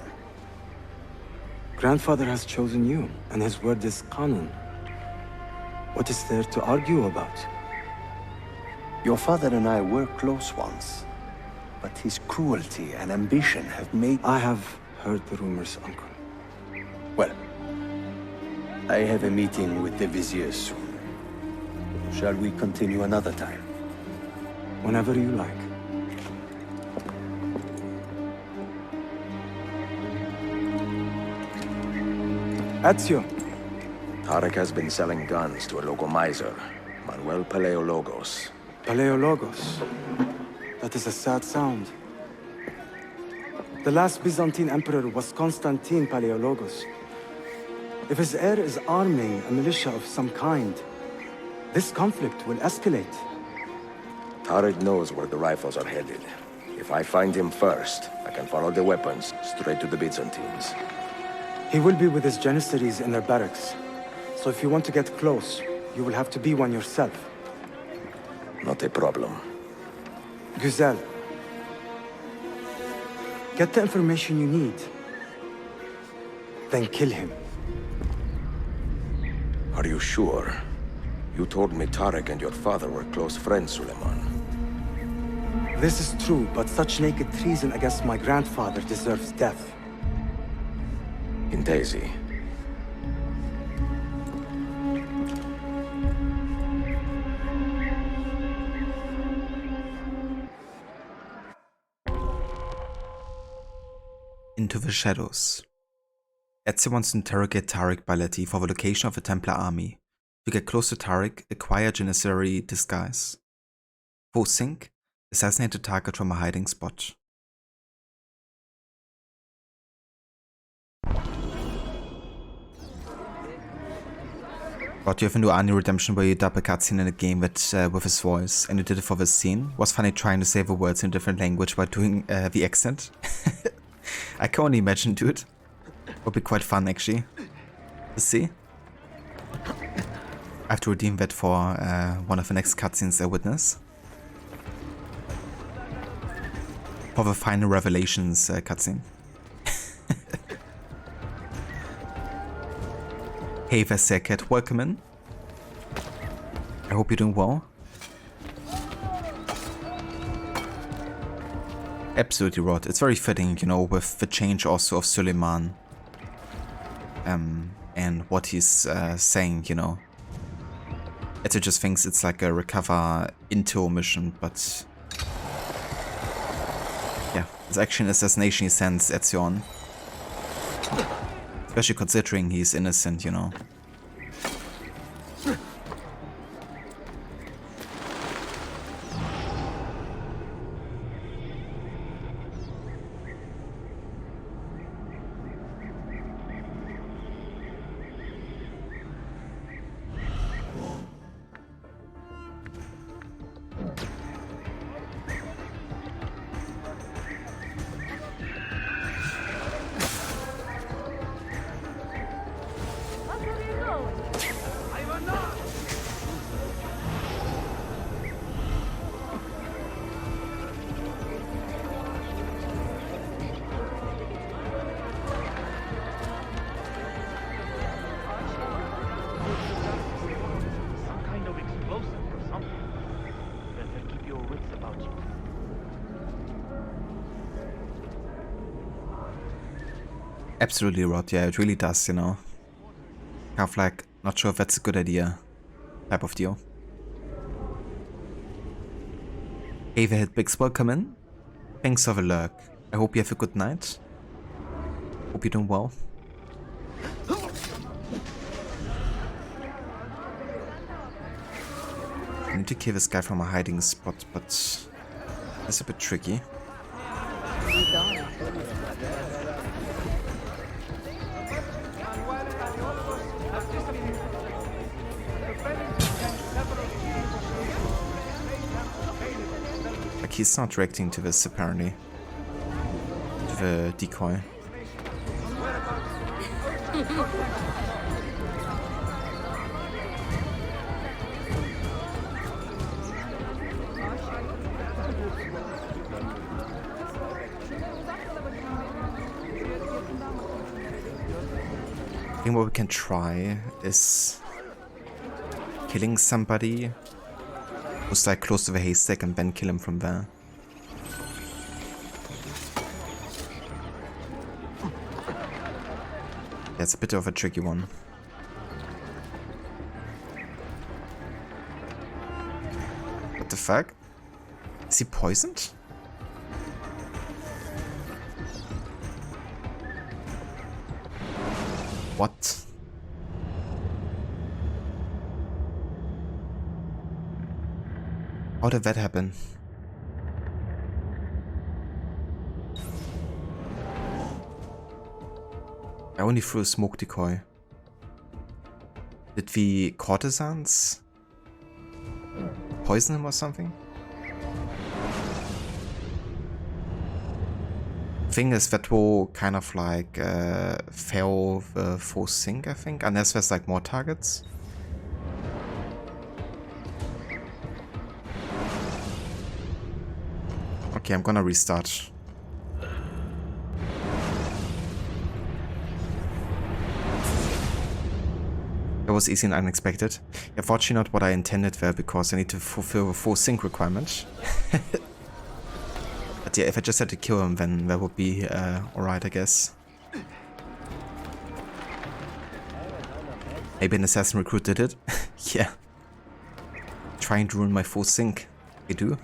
Grandfather has chosen you, and his word is Qanun. What is there to argue about? Your father and I were close once, but his cruelty and ambition have made... I have heard the rumors, Uncle. Well, I have a meeting with the Vizier soon. Shall we continue another time? Whenever you like. Ezio. Tarek has been selling guns to a local miser, Manuel Paleologos. Paleologos. That is a sad sound. The last Byzantine emperor was Constantine Paleologos. If his heir is arming a militia of some kind, this conflict will escalate. Tarek knows where the rifles are headed. If I find him first, I can follow the weapons straight to the Byzantines. He will be with his Janissaries in their barracks. So if you want to get close, you will have to be one yourself. Not a problem. Güzel. Get the information you need. Then kill him. Are you sure? You told me Tarek and your father were close friends, Suleiman. This is true, but such naked treason against my grandfather deserves death. In Daisy. Into the shadows. Ezio wants to interrogate Tarek Balletti for the location of the Templar army. To get close to Tarek, acquire Janissary disguise. Sync, assassinate the target from a hiding spot. But you have a new Arnie redemption where you dub a cutscene in a game with his voice, and you did it for this scene. Was funny trying to say the words in a different language while doing the accent. I can only imagine, dude. Would be quite fun, actually. To see. I have to redeem that for one of the next cutscenes I witness. For the final revelations cutscene. Hey Vizier Cat, welcome in. I hope you're doing well. Absolutely, Rod. It's very fitting, you know, with the change also of Suleiman. And what he's saying, you know. Ezio just thinks it's like a recover into mission, but... yeah, it's actually an assassination he sends Ezio on. Especially considering he's innocent, you know. your wits about you. Absolutely, Rod. Yeah, it really does, you know. Kind of like, not sure if that's a good idea type of deal. Averhead Bix, welcome in. Thanks for the lurk. I hope you have a good night. Hope you're doing well. I need to kill this guy from a hiding spot, but it's a bit tricky. Like, he's not reacting to this, apparently. To the decoy. I think what we can try is killing somebody who's like close to the haystack and then kill him from there. Yeah, it's a bit of a tricky one. What the fuck? Is he poisoned? What? How did that happen? I only threw a smoke decoy. Did the courtesans poison him or something? Thing is, that will kind of like fail the full sync, I think, unless there's like more targets. Okay, I'm gonna restart. That was easy and unexpected. Unfortunately not what I intended there, because I need to fulfill the full sync requirement. But yeah, if I just had to kill him, then that would be alright, I guess. Maybe an assassin recruited it? Yeah. Trying to ruin my full sync. They do.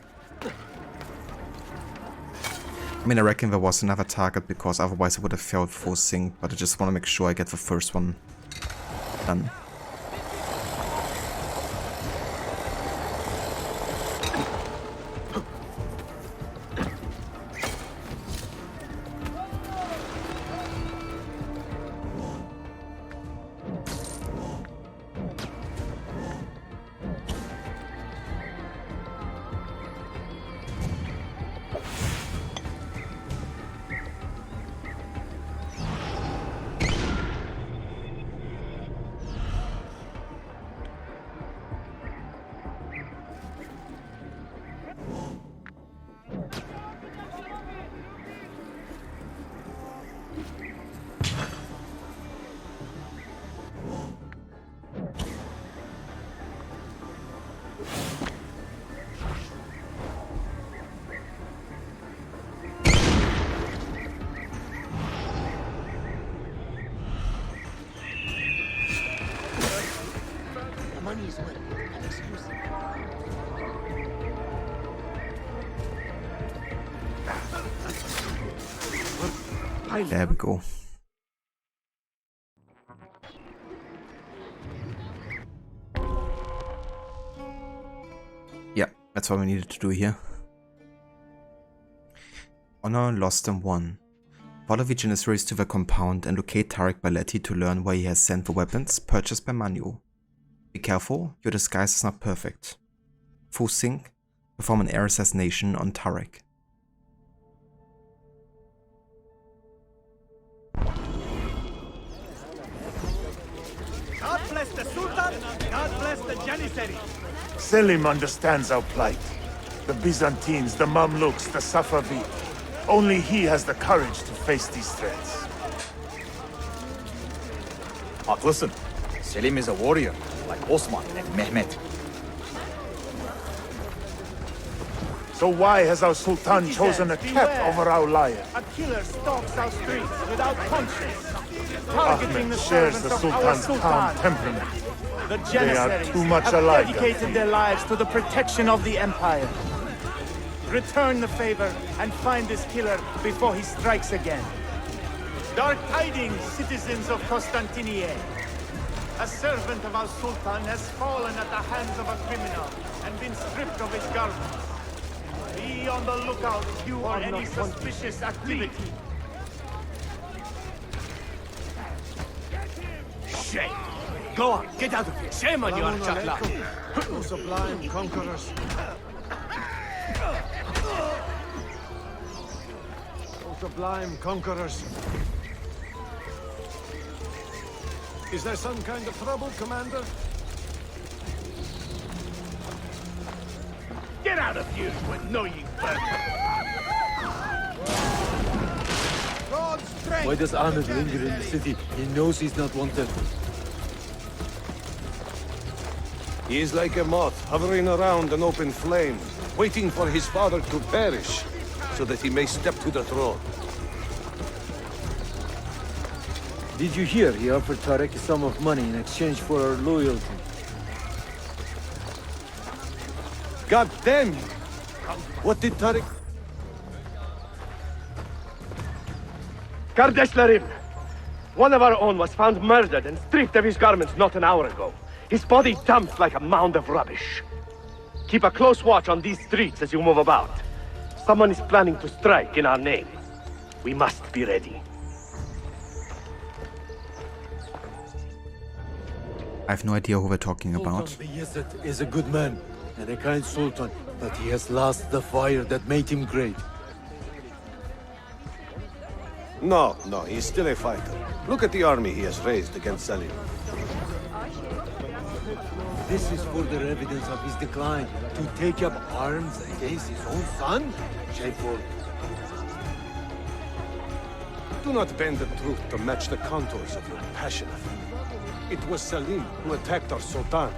I mean, I reckon there was another target, because otherwise I would have failed full sync, but I just want to make sure I get the first one done. There we go. Yeah, that's what we needed to do here. Honor lost and won. Follow the Janissaries to the compound and locate Tarek Balletti to learn where he has sent the weapons purchased by Manu. Be careful, your disguise is not perfect. Full sync, perform an air assassination on Tarek. God bless the Sultan, God bless the Janissaries. Selim understands our plight. The Byzantines, the Mamluks, the Safavid. Only he has the courage to face these threats. Haklısın. Selim is a warrior, like Osman and Mehmet. So why has our Sultan chosen a cat over our lion? A killer stalks our streets without conscience, targeting the Ahmed shares servants the of our Sultan's calm Sultan. temperament. The They are Janissaries too much have alike. dedicated their lives to the protection of the Empire. Return the favor and find this killer before he strikes again. Dark tidings, citizens of Constantinople. A servant of our Sultan has fallen at the hands of a criminal and been stripped of his garments. Be on the lookout for any suspicious activity. Shame! Go on, get out of here! Shame on you, Chakla! O sublime conquerors. O sublime conquerors. Is there some kind of trouble, Commander? Get out of here, you annoying bird! Why does Ahmed linger in the city? He knows he's not wanted. He is like a moth hovering around an open flame, waiting for his father to perish, so that he may step to the throne. Did you hear he offered Tarek a sum of money in exchange for our loyalty? God damn you! What did Tariq... Kardeshlarim! One of our own was found murdered and stripped of his garments not an hour ago. His body dumped like a mound of rubbish. Keep a close watch on these streets as you move about. Someone is planning to strike in our name. We must be ready. I have no idea who we're talking about. Sultan Bayezid is a good man and a kind sultan, but he has lost the fire that made him great. No, he's still a fighter. Look at the army he has raised against Salim. This is further evidence of his decline. To take up arms against his own son? Shameful. Do not bend the truth to match the contours of your passion. It was Salim who attacked our Sultan.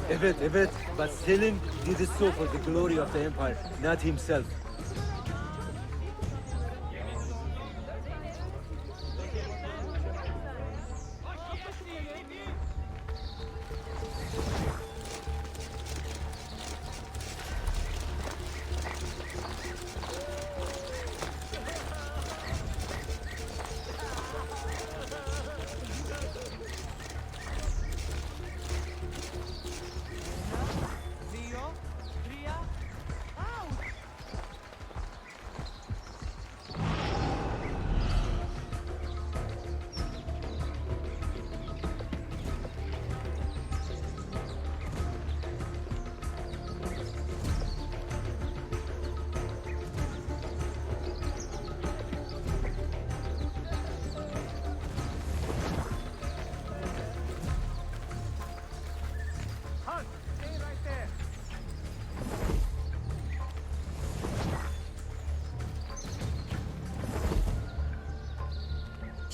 Evet, but Selim did it so for the glory of the Empire, not himself.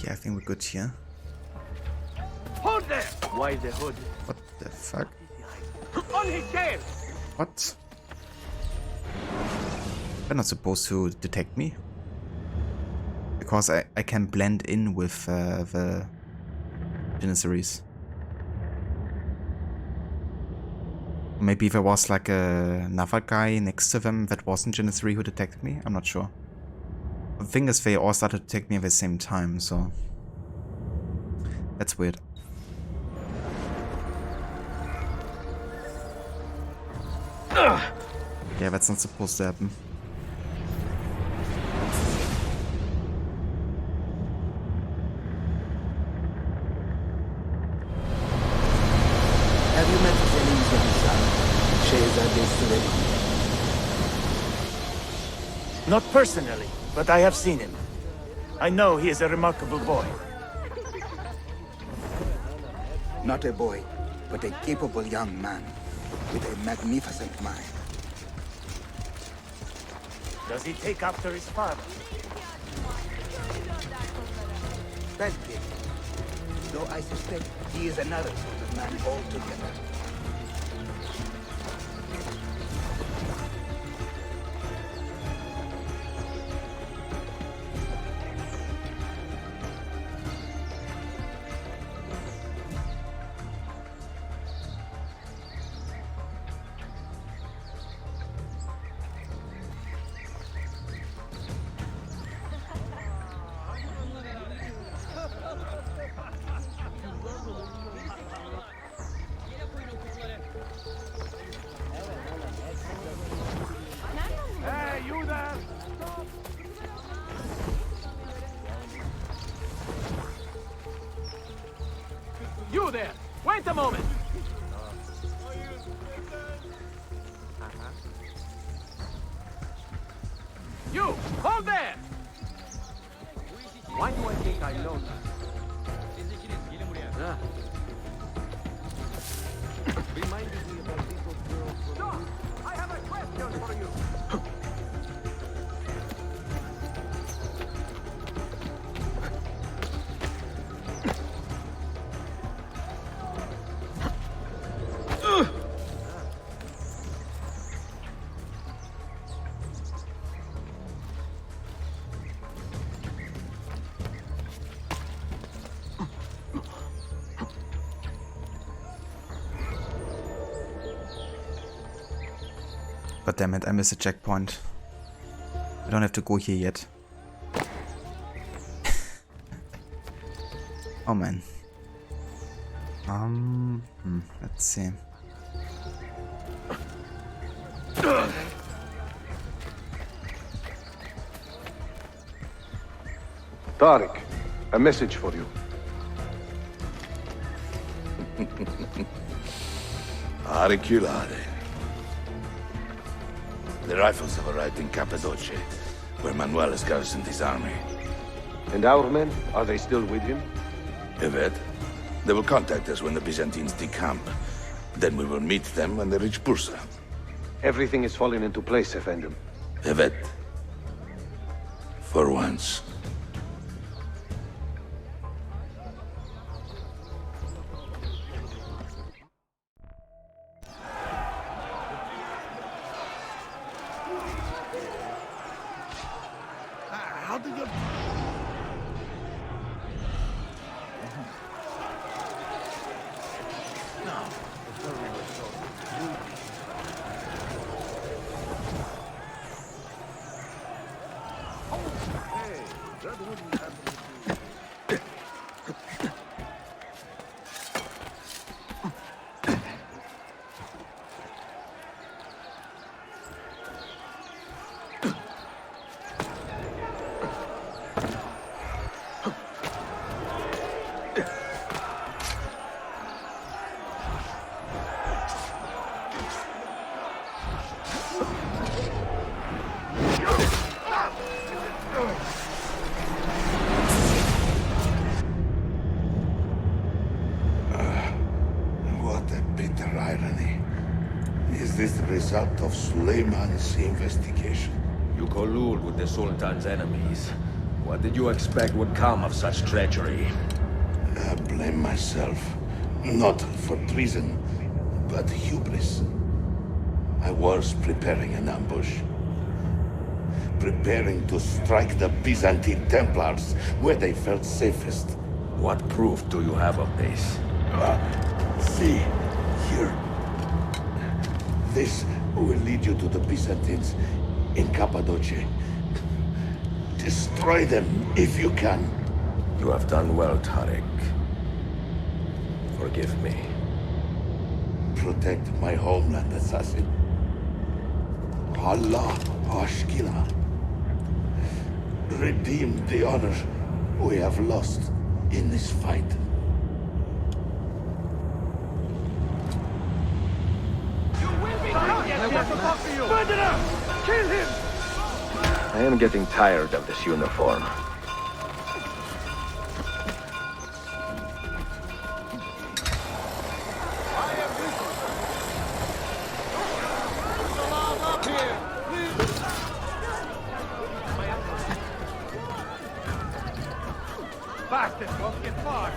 Yeah, I think we're good here. Hold there! Why the hood? What the fuck? On his tail! What? They're not supposed to detect me. Because I can blend in with the Janissaries. Maybe if there was like another guy next to them that wasn't Janissary who detected me, I'm not sure. The thing is, they all started to detect me at the same time, so that's weird. Yeah, that's not supposed to happen. Have you met Selim's young son, Shehzade Suleiman? Not personally, but I have seen him. I know he is a remarkable boy. Not a boy, but a capable young man with a magnificent mind. Does he take after his father? That kid. Though I suspect he is another sort of man altogether. You there! Wait a moment! You! Hold there! Why do I think I know that? Reminded me about little girls. Stop! I have a question for you! God damn it, I missed a checkpoint. I don't have to go here yet. Oh man. Let's see. Tariq, a message for you. Auriculare. The rifles have arrived in Cappadocia, where Manuel has garrisoned his army. And our men, are they still with him? Evet. They will contact us when the Byzantines decamp. Then we will meet them when they reach Bursa. Everything is falling into place, Effendim. Evet. For once. How do you... Result of Suleiman's investigation. You collude with the Sultan's enemies. What did you expect would come of such treachery? I blame myself. Not for treason, but hubris. I was preparing an ambush. Preparing to strike the Byzantine Templars where they felt safest. What proof do you have of this? See, here. This will lead you to the Byzantines in Cappadocia. Destroy them if you can. You have done well, Tariq. Forgive me. Protect my homeland, assassin. Allah Ashkila. Redeem the honor we have lost in this fight. Kill him! I am getting tired of this uniform. Bastard, don't get far!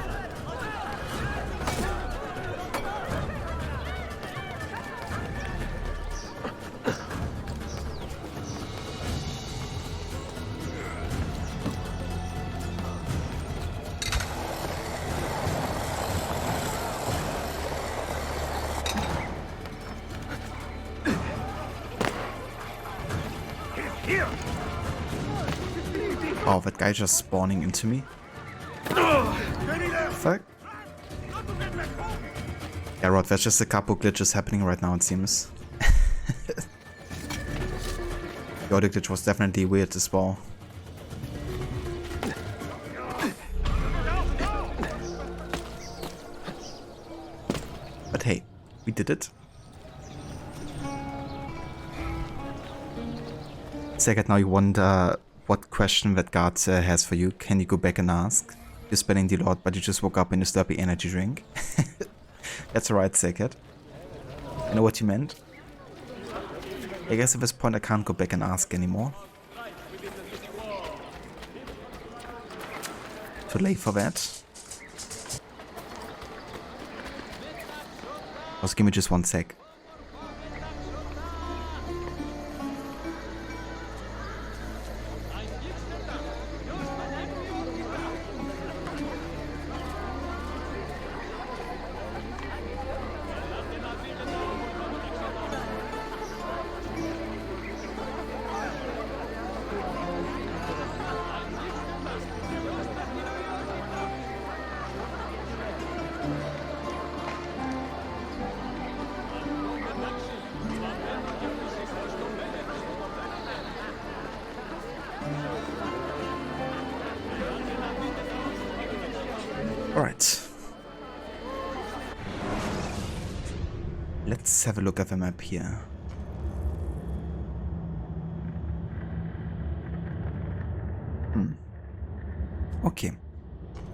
Oh, that guy just spawning into me? Fuck. Yeah, Rod, there's just a couple glitches happening right now, it seems. The other glitch was definitely weird as well. we did it. Second, now you wonder what question that guard has for you. Can you go back and ask? You're spelling the Lord, but you just woke up in a slurpy energy drink. That's alright, Second. I know what you meant. I guess at this point I can't go back and ask anymore. Too late for that. Also, give me just 1 sec. Alright. Let's have a look at the map here. Okay.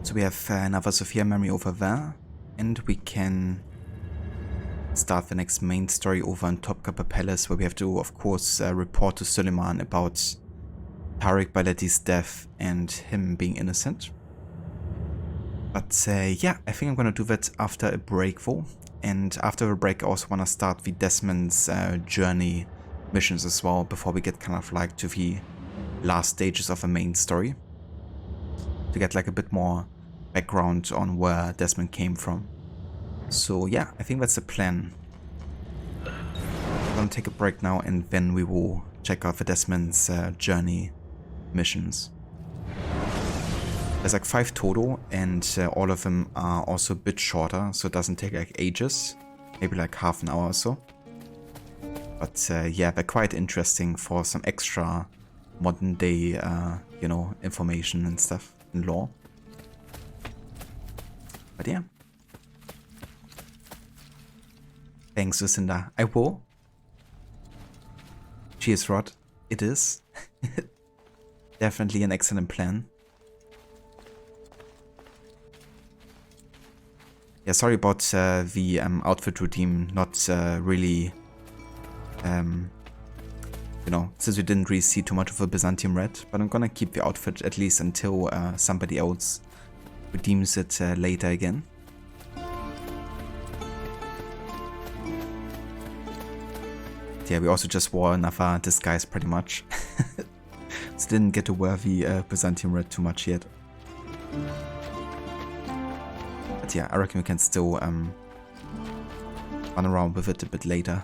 So we have another Sophia memory over there. And we can start the next main story over on Topkapi Palace, where we have to, of course, report to Suleiman about Tariq Baleti's death and him being innocent. But yeah, I think I'm gonna do that after a break though. And after the break I also wanna start the Desmond's journey missions as well, before we get kind of like to the last stages of the main story. To get like a bit more background on where Desmond came from. So yeah, I think that's the plan. I'm gonna take a break now and then we will check out the Desmond's journey missions. There's like 5 total, and all of them are also a bit shorter, so it doesn't take like ages, maybe like half an hour or so. But yeah, they're quite interesting for some extra modern day, you know, information and stuff, and lore. But yeah. Thanks, Lucinda. I will. Cheers, Rod. It is. Definitely an excellent plan. Yeah, sorry about the outfit routine not really, you know, since we didn't really see too much of a Byzantium red, but I'm gonna keep the outfit at least until somebody else redeems it later again. Yeah, we also just wore another disguise pretty much. So didn't get to wear the Byzantium red too much yet. But yeah, I reckon we can still run around with it a bit later.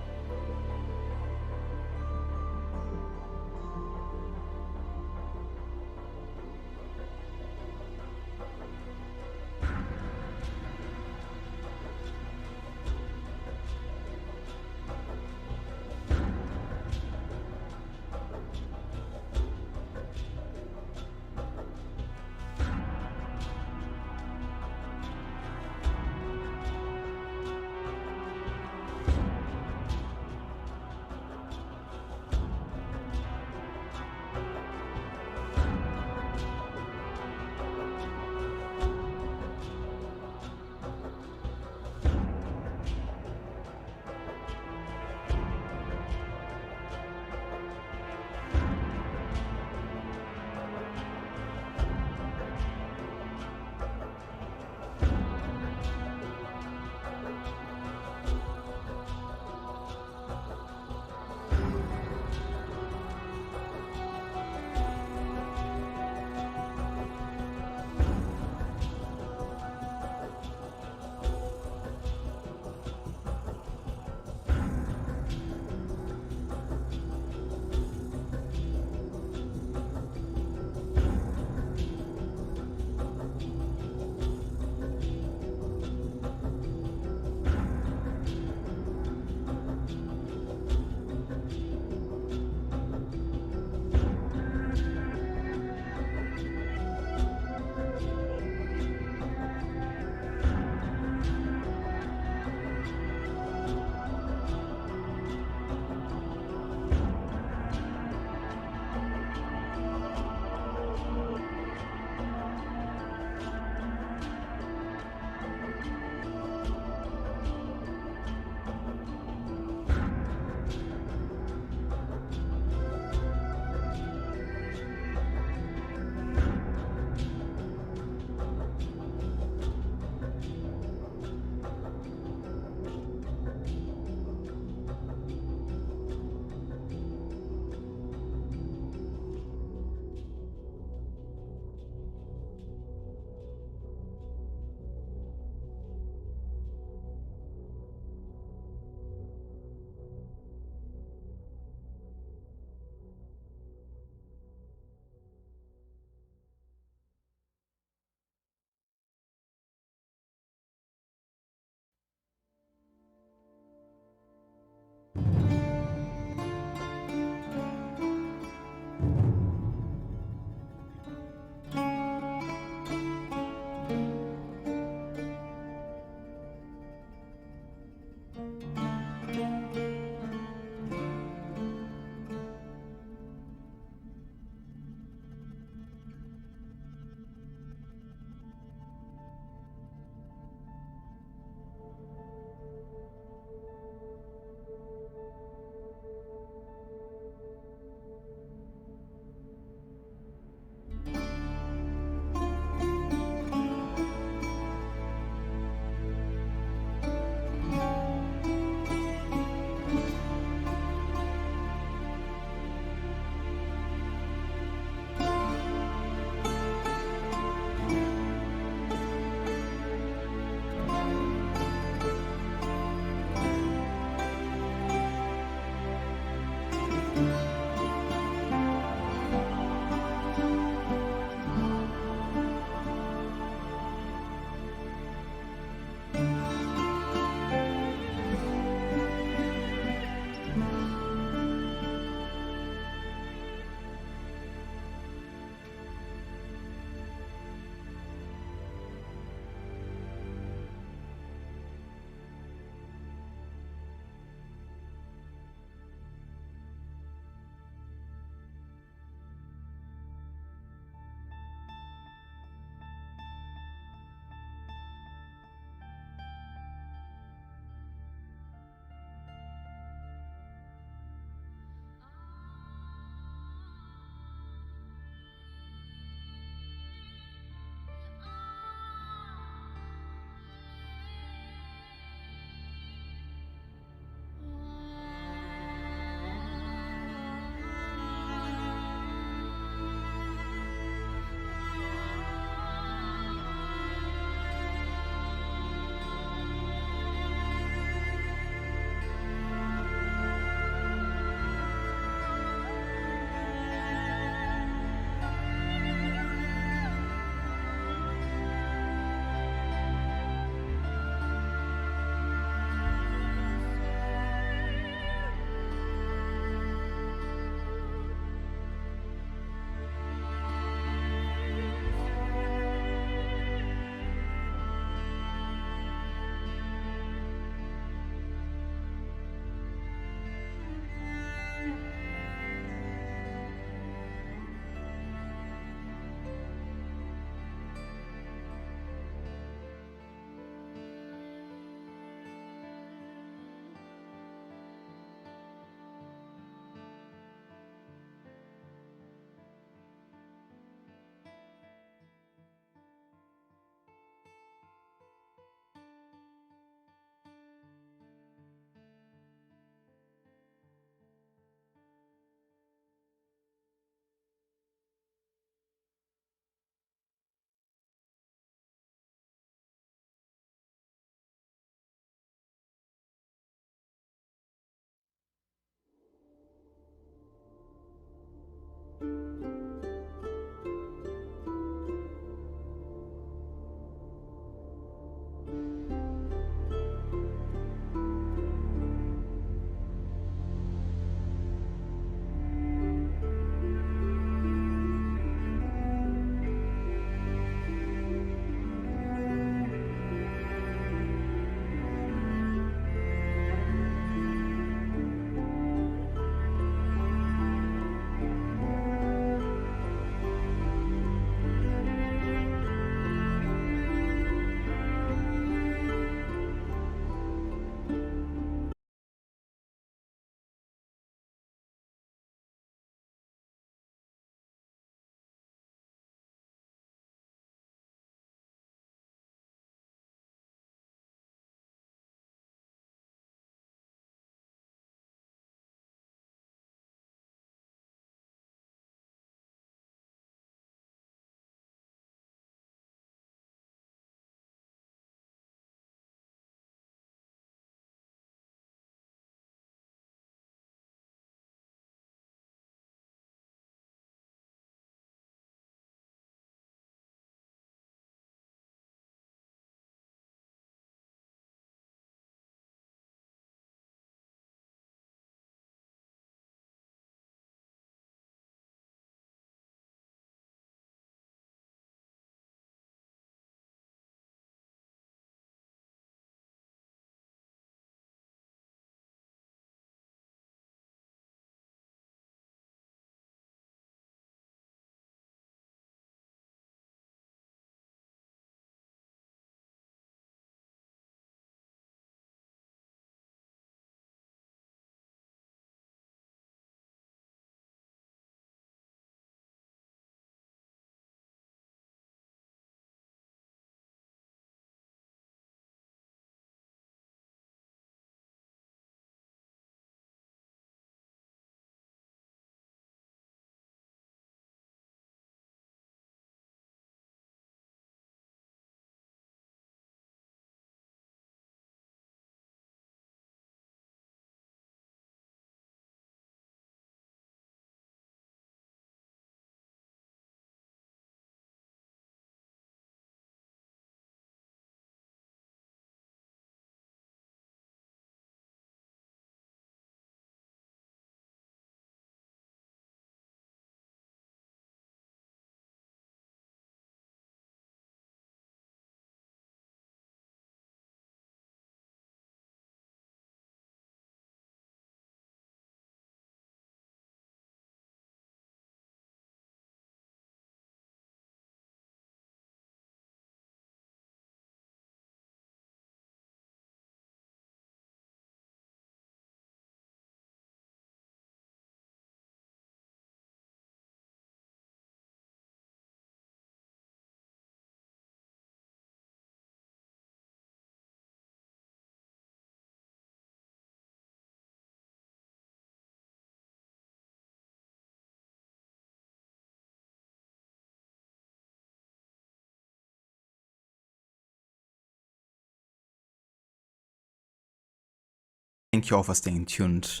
thank you all for staying tuned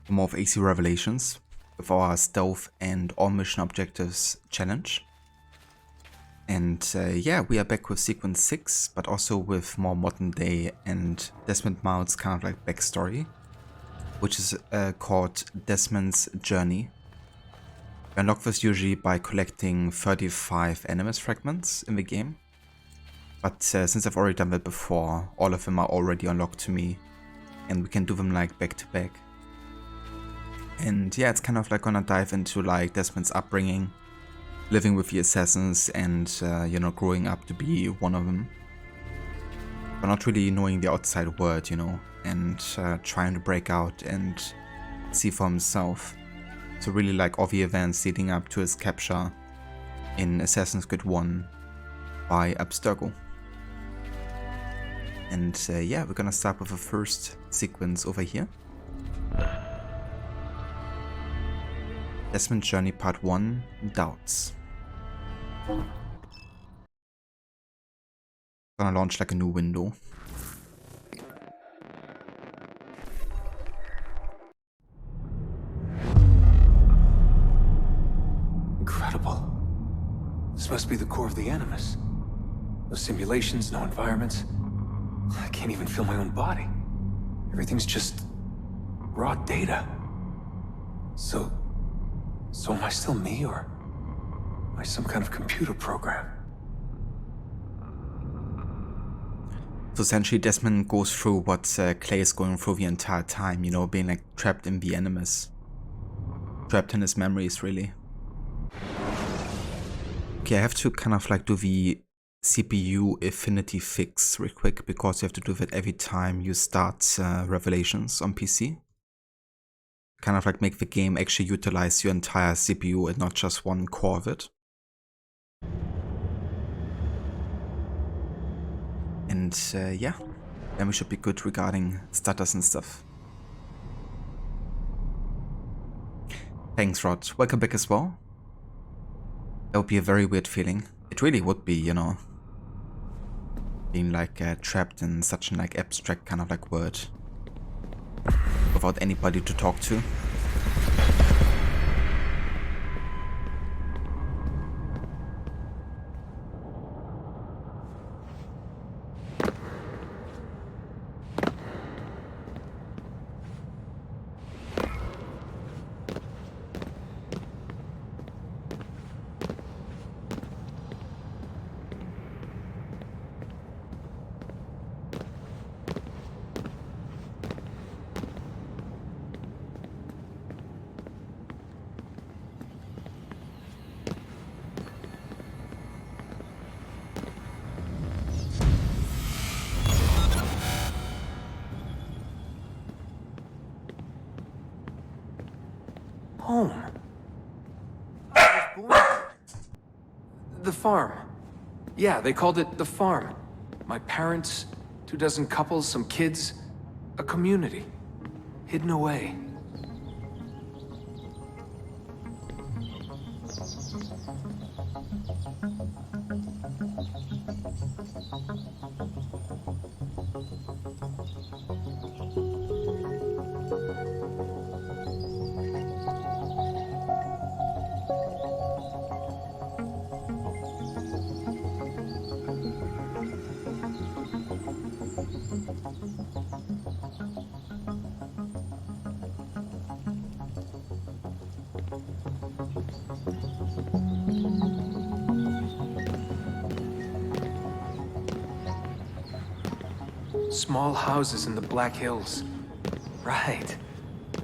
for more of AC Revelations with our stealth and all mission objectives challenge. And yeah, we are back with sequence 6, but also with more modern day and Desmond Mount's kind of like backstory, which is called Desmond's Journey. You unlock this usually by collecting 35 animus fragments in the game. But since I've already done that before, all of them are already unlocked to me, and we can do them like back to back. And yeah, it's kind of like gonna dive into like Desmond's upbringing, living with the assassins, and you know, growing up to be one of them, but not really knowing the outside world, you know, and trying to break out and see for himself. So really like all the events leading up to his capture in Assassin's Creed 1 by Abstergo. And yeah, we're gonna start with the first sequence over here. Desmond Journey Part 1, Doubts. Gonna launch like a new window. Incredible. This must be the core of the Animus. No simulations, no environments. I can't even feel my own body. Everything's just raw data. So am I still me, or am I some kind of computer program? So essentially Desmond goes through what Clay is going through the entire time, you know, being like trapped in the Animus. Trapped in his memories, really. Okay, I have to kind of like do the CPU affinity fix real quick, because you have to do that every time you start Revelations on PC. Kind of like make the game actually utilize your entire CPU and not just one core of it. And yeah, then we should be good regarding stutters and stuff. Thanks, Rod. Welcome back as well. That would be a very weird feeling. It really would be, you know, being like trapped in such an like abstract kind of like word without anybody to talk to. Home. I was born here. The farm. Yeah, they called it the farm. My parents, 24 couples, some kids, a community. Hidden away. Small houses in the Black Hills. Right.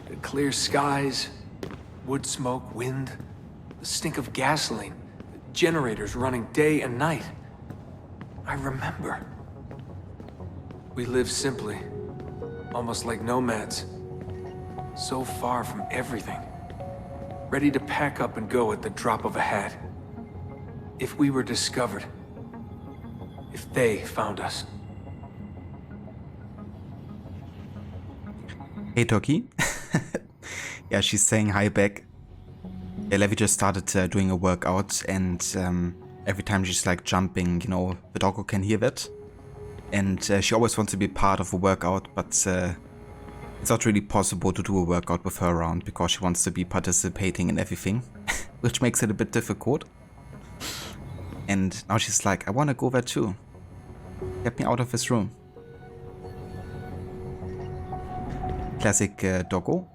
The clear skies, wood smoke, wind, the stink of gasoline, generators running day and night. I remember. We lived simply, almost like nomads. So far from everything. Ready to pack up and go at the drop of a hat. If we were discovered. If they found us. Hey Toki. Yeah, she's saying hi back. Yeah, Levi just started doing a workout, and every time she's like jumping, you know, the doggo can hear that. And she always wants to be part of a workout, but It's not really possible to do a workout with her around because she wants to be participating in everything, which makes it a bit difficult. And now she's like, I want to go there too. Get me out of this room. Classic doggo.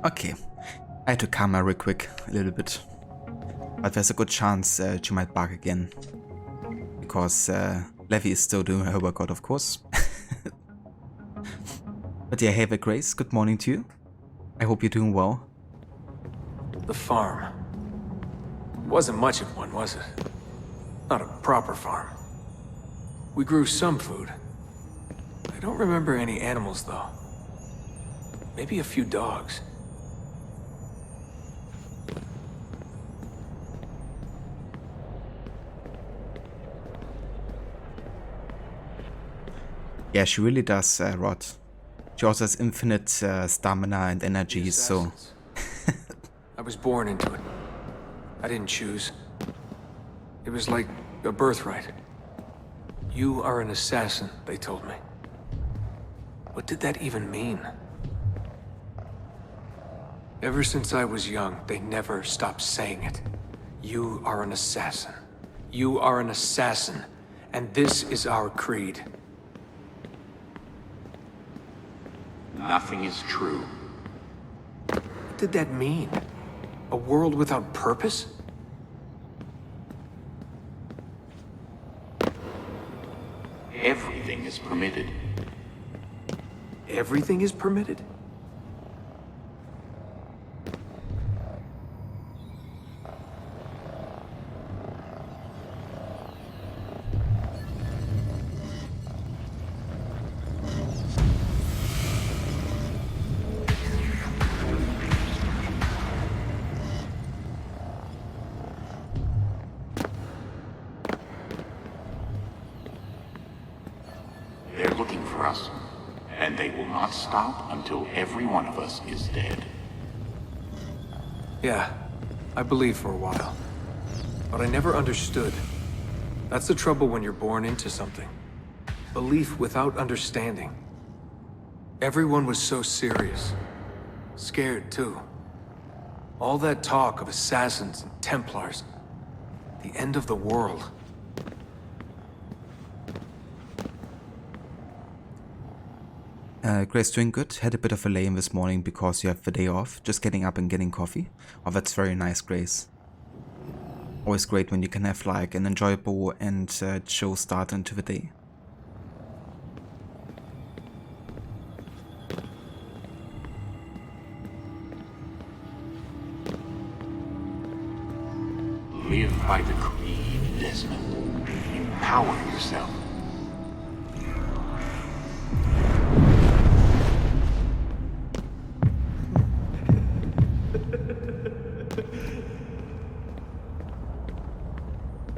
Okay, I had to calm her real quick, a little bit. But there's a good chance she might bark again. Because Levy is still doing her workout, of course. But yeah, hey there, Grace, good morning to you. I hope you're doing well. The farm. Wasn't much of one, was it? Not a proper farm. We grew some food. I don't remember any animals, though. Maybe a few dogs. Yeah, she really does, Rod. She also has infinite stamina and energy, so... I was born into it. I didn't choose. It was like a birthright. You are an assassin, they told me. What did that even mean? Ever since I was young, they never stopped saying it. You are an assassin. You are an assassin. And this is our creed. Nothing is true. What did that mean? A world without purpose? Everything is permitted. Everything is permitted? They're looking for us, and they will not stop until every one of us is dead. Yeah, I believed for a while. But I never understood. That's the trouble when you're born into something. Belief without understanding. Everyone was so serious. Scared, too. All that talk of assassins and Templars. The end of the world. Grace, doing good. Had a bit of a lay-in this morning because you have the day off. Just getting up and getting coffee. Oh, that's very nice, Grace. Always great when you can have like an enjoyable and chill start into the day. Live by the creed, Desmond. Empower yourself.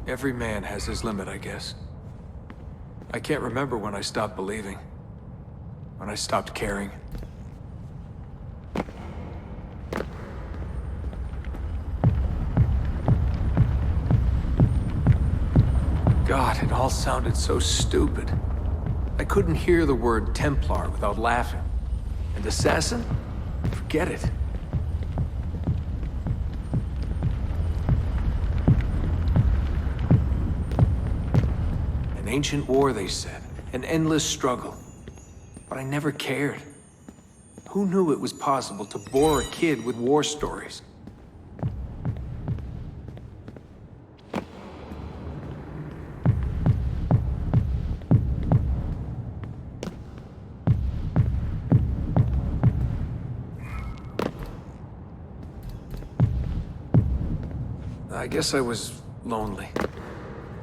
Every man has his limit, I guess. I can't remember when I stopped believing. When I stopped caring. God, it all sounded so stupid. I couldn't hear the word Templar without laughing. And assassin? Forget it. An ancient war, they said. An endless struggle. But I never cared. Who knew it was possible to bore a kid with war stories? I guess I was lonely.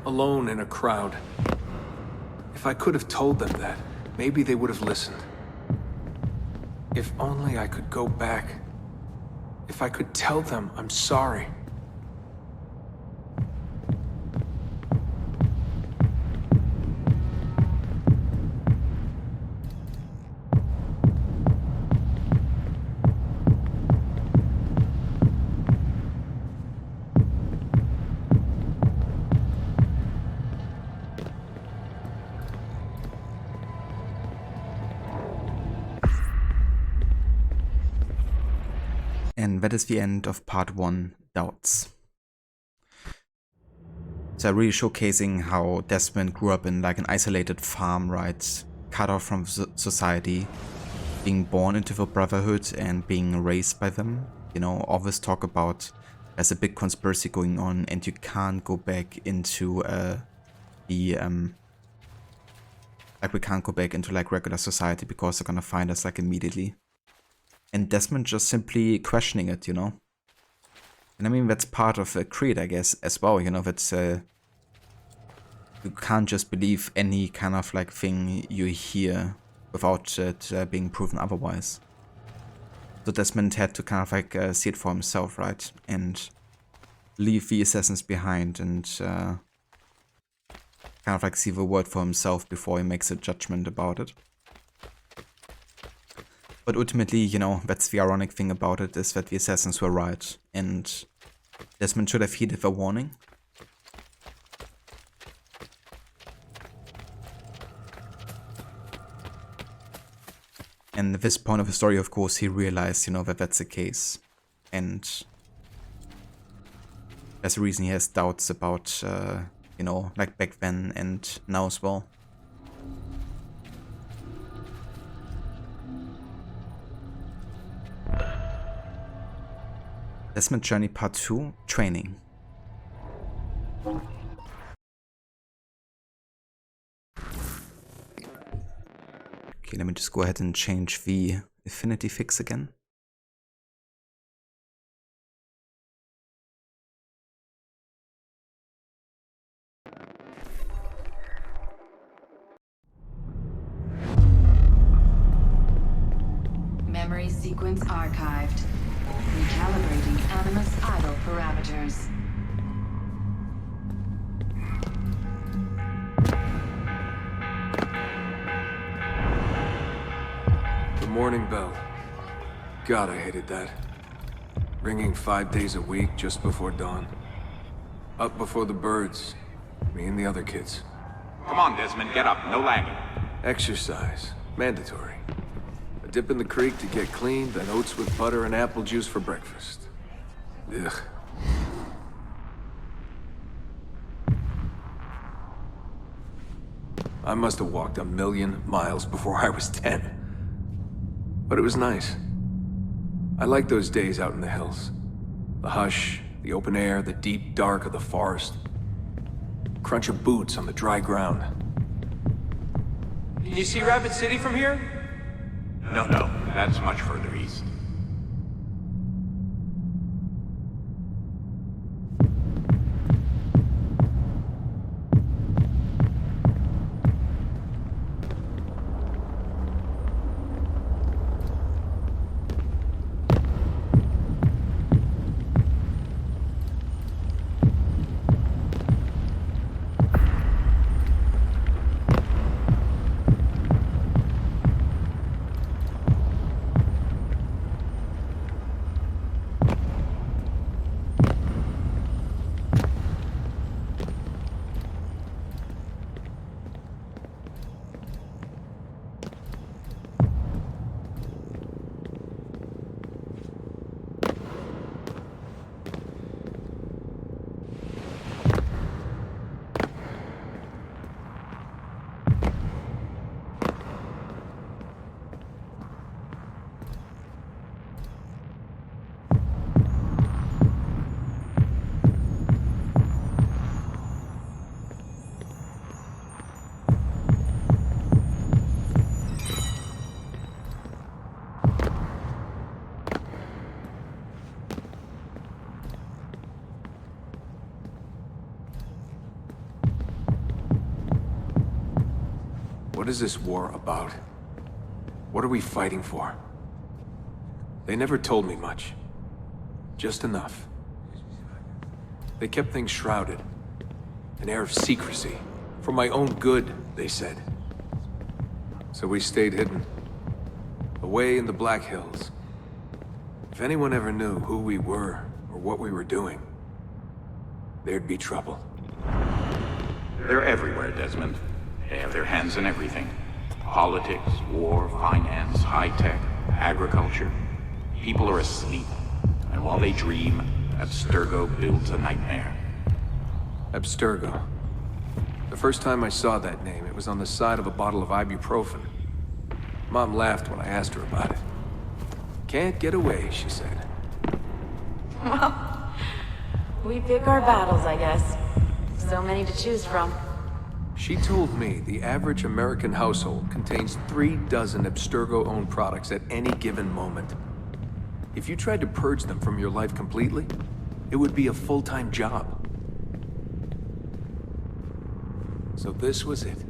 Alone in a crowd. If I could have told them that, maybe they would have listened. If only I could go back. If I could tell them I'm sorry. And that is the end of part 1, Doubts. So really showcasing how Desmond grew up in like an isolated farm, right? Cut off from society, being born into the Brotherhood and being raised by them. You know, always talk about there's a big conspiracy going on and you can't go back into like we can't go back into like regular society because they're gonna find us like immediately. And Desmond just simply questioning it, you know. And I mean, that's part of a creed, I guess, as well, you know, that's, you can't just believe any kind of, like, thing you hear without it being proven otherwise. So Desmond had to kind of, like, see it for himself, right? And leave the assassins behind and, kind of, like, see the world for himself before he makes a judgment about it. But ultimately, you know, that's the ironic thing about it, is that the assassins were right, and Desmond should have heeded the warning. And at this point of the story, of course, he realized, you know, that that's the case. And there's a reason he has doubts about, you know, like back then and now as well. Desmond Journey Part 2, Training. Okay, let me just go ahead and change the affinity fix again. Memory sequence archived. Recalibrating Animus idle parameters. The morning bell. God, I hated that. Ringing 5 days a week just before dawn. Up before the birds. Me and the other kids. Come on, Desmond, get up. No lagging. Exercise. Mandatory. A dip in the creek to get clean, then oats with butter and apple juice for breakfast. Ugh. I must have walked 1,000,000 miles before I was 10. But it was nice. I liked those days out in the hills. The hush, the open air, the deep dark of the forest. Crunch of boots on the dry ground. Can you see Rapid City from here? No, that's much further east. What is this war about? What are we fighting for? They never told me much. Just enough. They kept things shrouded. An air of secrecy. For my own good, they said. So we stayed hidden. Away in the Black Hills. If anyone ever knew who we were, or what we were doing, there'd be trouble. They're everywhere, Desmond. They have their hands in everything. Politics, war, finance, high-tech, agriculture. People are asleep. And while they dream, Abstergo builds a nightmare. Abstergo. The first time I saw that name, it was on the side of a bottle of ibuprofen. Mom laughed when I asked her about it. Can't get away, she said. Well, we pick our battles, I guess. So many to choose from. She told me the average American household contains 3 dozen Abstergo-owned products at any given moment. If you tried to purge them from your life completely, it would be a full-time job. So this was it.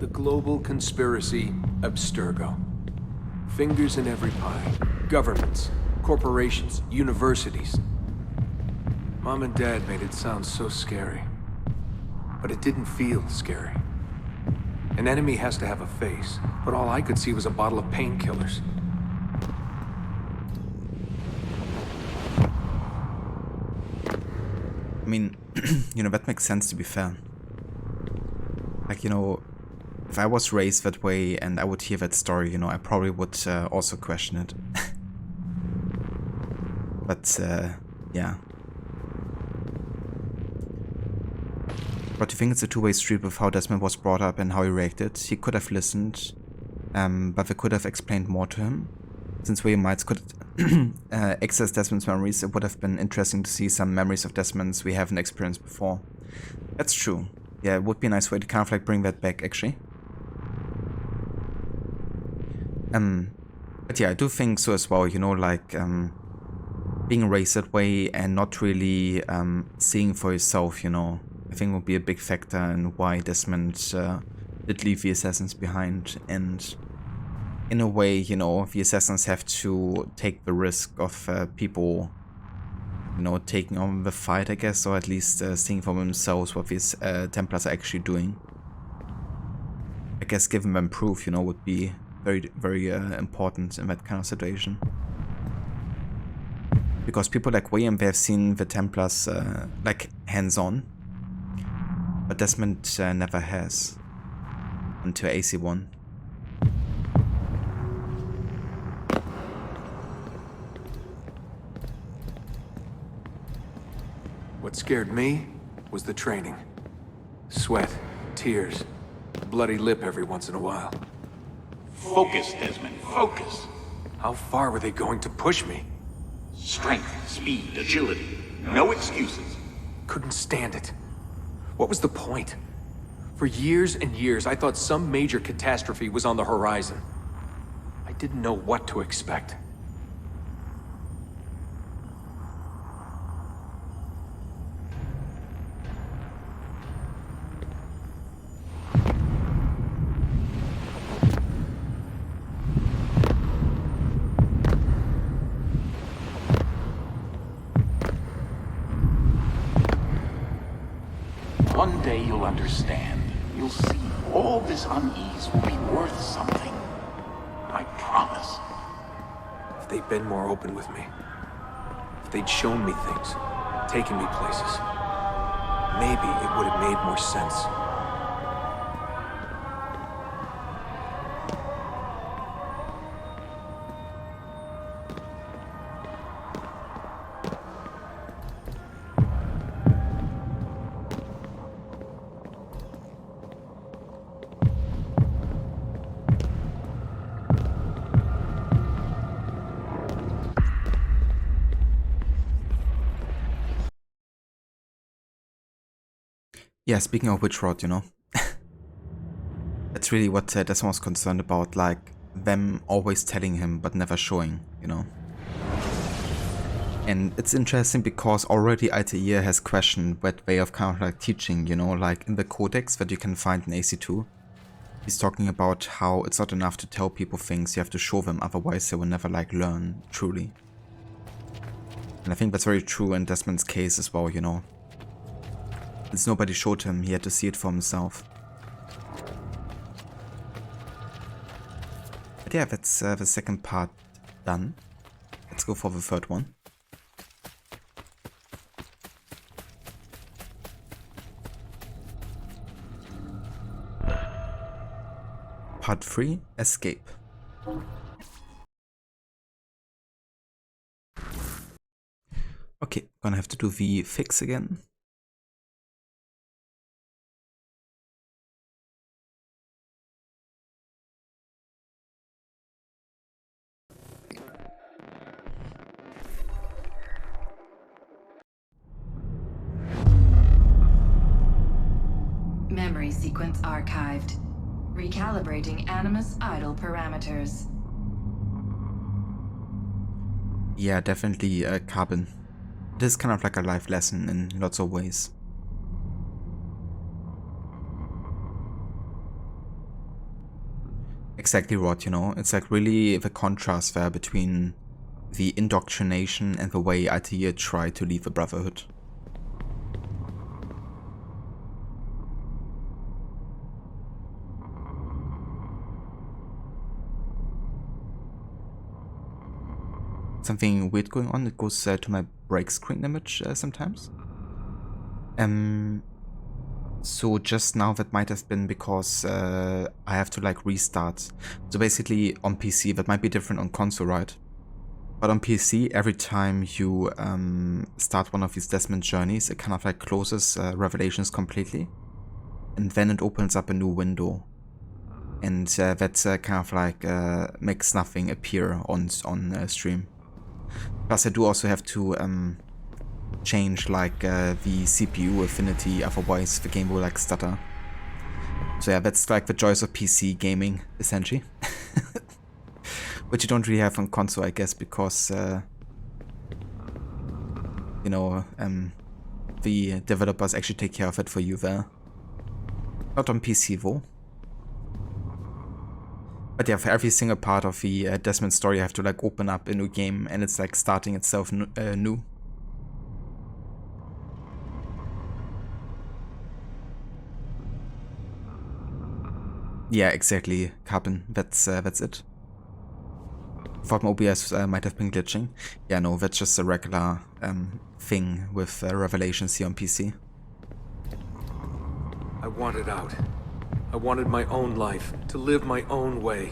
The global conspiracy, Abstergo. Fingers in every pie. Governments, corporations, universities. Mom and Dad made it sound so scary. But it didn't feel scary. An enemy has to have a face, but all I could see was a bottle of painkillers. I mean, you know, that makes sense, to be fair. Like, you know, if I was raised that way and I would hear that story, you know, I probably would also question it. But, yeah. But do you think it's a two-way street with how Desmond was brought up and how he reacted? He could have listened, but they could have explained more to him. Since we might could access Desmond's memories, it would have been interesting to see some memories of Desmond's we haven't experienced before. That's true. Yeah, it would be a nice way to kind of like bring that back, actually. But yeah, I do think so as well, you know, like, being raised that way and not really seeing for yourself, you know, I think would be a big factor in why Desmond did leave the assassins behind. And in a way, you know, the assassins have to take the risk of people, you know, taking on the fight, I guess, or at least seeing for themselves what these Templars are actually doing. I guess giving them proof, you know, would be very, very important in that kind of situation. Because people like William, they have seen the Templars like hands-on, but Desmond never has until AC1. What scared me was the training. Sweat, tears, a bloody lip every once in a while. Focus, Desmond, focus. How far were they going to push me? Strength, speed, agility. No excuses. Couldn't stand it. What was the point? For years and years, I thought some major catastrophe was on the horizon. I didn't know what to expect. One day you'll understand. You'll see all this unease will be worth something. I promise. If they'd been more open with me, if they'd shown me things, taken me places, maybe it would have made more sense. Yeah, speaking of which road, you know. That's really what Desmond was concerned about, like, them always telling him but never showing, you know. And it's interesting because already Altair has questioned that way of kind of like teaching, you know, like in the codex that you can find in AC2. He's talking about how it's not enough to tell people things, you have to show them, otherwise they will never like learn truly. And I think that's very true in Desmond's case as well, you know. Since nobody showed him, he had to see it for himself. But yeah, that's the second part done. Let's go for the third one. Part 3, Escape. Okay, gonna have to do the fix again. Memory sequence archived. Recalibrating Animus idle parameters. Yeah, definitely Carbon. It is kind of like a life lesson in lots of ways. Exactly, Rod, you know, it's like really the contrast there between the indoctrination and the way Altair tried to leave the Brotherhood. Something weird going on. It goes to my break screen image sometimes. So just now that might have been because I have to like restart. So basically on PC, that might be different on console, right? But on PC, every time you start one of these Desmond journeys, it kind of like closes Revelations completely. And then it opens up a new window. And that's kind of like makes nothing appear on stream. Plus I do also have to change like the CPU affinity, otherwise the game will like stutter. So yeah, that's like the joys of PC gaming, essentially. Which you don't really have on console, I guess, because you know, the developers actually take care of it for you there. Not on PC though. But yeah, for every single part of the Desmond story, I have to like open up a new game, and it's like starting itself new. Yeah, exactly, Carbon. That's it. Thought my OBS might have been glitching. Yeah, no, that's just a regular thing with Revelations here on PC. I wanted out. I wanted my own life, to live my own way.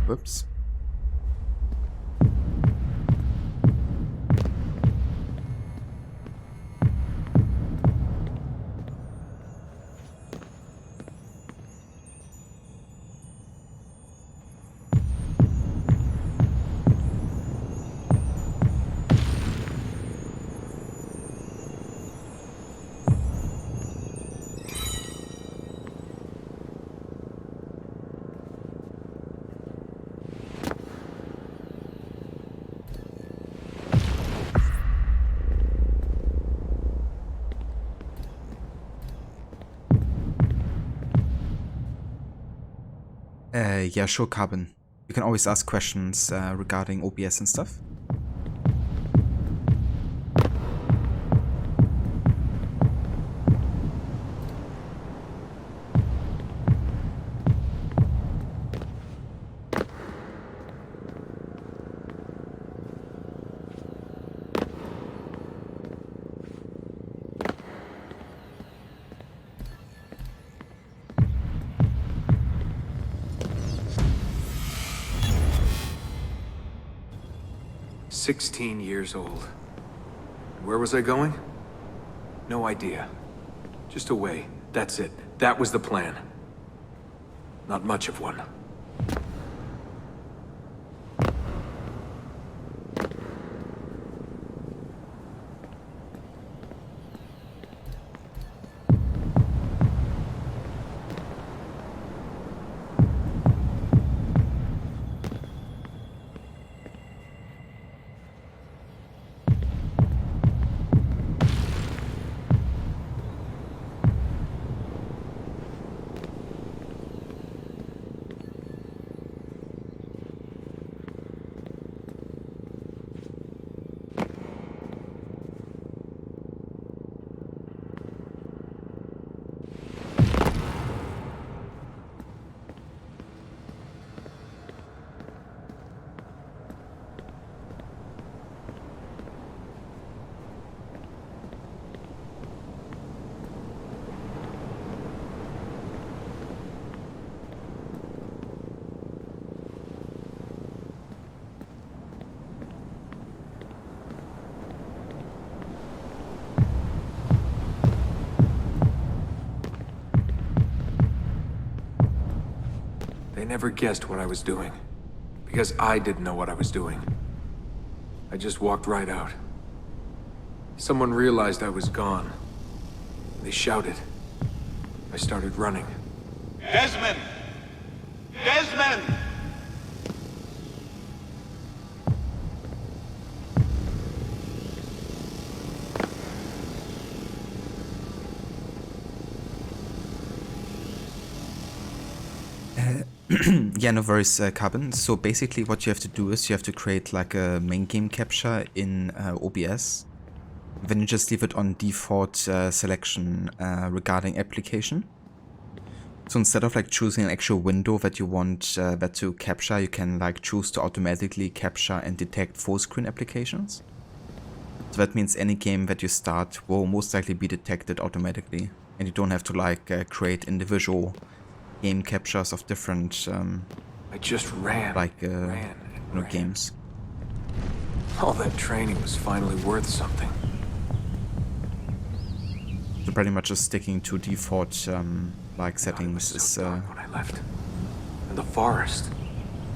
Whoops. Yeah, sure, Carbon. You can always ask questions regarding OBS and stuff. "16 years old. Where was I going? No idea. Just away. That's it. That was the plan. Not much of one. They never guessed what I was doing. Because I didn't know what I was doing. I just walked right out. Someone realized I was gone. They shouted. I started running. Desmond! Desmond! Yeah, no worries, Carbon. So basically what you have to do is you have to create like a main game capture in OBS. Then you just leave it on default selection regarding application. So instead of like choosing an actual window that you want that to capture, you can like choose to automatically capture and detect full screen applications. So that means any game that you start will most likely be detected automatically, and you don't have to like create individual game captures of different I just ran, games. All that training was finally worth something. So pretty much just sticking to default like settings is when I left. And the forest.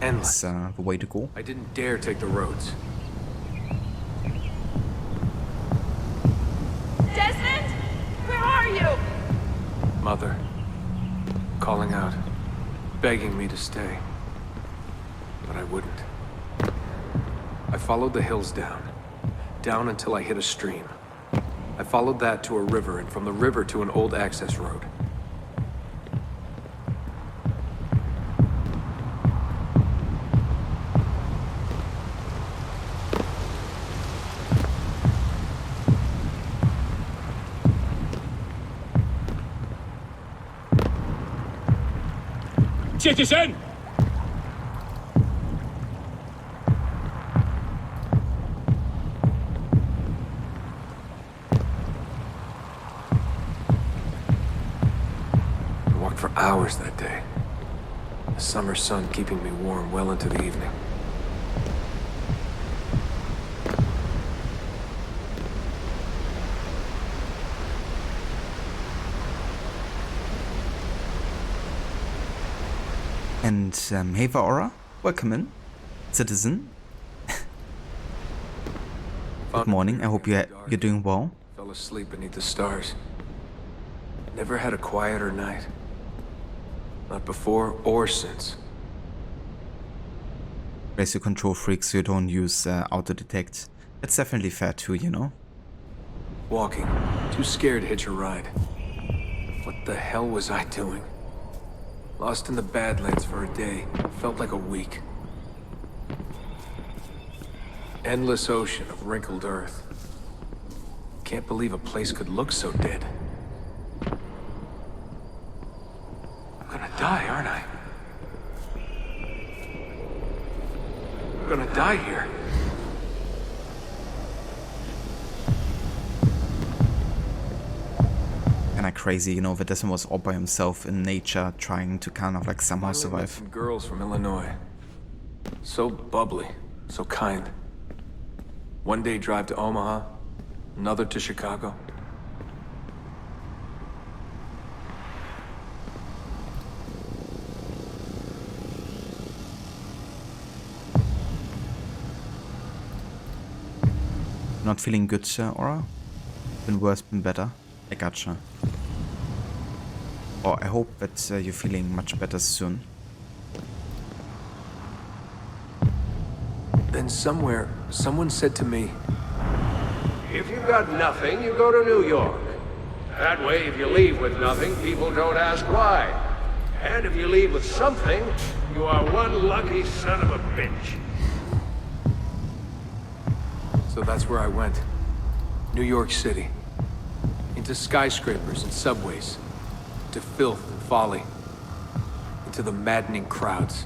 Endless. The way to go. I didn't dare take the roads. Desmond? Where are you? Mother. Calling out. Begging me to stay. But I wouldn't. I followed the hills down. Down until I hit a stream. I followed that to a river, and from the river to an old access road. Citizen! I walked for hours that day. The summer sun keeping me warm well into the evening. And hey Vaora, welcome in, citizen. Good morning, I hope you're doing well. Fell asleep beneath the stars. Never had a quieter night. Not before or since. Raise your control freak so you don't use auto detect. That's definitely fair too, you know. Walking, too scared to hitch a ride. What the hell was I doing? Lost in the Badlands for a day. Felt like a week. Endless ocean of wrinkled earth. Can't believe a place could look so dead. I'm gonna die, aren't I? I'm gonna die here. Kinda crazy, you know, that Desmond was all by himself in nature, trying to kind of like somehow survive. Some girls from Illinois. So bubbly, so kind. One day drive to Omaha, another to Chicago. Not feeling good, Aura? Been worse, been better? I gotcha. Oh, I hope that you're feeling much better soon. Then somewhere, someone said to me, If you've got nothing, you go to New York. That way, if you leave with nothing, people don't ask why. And if you leave with something, you are one lucky son of a bitch. So that's where I went. New York City. Into skyscrapers and subways. To filth and folly. Into the maddening crowds.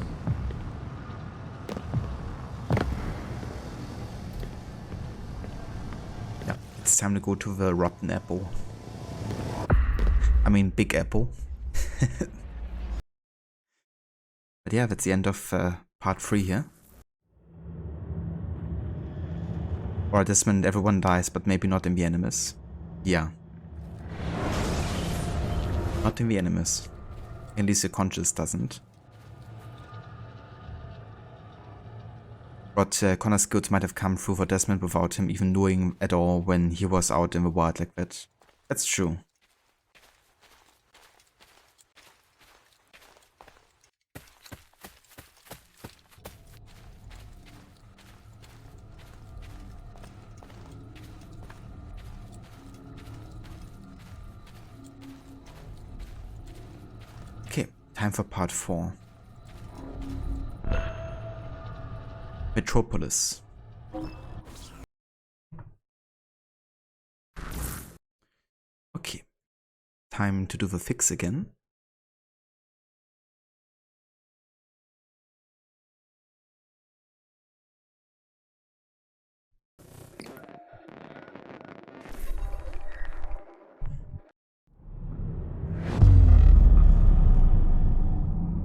Yeah, it's time to go to the Rotten Apple. I mean, Big Apple. But yeah, that's the end of part 3 here. Or Desmond, everyone dies, but maybe not in the Animus. Yeah. Not in the Animus. At least the conscious doesn't.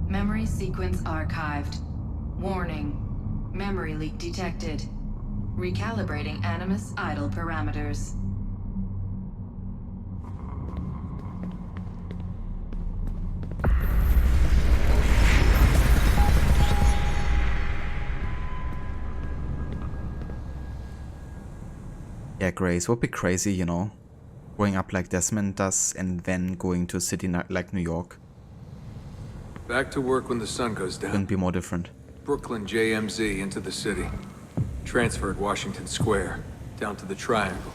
Memory sequence archived. Warning. Memory leak detected. Recalibrating Animus idle parameters. Yeah, Grace would be crazy, you know, growing up like Desmond does and then going to a city like New York. Back to work when the sun goes down. Couldn't be more different. Brooklyn JMZ into the city. Transferred Washington Square, down to the Triangle.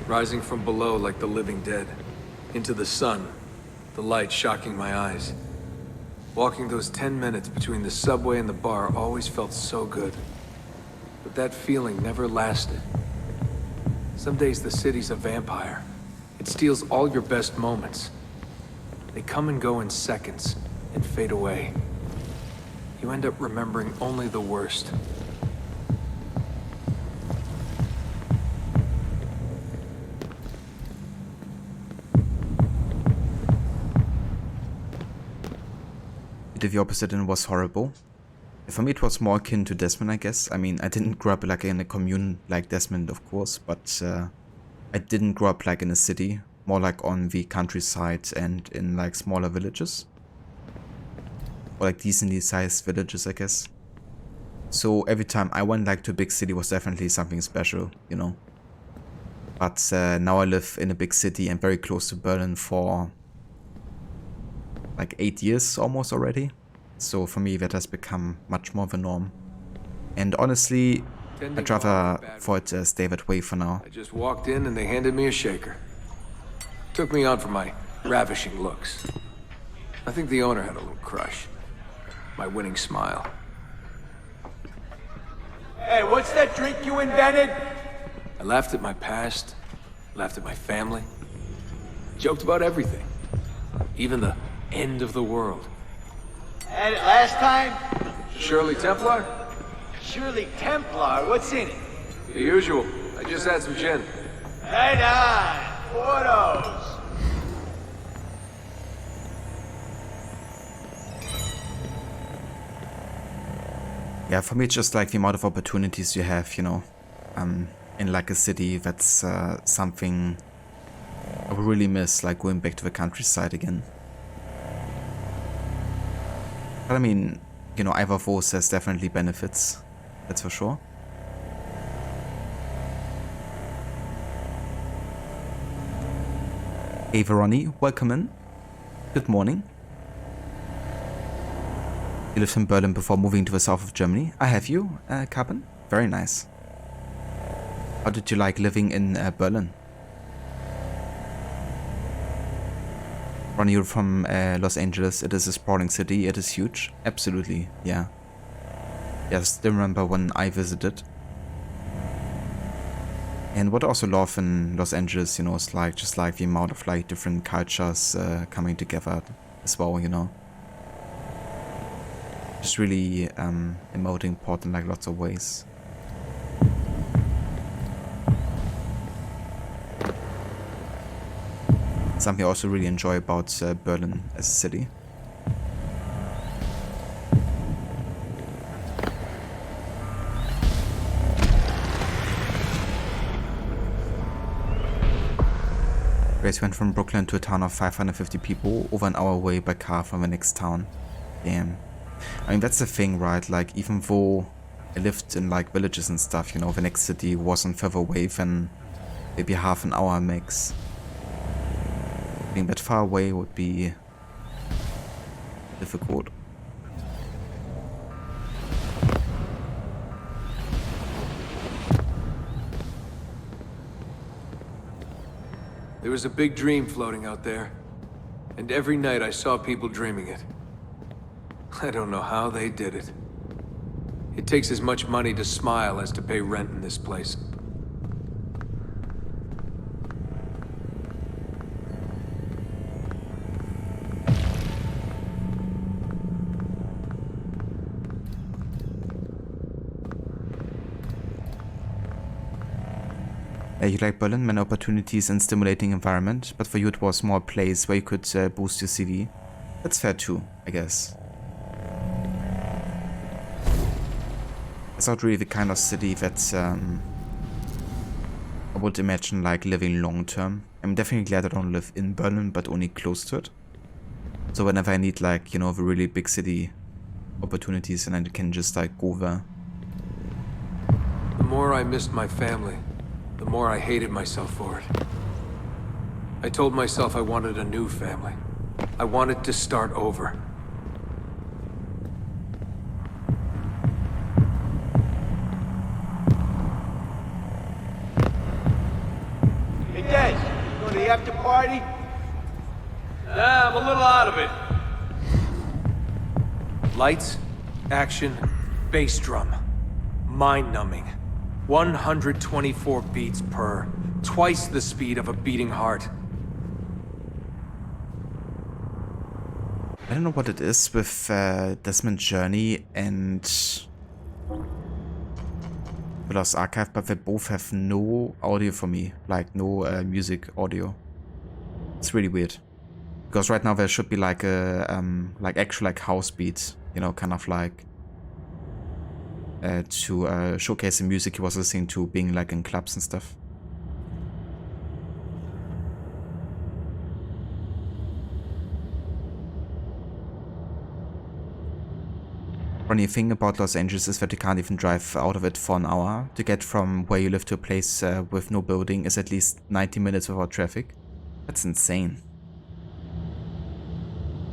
Rising from below like the living dead. Into the sun, the light shocking my eyes. Walking those 10 minutes between the subway and the bar always felt so good. But that feeling never lasted. Some days the city's a vampire. It steals all your best moments. They come and go in seconds, and fade away. You end up remembering only the worst. Did the opposite and was horrible. For me it was more akin to Desmond, I guess. I mean, I didn't grow up like in a commune like Desmond, of course, but I didn't grow up like in a city, more like on the countryside and in like smaller villages. Or like decently sized villages, I guess. So every time I went like to a big city was definitely something special, you know. But now I live in a big city and very close to Berlin for like 8 years almost already. So for me that has become much more of a norm. And honestly, I'd rather for it to stay that way for now. I just walked in and they handed me a shaker. Took me on for my ravishing looks. I think the owner had a little crush. My winning smile. Hey, what's that drink you invented? I laughed at my past, laughed at my family, joked about everything. Even the end of the world. And last time? Shirley Templar? Shirley Templar? What's in it? The usual. I just had some gin. Right on. Photos. Yeah, for me it's just like the amount of opportunities you have, you know, in like a city. That's something I would really miss, like going back to the countryside again. But I mean, you know, either of those has definitely benefits, that's for sure. Hey Veroni, welcome in. Good morning. You lived in Berlin before moving to the south of Germany. I have you, Carbon. Very nice. How did you like living in Berlin? Ronnie, you're from Los Angeles. It is a sprawling city. It is huge. Absolutely, yeah. Yes, still remember when I visited. And what I also love in Los Angeles, you know, is like just like the amount of like different cultures coming together as well, you know. Just really emoting pot in like lots of ways. Something I also really enjoy about Berlin as a city. Anyways, we went from Brooklyn to a town of 550 people, over an hour away by car from the next town. Damn. I mean, that's the thing, right? Like, even though I lived in, like, villages and stuff, you know, the next city wasn't further away than maybe half an hour max. Being that far away would be difficult. There was a big dream floating out there, and every night I saw people dreaming it. I don't know how they did it. It takes as much money to smile as to pay rent in this place. You like Berlin, many opportunities and stimulating environment, but for you it was more a place where you could boost your CV. That's fair too, I guess. It's not really the kind of city that I would imagine like living long term. I'm definitely glad I don't live in Berlin, but only close to it. So whenever I need like, you know, the really big city opportunities, and I can just like go there. The more I missed my family, the more I hated myself for it. I told myself I wanted a new family. I wanted to start over. Hey, Des, you going to the after party? I'm a little out of it. Lights, action, bass drum. Mind-numbing. 124 beats per. Twice the speed of a beating heart. I don't know what it is with Desmond's Journey and The Lost Archive, but they both have no audio for me. Like, no music audio. It's really weird. Because right now there should be like a, actual like house beat, you know, kind of like to showcase the music he was listening to being like in clubs and stuff. Funny thing about Los Angeles is that you can't even drive out of it for an hour. To get from where you live to a place with no building is at least 90 minutes without traffic. That's insane.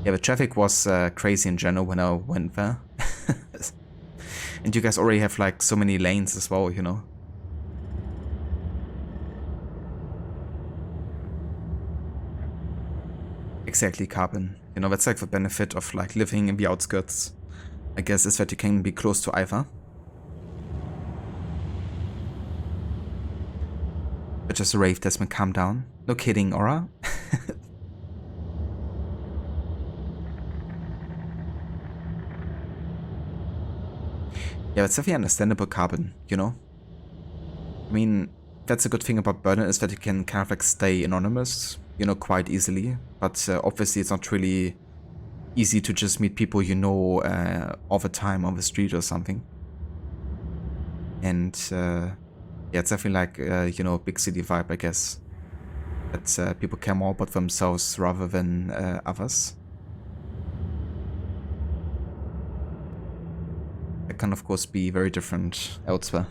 Yeah, the traffic was crazy in general when I went there. And you guys already have like so many lanes as well, you know. Exactly, Carbon. You know, that's like the benefit of like living in the outskirts, I guess, is that you can be close to either. But just a rave, Desmond, calm down. No kidding, Aura. Yeah, it's definitely understandable, Carbon, you know? I mean, that's a good thing about Berlin, is that you can kind of like stay anonymous, you know, quite easily. But obviously it's not really easy to just meet people you know all the time on the street or something. And yeah, it's definitely like, you know, big city vibe, I guess. That people care more about themselves rather than others. That can of course be very different elsewhere.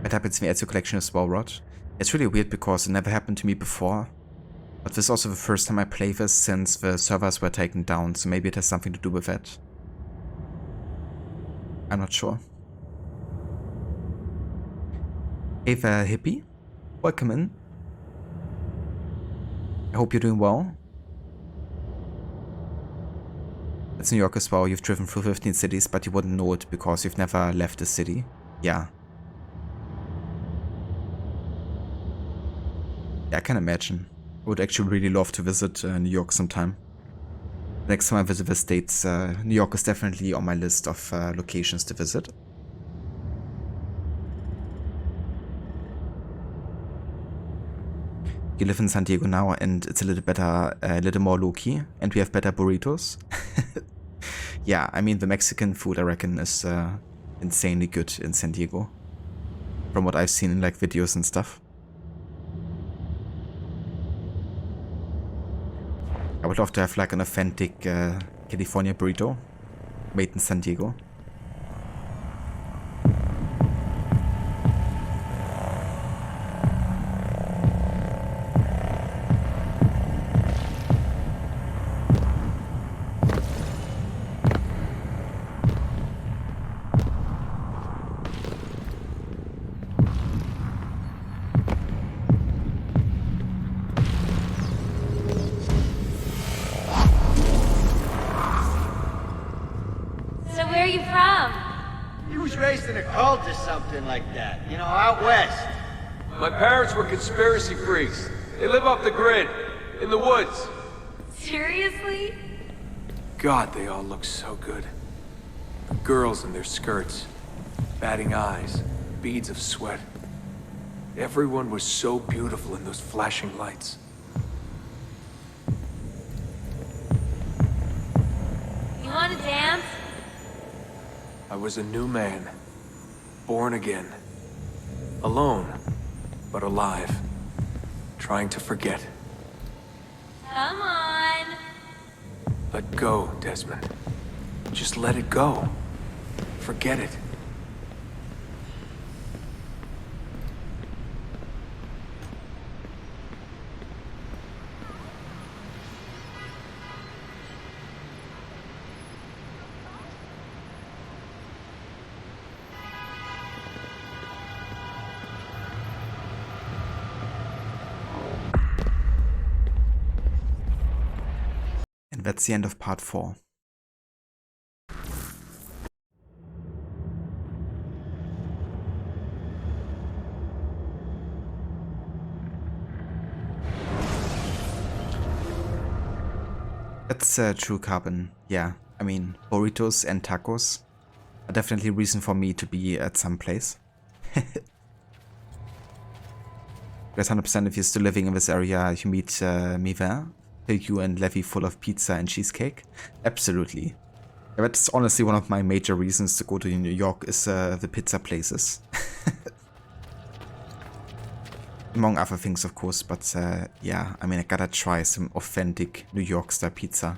That happens to me as your collection as well, Rod. It's really weird because it never happened to me before. But this is also the first time I play this since the servers were taken down, so maybe it has something to do with that. I'm not sure. Hey there, hippie. Welcome in. I hope you're doing well. It's New York as well. You've driven through 15 cities, but you wouldn't know it because you've never left the city. Yeah. Yeah, I can imagine. I would actually really love to visit New York sometime. Next time I visit the States, New York is definitely on my list of locations to visit. You live in San Diego now and it's a little better, a little more low-key, and we have better burritos. Yeah, I mean the Mexican food I reckon is insanely good in San Diego. from what I've seen in like videos and stuff. I would love to have like an authentic California burrito made in San Diego. Like that, you know, out west. My parents were conspiracy freaks. They live off the grid, in the woods. Seriously? God, they all look so good. The girls in their skirts, batting eyes, beads of sweat. Everyone was so beautiful in those flashing lights. You want to dance? I was a new man. Born again. Alone, but alive. Trying to forget. Come on. Let go, Desmond. Just let it go. Forget it. That's the end of part 4. That's true, Carbon. Yeah, I mean, burritos and tacos are definitely a reason for me to be at some place. Because 100% if you're still living in this area, you meet me there. Fill you and Levy full of pizza and cheesecake? Absolutely. Yeah, that's honestly one of my major reasons to go to New York is the pizza places. Among other things, of course, but yeah, I mean, I gotta try some authentic New York style pizza.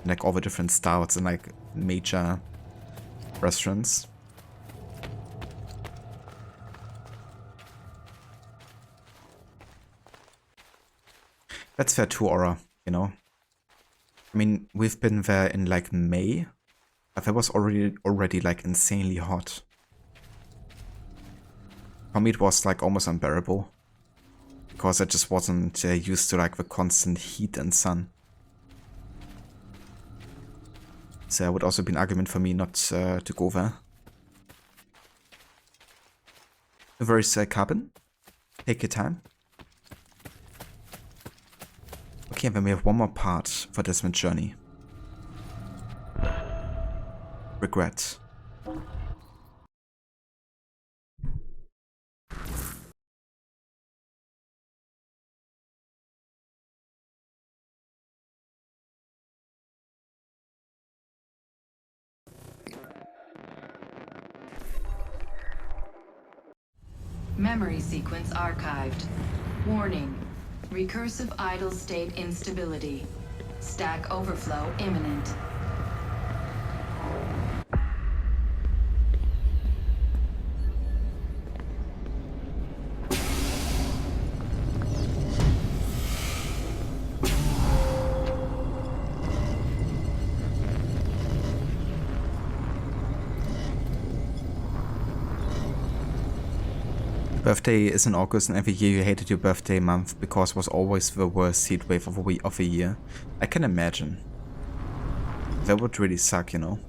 Like all the different styles and like major restaurants. That's fair too, Aura, you know. I mean, we've been there in like May, but that was already like insanely hot. For me it was like almost unbearable. Because I just wasn't used to like the constant heat and sun. So it would also be an argument for me not to go there. Where is Carbon? Take your time. Okay, then we have one more part for Desmond's journey. Regret. Memory sequence archived. Warning. Recursive idle state instability. Stack overflow imminent. Birthday is in August and every year you hated your birthday month because it was always the worst heat wave of a year. I can imagine. That would really suck, you know.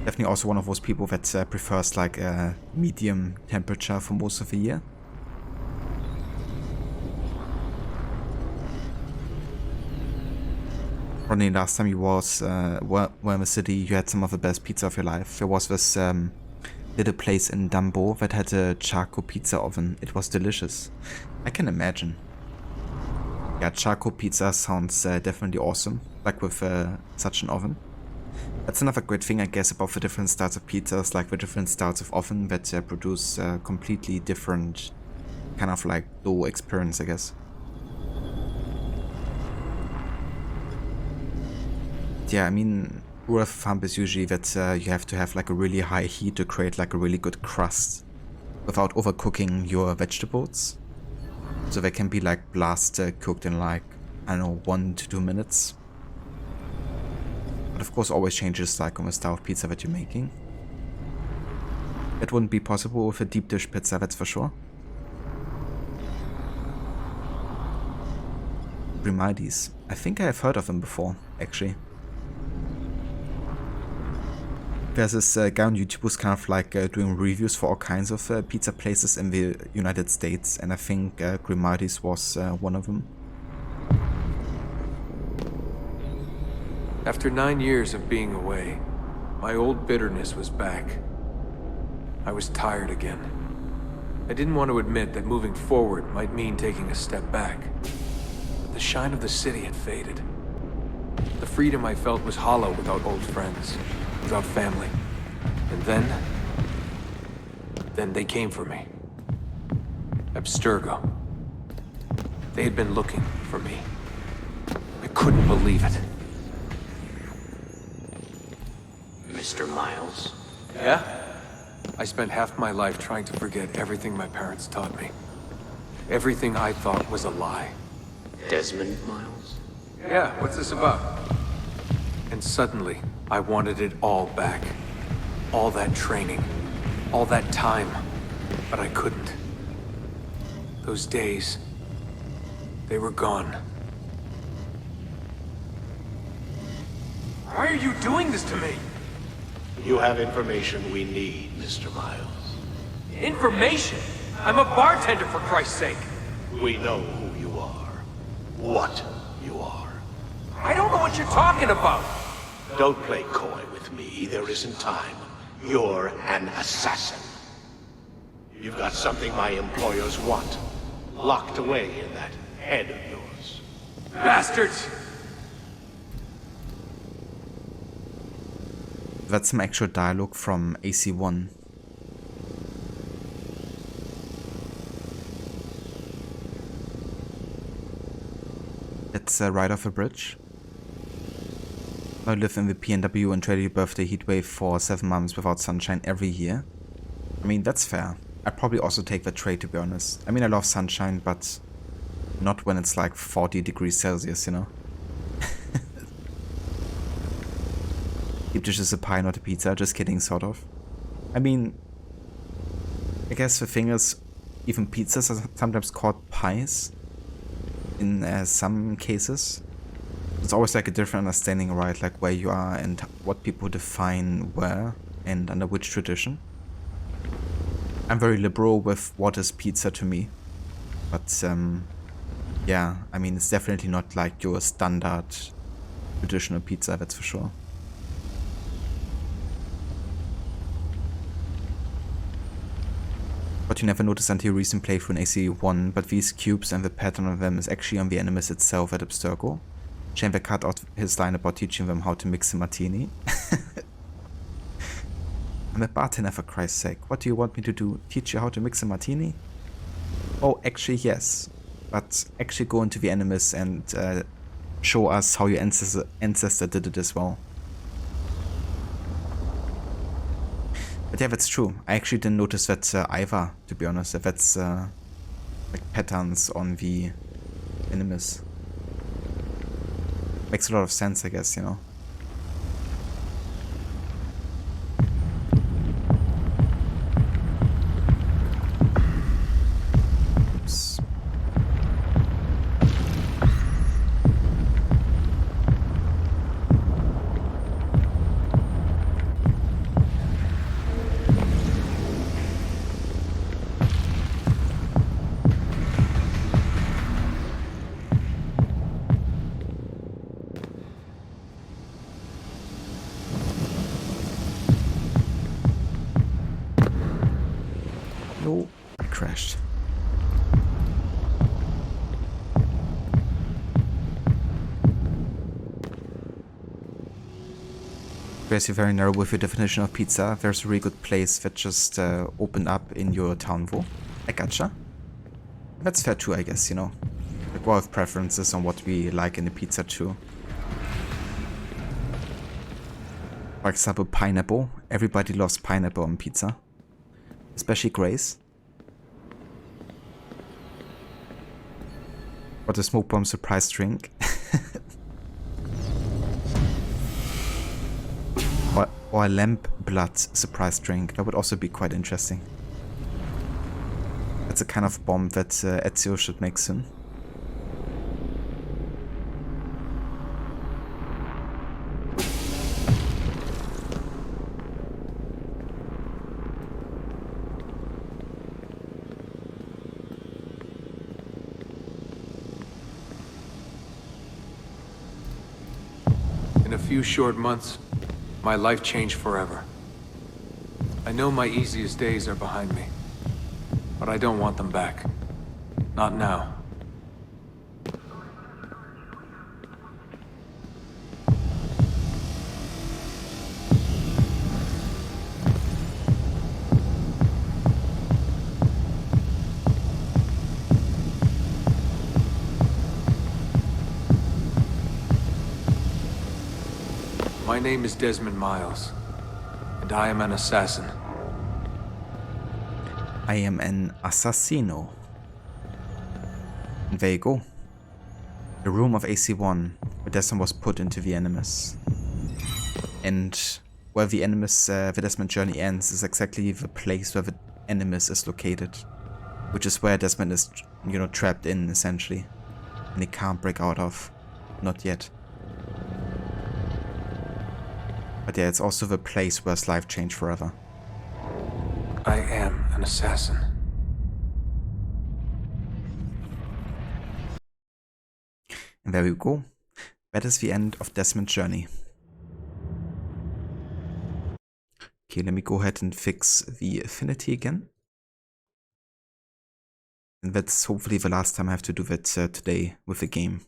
Definitely also one of those people that prefers like a medium temperature for most of the year. Ronnie, last time you were in the city, you had some of the best pizza of your life. There was this little place in Dumbo that had a charcoal pizza oven. It was delicious. I can imagine. Yeah, charcoal pizza sounds definitely awesome, like with such an oven. That's another great thing, I guess, about the different styles of pizzas, like the different styles of oven that produce completely different kind of like dough experience, I guess. Yeah, I mean, rule of thumb is usually that you have to have like a really high heat to create like a really good crust without overcooking your vegetables. So they can be like blast cooked in like, I don't know, 1 to 2 minutes. But of course always changes like on the style of pizza that you're making. That wouldn't be possible with a deep dish pizza, that's for sure. Grimaldi's. I think I have heard of them before, actually. There's this guy on YouTube who's kind of like doing reviews for all kinds of pizza places in the United States, and I think Grimaldi's was one of them. After 9 years of being away, my old bitterness was back. I was tired again. I didn't want to admit that moving forward might mean taking a step back. But the shine of the city had faded. The freedom I felt was hollow without old friends, without family. And then they came for me. Abstergo. They had been looking for me. I couldn't believe it. Mr. Miles? Yeah? I spent half my life trying to forget everything my parents taught me. Everything I thought was a lie. Desmond Miles? Yeah, what's this about? And suddenly, I wanted it all back. All that training. All that time. But I couldn't. Those days, they were gone. Why are you doing this to me? You have information we need, Mr. Miles. Information? I'm a bartender, for Christ's sake. We know who you are. What you are. I don't know what you're talking about. Don't play coy with me. There isn't time. You're an assassin. You've got something my employers want. Locked away in that head of yours. Bastards! That's some actual dialogue from AC1. That's right off a bridge. I live in the PNW and trade your birthday heatwave for 7 months without sunshine every year. I mean, that's fair. I'd probably also take that trade, to be honest. I mean, I love sunshine, but not when it's like 40 degrees Celsius, you know? Deep dish is a pie, not a pizza. Just kidding, sort of. I mean, I guess the thing is, even pizzas are sometimes called pies. In some cases. It's always like a different understanding, right? Like where you are and what people define where and under which tradition. I'm very liberal with what is pizza to me. But yeah, I mean, it's definitely not like your standard traditional pizza, that's for sure. What you never noticed until your recent playthrough in AC1, but these cubes and the pattern of them is actually on the animus itself at Abstergo. Shame they cut out his line about teaching them how to mix a martini. I'm a bartender, for Christ's sake. What do you want me to do? Teach you how to mix a martini? Oh, actually yes. But actually go into the animus and show us how your ancestor did it as well. But yeah, that's true. I actually didn't notice that either, to be honest. That's like patterns on the animus. Makes a lot of sense, I guess, you know. Oops. Grace, you're very narrow with your definition of pizza. There's a really good place that just opened up in your town, Vo. I gotcha. That's fair too, I guess, you know. Like, we have preferences on what we like in the pizza too. For example, pineapple. Everybody loves pineapple on pizza. Especially Grace. Or the smoke bomb surprise drink. or a lamb blood surprise drink. That would also be quite interesting. That's a kind of bomb that Ezio should make soon. In a few short months, my life changed forever. I know my easiest days are behind me, but I don't want them back. Not now. My name is Desmond Miles, and I am an assassin. I am an assassino. And there you go. The room of AC-1, where Desmond was put into the Animus. And where the Animus, the Desmond journey ends, is exactly the place where the Animus is located. Which is where Desmond is, you know, trapped in, essentially. And he can't break out of. Not yet. But yeah, it's also the place where his life changed forever. I am an assassin. And there we go. That is the end of Desmond's journey. Okay, let me go ahead and fix the affinity again. And that's hopefully the last time I have to do that today with the game.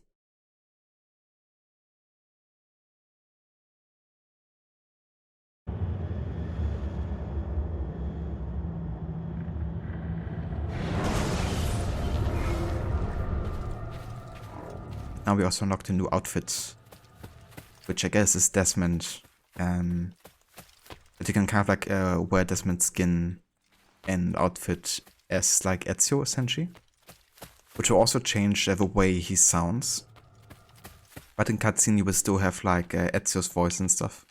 Now we also unlocked a new outfit, which I guess is Desmond. But you can kind of like wear Desmond's skin and outfit as like Ezio, essentially. Which will also change the way he sounds. But in cutscene you will still have like Ezio's voice and stuff.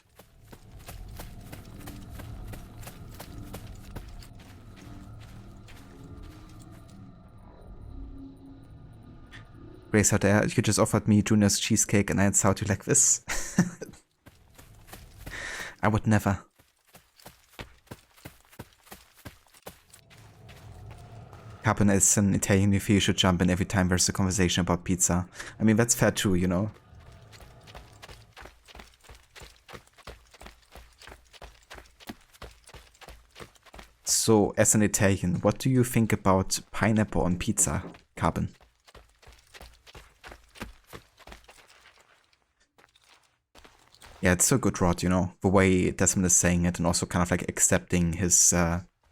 Grace Altair, you just offered me Junior's cheesecake and I insult you like this. I would never. Captain is an Italian, if you should jump in every time there's a conversation about pizza. I mean, that's fair too, you know. So, as an Italian, what do you think about pineapple on pizza, Carbon? Yeah, it's so good, Rod, you know, the way Desmond is saying it and also kind of like accepting his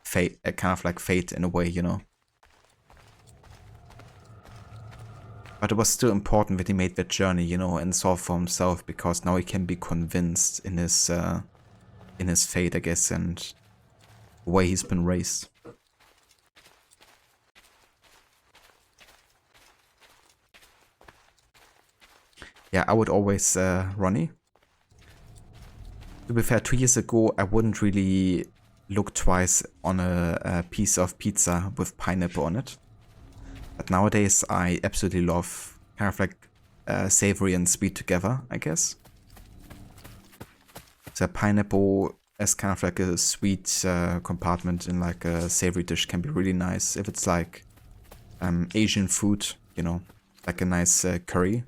fate, kind of like fate in a way, you know. But it was still important that he made that journey, you know, and saw for himself, because now he can be convinced in his fate, I guess, and the way he's been raised. Yeah, I would always, Ronnie. To be fair, 2 years ago, I wouldn't really look twice on a piece of pizza with pineapple on it. But nowadays, I absolutely love kind of like savory and sweet together, I guess. So pineapple as kind of like a sweet compartment in like a savory dish can be really nice. If it's like Asian food, you know, like a nice curry.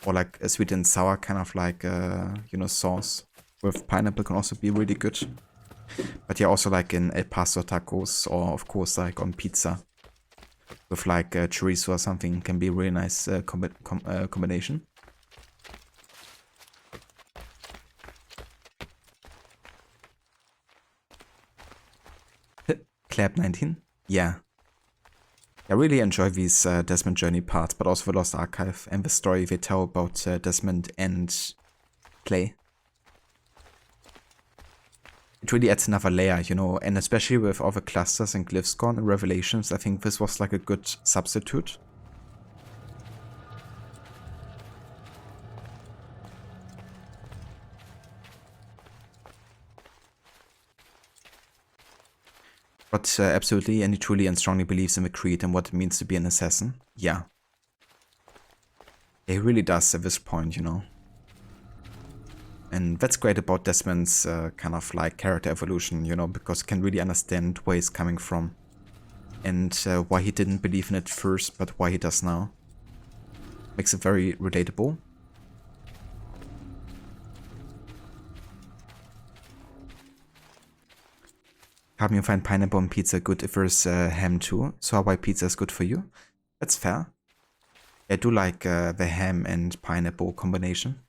Or like a sweet and sour kind of like, you know, sauce with pineapple can also be really good. But yeah, also like in El Paso tacos, or of course like on pizza with like chorizo or something can be a really nice combination. Clap 19? Yeah. I really enjoy these Desmond journey parts, but also the Lost Archive and the story they tell about Desmond and Clay. It really adds another layer, you know, and especially with all the clusters and glyphs gone and revelations, I think this was like a good substitute. But absolutely, and he truly and strongly believes in the creed and what it means to be an assassin. Yeah. He really does at this point, you know. And that's great about Desmond's kind of like character evolution, you know, because you can really understand where he's coming from. And why he didn't believe in it first, but why he does now. Makes it very relatable. Have you find pineapple and pizza good if there's ham too? So Hawaii pizza is good for you? That's fair. I do like the ham and pineapple combination.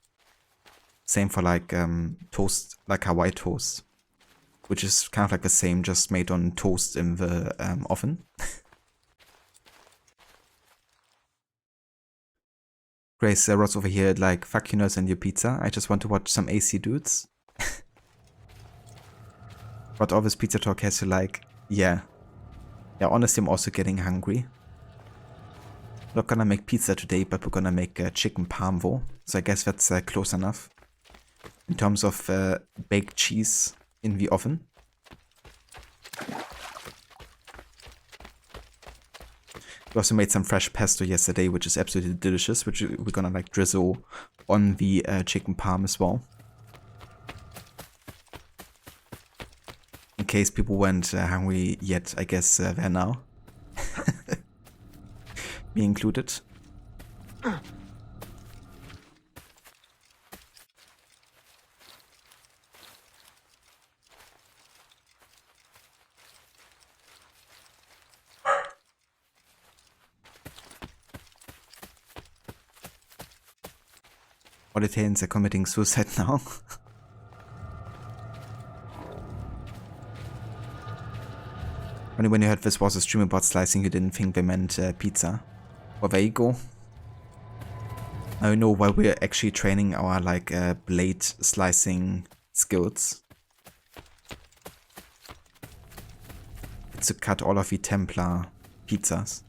Same for like toast, like Hawaii toast. Which is kind of like the same, just made on toast in the oven. Grace Ross over here like, fuck you nerds and your pizza. I just want to watch some AC dudes. But all this pizza talk has to like, yeah. Yeah, honestly, I'm also getting hungry. Not gonna make pizza today, but we're gonna make chicken parm. So I guess that's close enough. In terms of baked cheese in the oven. We also made some fresh pesto yesterday, which is absolutely delicious, which we're gonna like drizzle on the chicken parm as well. In case people weren't hungry yet, I guess they're now. Me included. All Italians are committing suicide now. Only when you heard this was a stream about slicing, you didn't think they meant pizza. Well, there you go. Now you know why we're actually training our like blade slicing skills. It's to cut all of the Templar pizzas.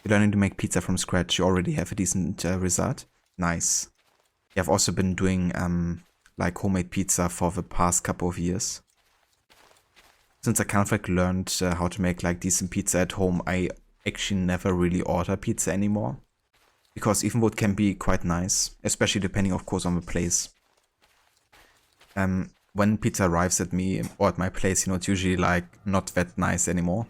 You're learning to make pizza from scratch. You already have a decent result. Nice. Yeah, I've also been doing like homemade pizza for the past couple of years. Since I kind of like learned how to make like decent pizza at home, I actually never really order pizza anymore. Because even though it can be quite nice, especially depending of course on the place. When pizza arrives at me or at my place, you know, it's usually like not that nice anymore.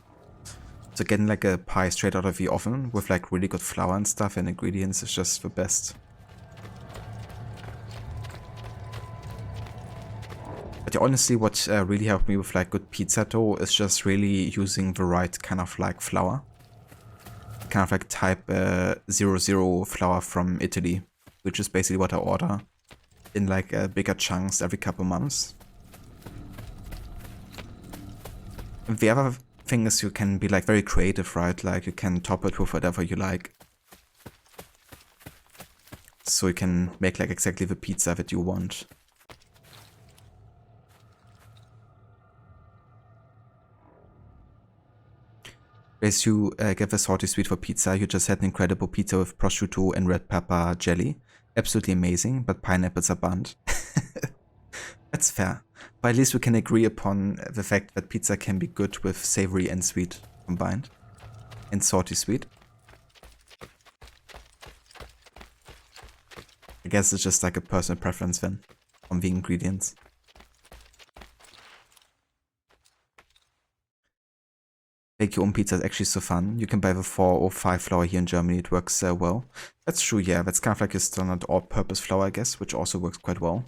So getting like a pie straight out of the oven with like really good flour and stuff and ingredients is just the best. But yeah, honestly, what really helped me with like good pizza dough is just really using the right kind of like flour. Kind of like type 00 flour from Italy, which is basically what I order in like bigger chunks every couple months. And the other thing is you can be like very creative, right? Like you can top it with whatever you like. So you can make like exactly the pizza that you want. As you get the salty sweet for pizza, you just had an incredible pizza with prosciutto and red pepper jelly. Absolutely amazing, but pineapples are banned. That's fair. But at least we can agree upon the fact that pizza can be good with savory and sweet combined. And salty sweet. I guess it's just like a personal preference then on the ingredients. Make your own pizza is actually so fun. You can buy the 4 or 5 flour here in Germany. It works well. That's true, yeah. That's kind of like a standard all-purpose flour, I guess, which also works quite well.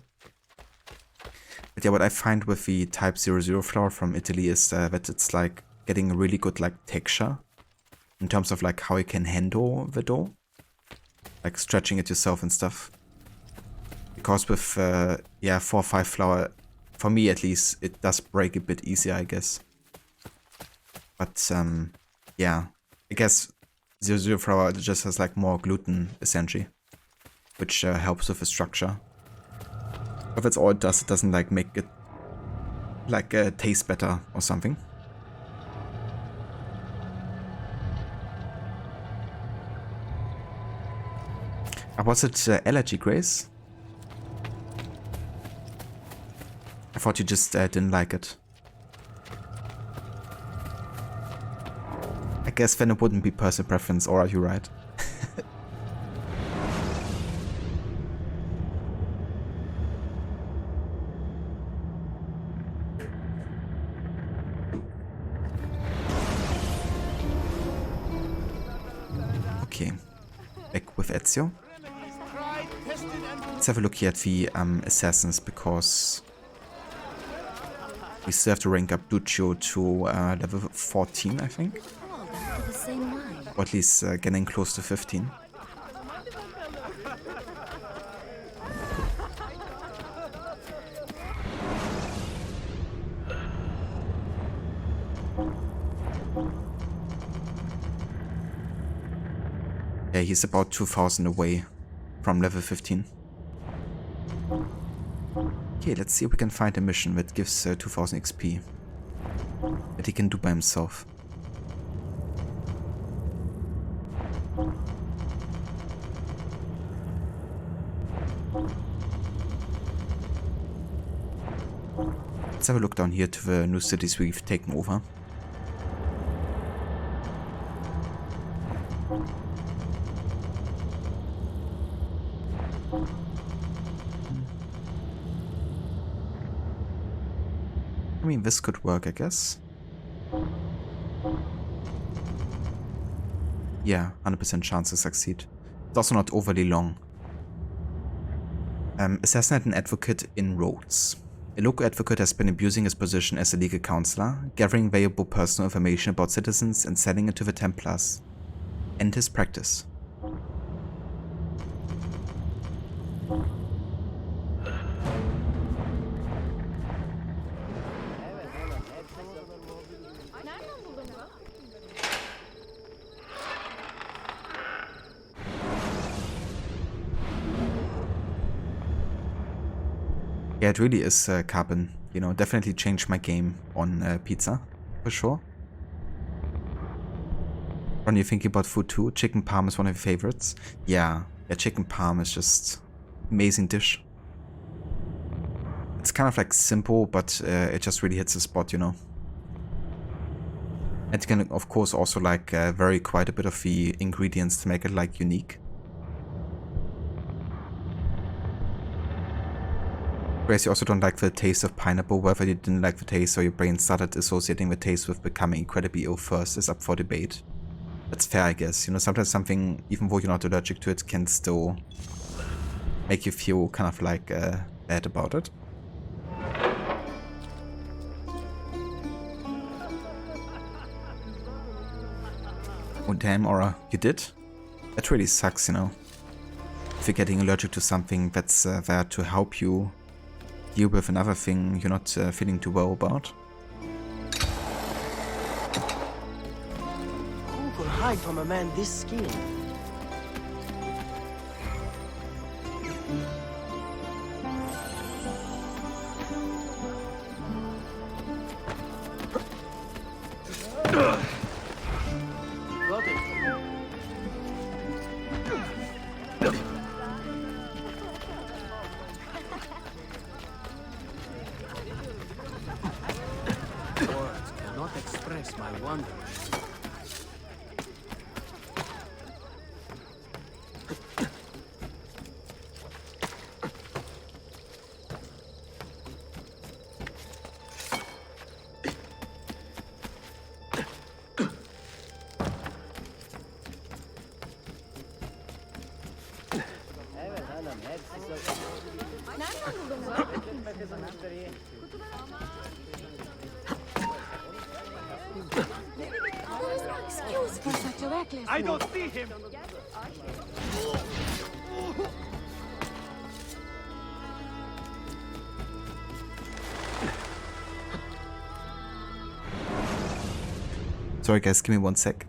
But yeah, what I find with the type 00 flour from Italy is that it's like getting a really good like texture in terms of like how you can handle the dough, like stretching it yourself and stuff. Because with 4 or 5 flour, For me at least, it does break a bit easier, I guess. But yeah, I guess 0 flour just has like more gluten essentially, which helps with the structure. But that's all it does. It doesn't like make it like taste better or something. Was it allergy, Grace? I thought you just didn't like it. I guess then it wouldn't be personal preference, or are you right? Okay, back with Ezio. Let's have a look here at the assassins, because we still have to rank up Duccio to level 14, I think. Or at least getting close to 15. Yeah, he's about 2,000 away from level 15. Okay, let's see if we can find a mission that gives 2,000 XP that he can do by himself. Let's have a look down here to the new cities we've taken over. I mean, this could work, I guess. Yeah, 100% chance to succeed. It's also not overly long. Assassinate an advocate in Rhodes. A local advocate has been abusing his position as a legal counselor, gathering valuable personal information about citizens and selling it to the Templars. End his practice. Yeah, it really is carbon. You know, definitely changed my game on pizza, for sure. Ron, you thinking about food too? Chicken parm is one of your favorites? Yeah, chicken parm is just amazing dish. It's kind of like simple, but it just really hits the spot, you know. And you can, of course, also like vary quite a bit of the ingredients to make it like unique. Grace, you also don't like the taste of pineapple. Whether you didn't like the taste or your brain started associating the taste with becoming incredibly ill first is up for debate. That's fair, I guess. You know, sometimes something, even though you're not allergic to it, can still make you feel kind of like bad about it. Oh damn, Aura, you did? That really sucks, you know. If you're getting allergic to something that's there to help you deal with another thing you're not feeling too well about. Who could hide from a man this skilled? Got it. Words cannot express my wonder. Excuse for such a reckless I don't see him! Sorry guys, give me 1 sec.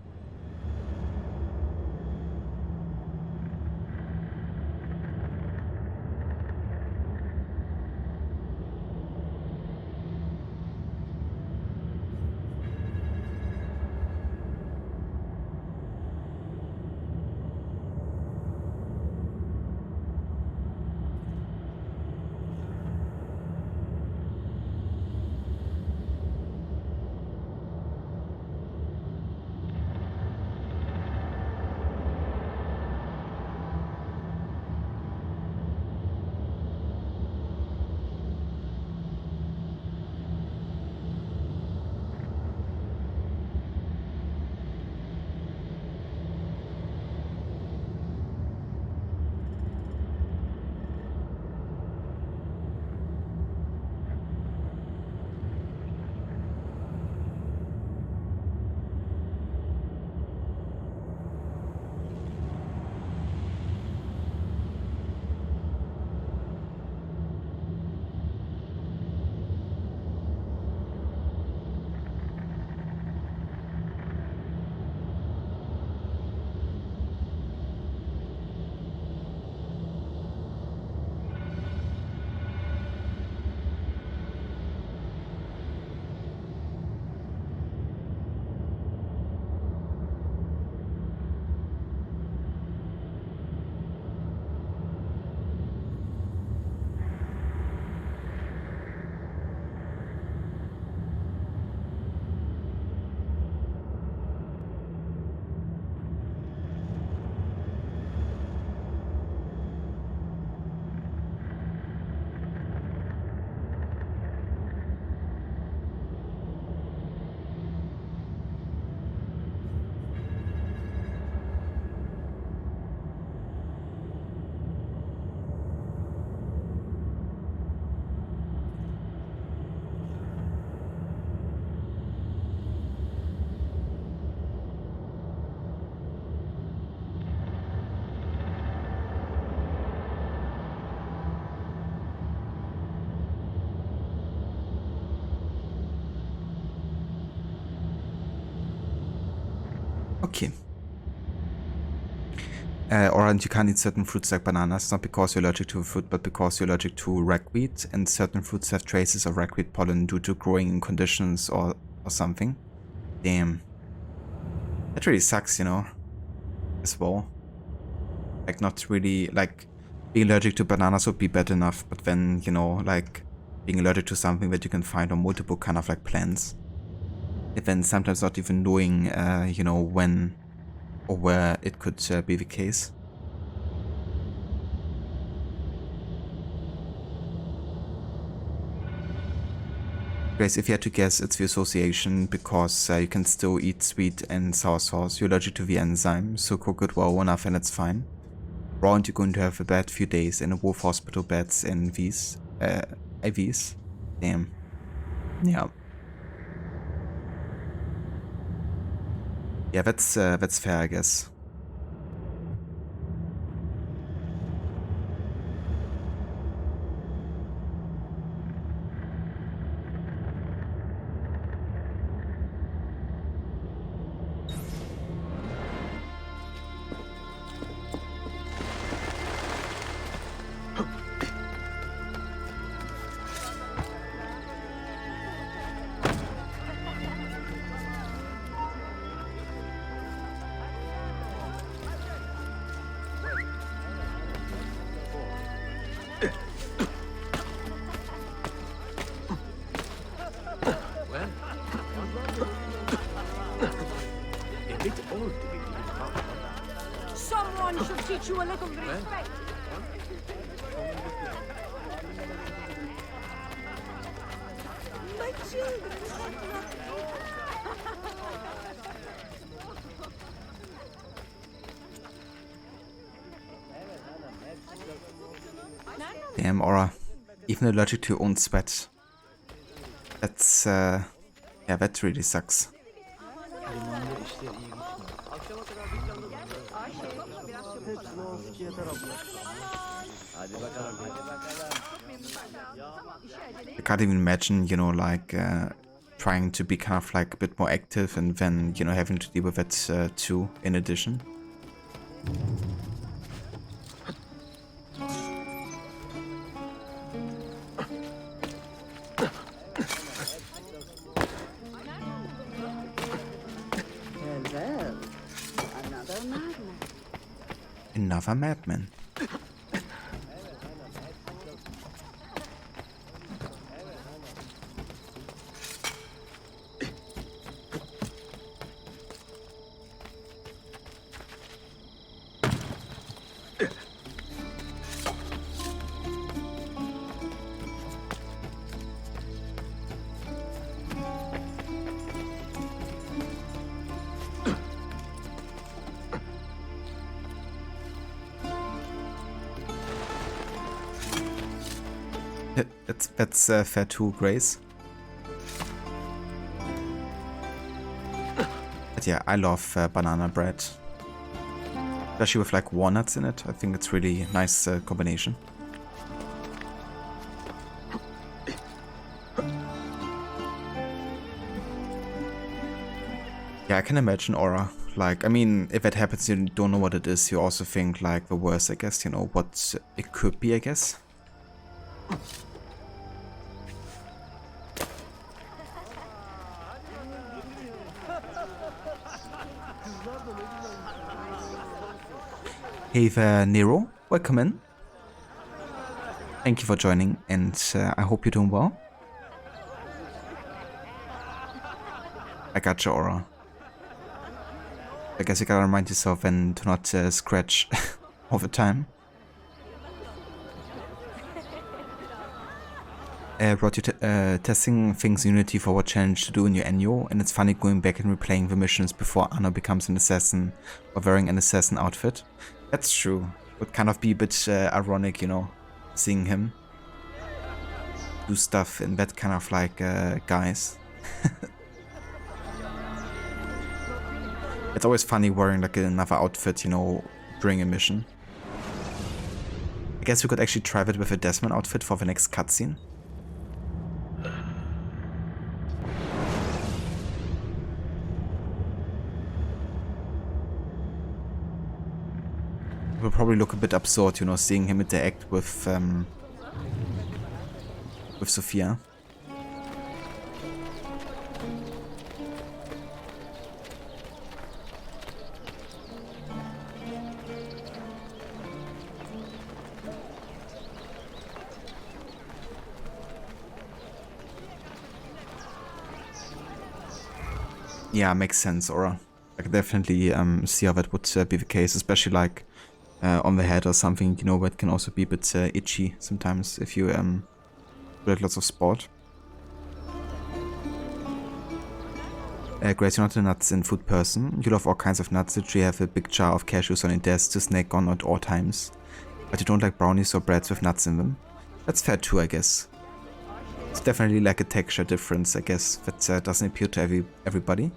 Okay. Or you can't eat certain fruits like bananas, not because you're allergic to a fruit, but because you're allergic to ragweed, and certain fruits have traces of ragweed pollen due to growing in conditions or something. Damn. That really sucks, you know, as well. Like, not really, like, being allergic to bananas would be bad enough, but then, you know, like, being allergic to something that you can find on multiple kind of, like, plants. And then sometimes not even knowing, you know, when or where it could be the case. Guys, if you had to guess, it's the association, because you can still eat sweet and sour sauce. You're allergic to the enzyme, so cook it well enough and it's fine. Raw, and you're going to have a bad few days in a wolf hospital beds in these IVs. Damn. Yeah. Yeah, that's fair, I guess. Someone should teach you a little respect. My children. Damn, Aura. Even allergic to your own sweat. That's, yeah, that really sucks. I can't even imagine, you know, like, trying to be kind of like a bit more active and then, you know, having to deal with it too in addition. Another madman. That's fair too, Grace. But yeah, I love banana bread. Especially with like walnuts in it. I think it's really nice combination. Yeah, I can imagine Aura. Like, I mean, if it happens, you don't know what it is, you also think like the worst, I guess, you know, what it could be, I guess. Hey there, Nero. Welcome in. Thank you for joining, and I hope you're doing well. I got you, Aura. I guess you gotta remind yourself and to not scratch all the time. Brought you testing things in Unity for what challenge to do in your annual, and it's funny going back and replaying the missions before Anno becomes an assassin or wearing an assassin outfit. That's true. Would kind of be a bit ironic, you know, seeing him do stuff in that kind of like guise. It's always funny wearing like another outfit, you know, during a mission. I guess we could actually try it with a Desmond outfit for the next cutscene. Will probably look a bit absurd, you know, seeing him interact with Sophia. Yeah, makes sense, Aura. I could definitely see how that would be the case, especially like on the head or something, you know, that can also be a bit itchy sometimes if you put lots of sport. Grace, you're not a nuts and food person. You love all kinds of nuts. Literally have a big jar of cashews on your desk to snack on at all times. But you don't like brownies or breads with nuts in them. That's fair too, I guess. It's definitely like a texture difference, I guess, that doesn't appeal to everybody.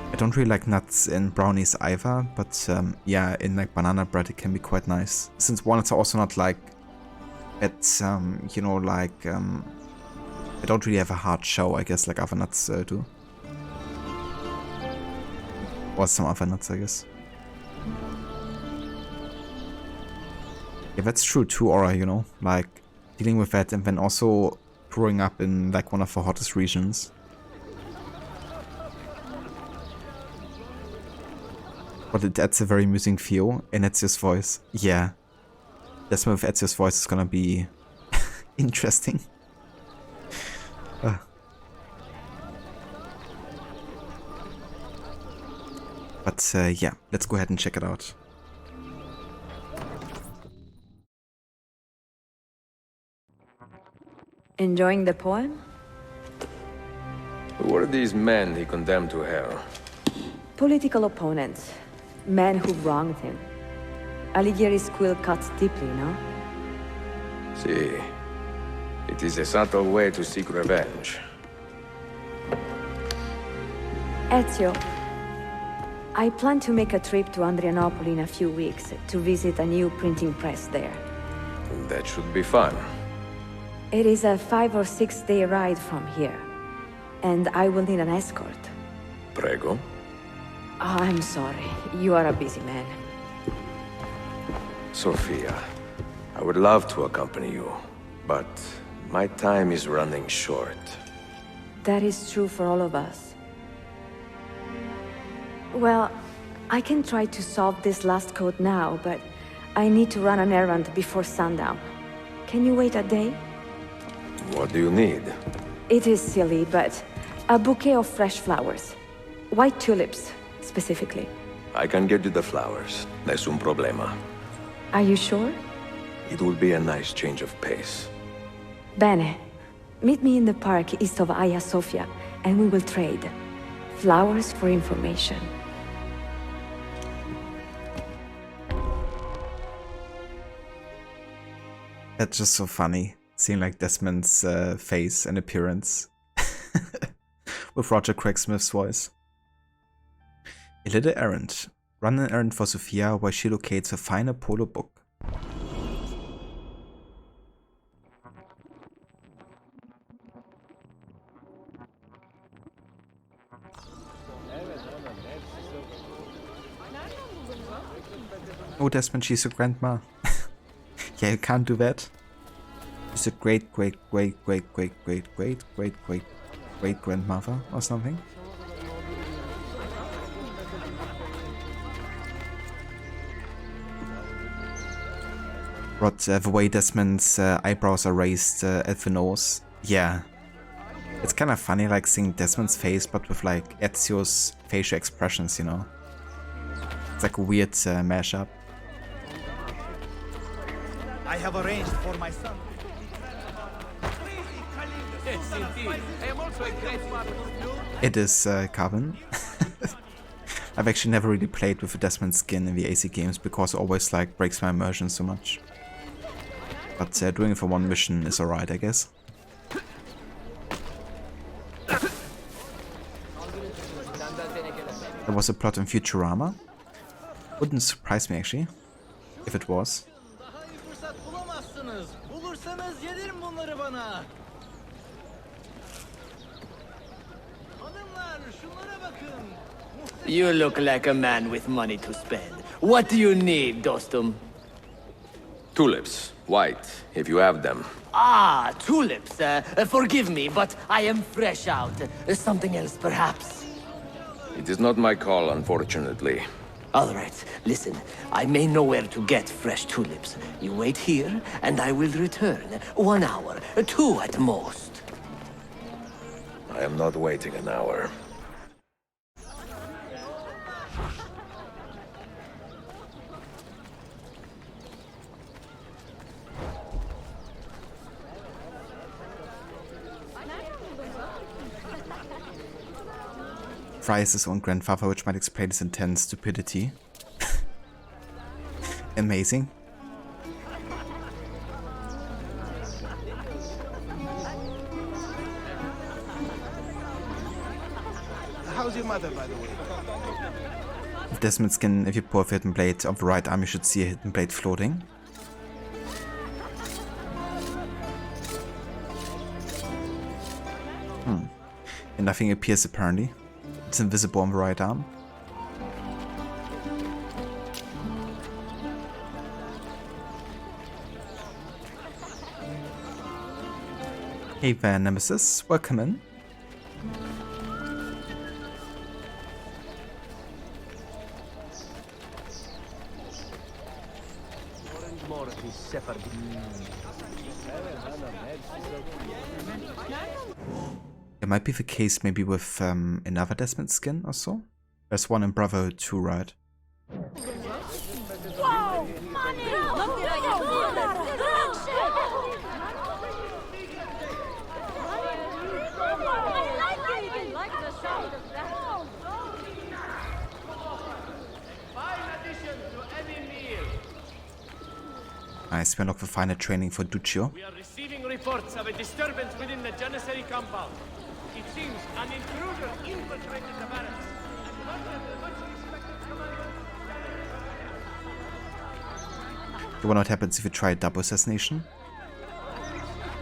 I don't really like nuts in brownies either, but yeah, in like banana bread it can be quite nice. Since walnuts are also not like, it's, you know, like, they don't really have a hard shell, I guess, like other nuts do. Or some other nuts, I guess. Yeah, that's true too, Aura, you know, like dealing with that and then also growing up in like one of the hottest regions. But it adds a very amusing feel in Ezio's voice. Yeah. Desmond with Ezio's voice is gonna be interesting. But yeah, let's go ahead and check it out. Enjoying the poem? Who were these men he condemned to hell? Political opponents. Men who wronged him. Alighieri's quill cuts deeply, no? See, it is a subtle way to seek revenge. Ezio, I plan to make a trip to Andrianople in a few weeks to visit a new printing press there. That should be fun. It is a 5 or 6 day ride from here, and I will need an escort. Prego. Oh, I'm sorry. You are a busy man. Sophia, I would love to accompany you, but my time is running short. That is true for all of us. Well, I can try to solve this last code now, but I need to run an errand before sundown. Can you wait a day? What do you need? It is silly, but a bouquet of fresh flowers. White tulips, specifically. I can get you the flowers. Nessun problema. Are you sure? It will be a nice change of pace. Bene. Meet me in the park east of Hagia Sophia, and we will trade. Flowers for information. That's just so funny, seeing like Desmond's face and appearance with Roger Craig Smith's voice. A little errand. Run an errand for Sophia while she locates a finer Polo book. Oh, Desmond, she's your grandma. Yeah, you can't do that. She's a great grandmother or something. But the way Desmond's eyebrows are raised at the nose, yeah. It's kind of funny, like seeing Desmond's face, but with like Ezio's facial expressions, you know. It's like a weird mashup. I have arranged for my son. Yes, indeed. I am also a great father. It is Carbon. I've actually never really played with a Desmond skin in the AC games because it always like breaks my immersion so much. But doing it for one mission is alright, I guess. There was a plot in Futurama. Wouldn't surprise me actually, if it was. You look like a man with money to spend. What do you need, Dostum? Tulips. White, if you have them. Ah, tulips. Forgive me, but I am fresh out. Something else, perhaps? It is not my call, unfortunately. All right, listen. I may know where to get fresh tulips. You wait here, and I will return. 1 hour, 2 at most. I am not waiting an hour. Reis his own grandfather, which might explain his intense stupidity. Amazing. How's your mother, by the way? With Desmond's skin, if you pull off a hidden blade of the right arm, you should see a hidden blade floating. And nothing appears apparently. It's invisible on the right arm. Hey there, Nemesis. Welcome in. It might be the case maybe with another Desmond skin or so. There's one in Brotherhood 2, right? Whoa! Money! I like the sound of that. Fine addition to any meal. Nice, we unlock the final training for Duccio. We are receiving reports of a disturbance within the Janissary compound. It seems an intruder infiltrated the barracks. You wonder what happens if you try a double assassination?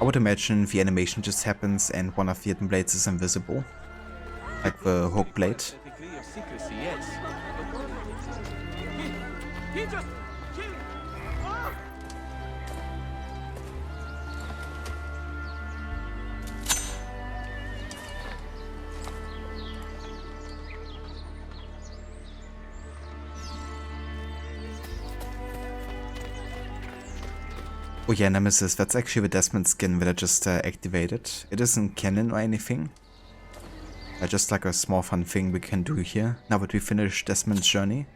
I would imagine the animation just happens and one of the hidden blades is invisible. Like the hook blade. He just killed. Oh yeah, Nemesis, that's actually the Desmond skin that I just activated. It isn't canon or anything. Just like a small fun thing we can do here, now that we finish Desmond's journey.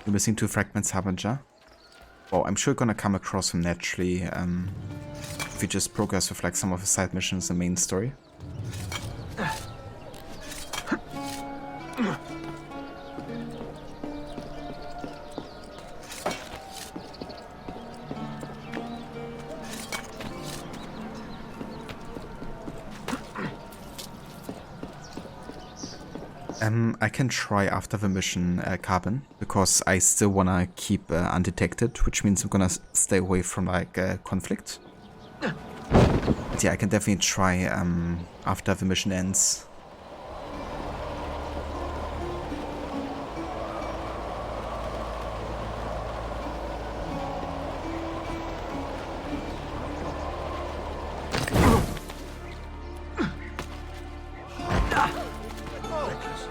We're missing 2 fragments, Harbinger. Well, I'm sure you're gonna come across them naturally if you just progress with like some of the side missions and main story. I can try after the mission Carbon, because I still wanna keep undetected, which means I'm gonna stay away from like conflict. But yeah, I can definitely try after the mission ends.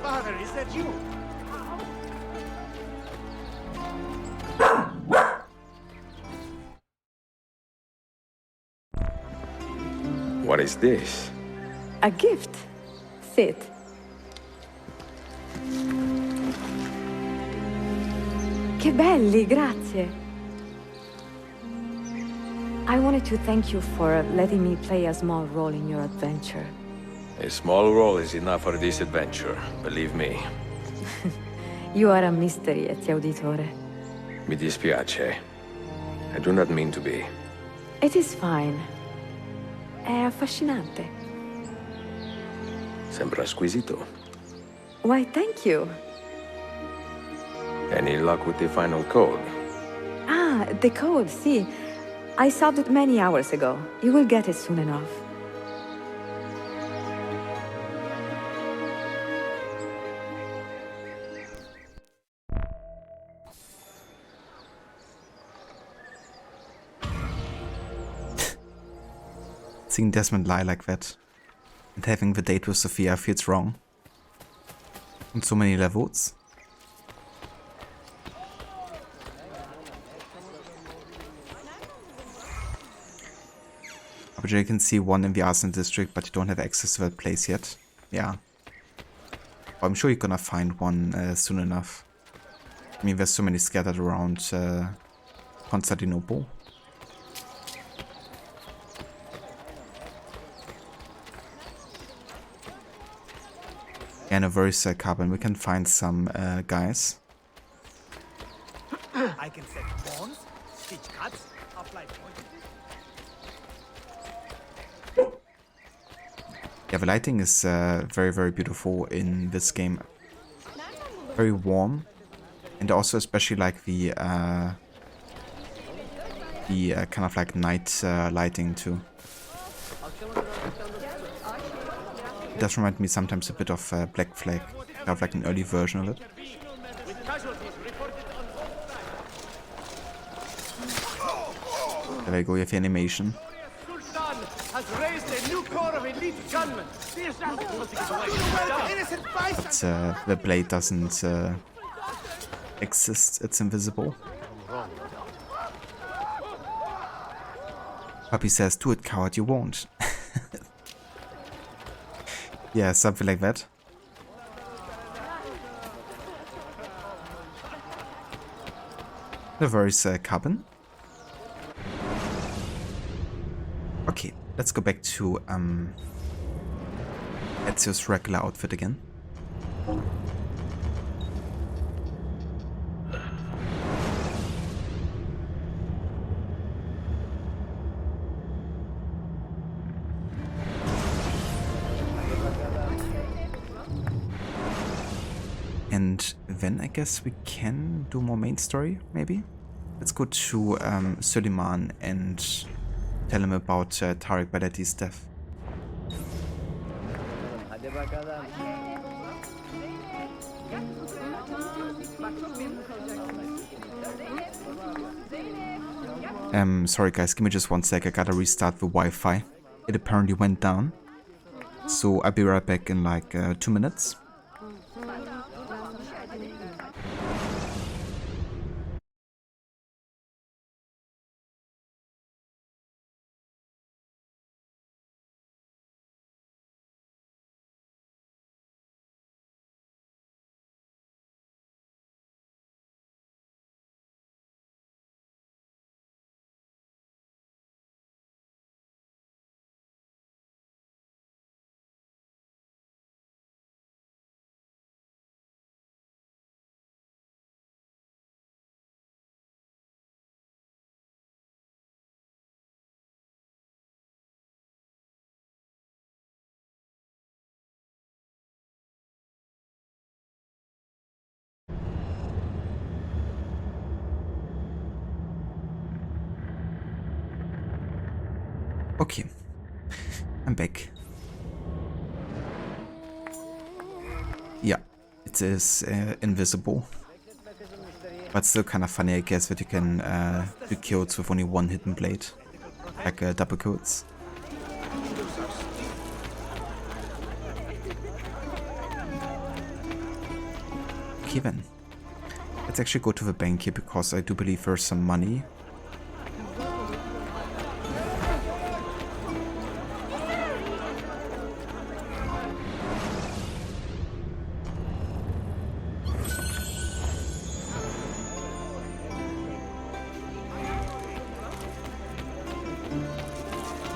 Father, is that you? What is this? A gift. Sit. Che belli, grazie. I wanted to thank you for letting me play a small role in your adventure. A small role is enough for this adventure, believe me. You are a mystery, Ezio Auditore. Mi dispiace. I do not mean to be. It is fine. È affascinante. Sembra squisito. Why, thank you. Any luck with the final code? Ah, the code, see. I solved it many hours ago. You will get it soon enough. Seeing Desmond lie like that and having the date with Sophia feels wrong. On so many levels. But you can see one in the Arson district, but you don't have access to that place yet. Yeah. But I'm sure you're gonna find one soon enough. I mean, there's so many scattered around Constantinople. Yeah, no worries, Carbon. We can find some guys. I can set bones, stitch cuts, apply points. Yeah, the lighting is very, very beautiful in this game. Very warm, and also especially like the kind of like night lighting too. It does remind me sometimes a bit of Black Flag, kind of like an early version of it. There we go, you have the animation. Has raised a new corps of elite gunmen. But the blade doesn't exist, it's invisible. Puppy says, do it, coward, you won't. Yeah, something like that. The worries, Carbon. Ezio's regular outfit again. And then I guess we can do more main story, maybe? Let's go to Suleiman and tell him about Tariq Baleti's death. Sorry guys, give me just 1 sec, I gotta restart the Wi-Fi. It apparently went down. So I'll be right back in like 2 minutes. Okay, I'm back. Yeah, it is invisible. But still kind of funny, I guess, that you can do kills with only 1 hidden blade. Like double kills. Okay then. Let's actually go to the bank here because I do believe there's some money.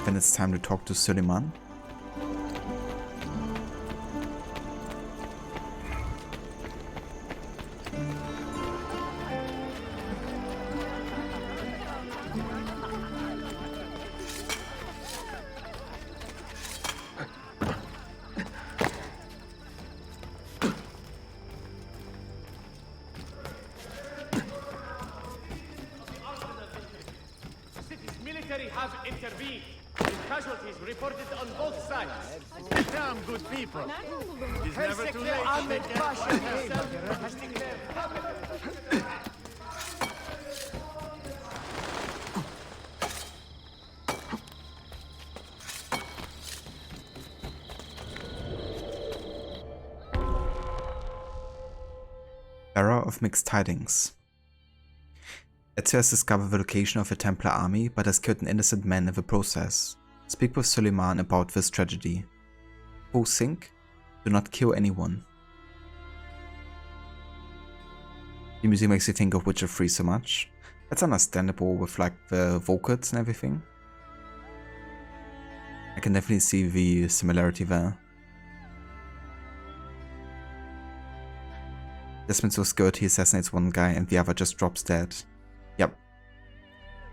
Then it's time to talk to Suleiman. have intervened. Casualties reported on both sides. Damn good people. It's never too late to take care of oneself. Has declared Bearer of mixed tidings. Ezio has discovered the location of a Templar army, but has killed an innocent man in the process. Speak with Suleiman about this tragedy. Oh, think? Do not kill anyone. The music makes you think of Witcher 3 so much. That's understandable with like the vocals and everything. I can definitely see the similarity there. Desmond's so scared he assassinates one guy and the other just drops dead. Yep.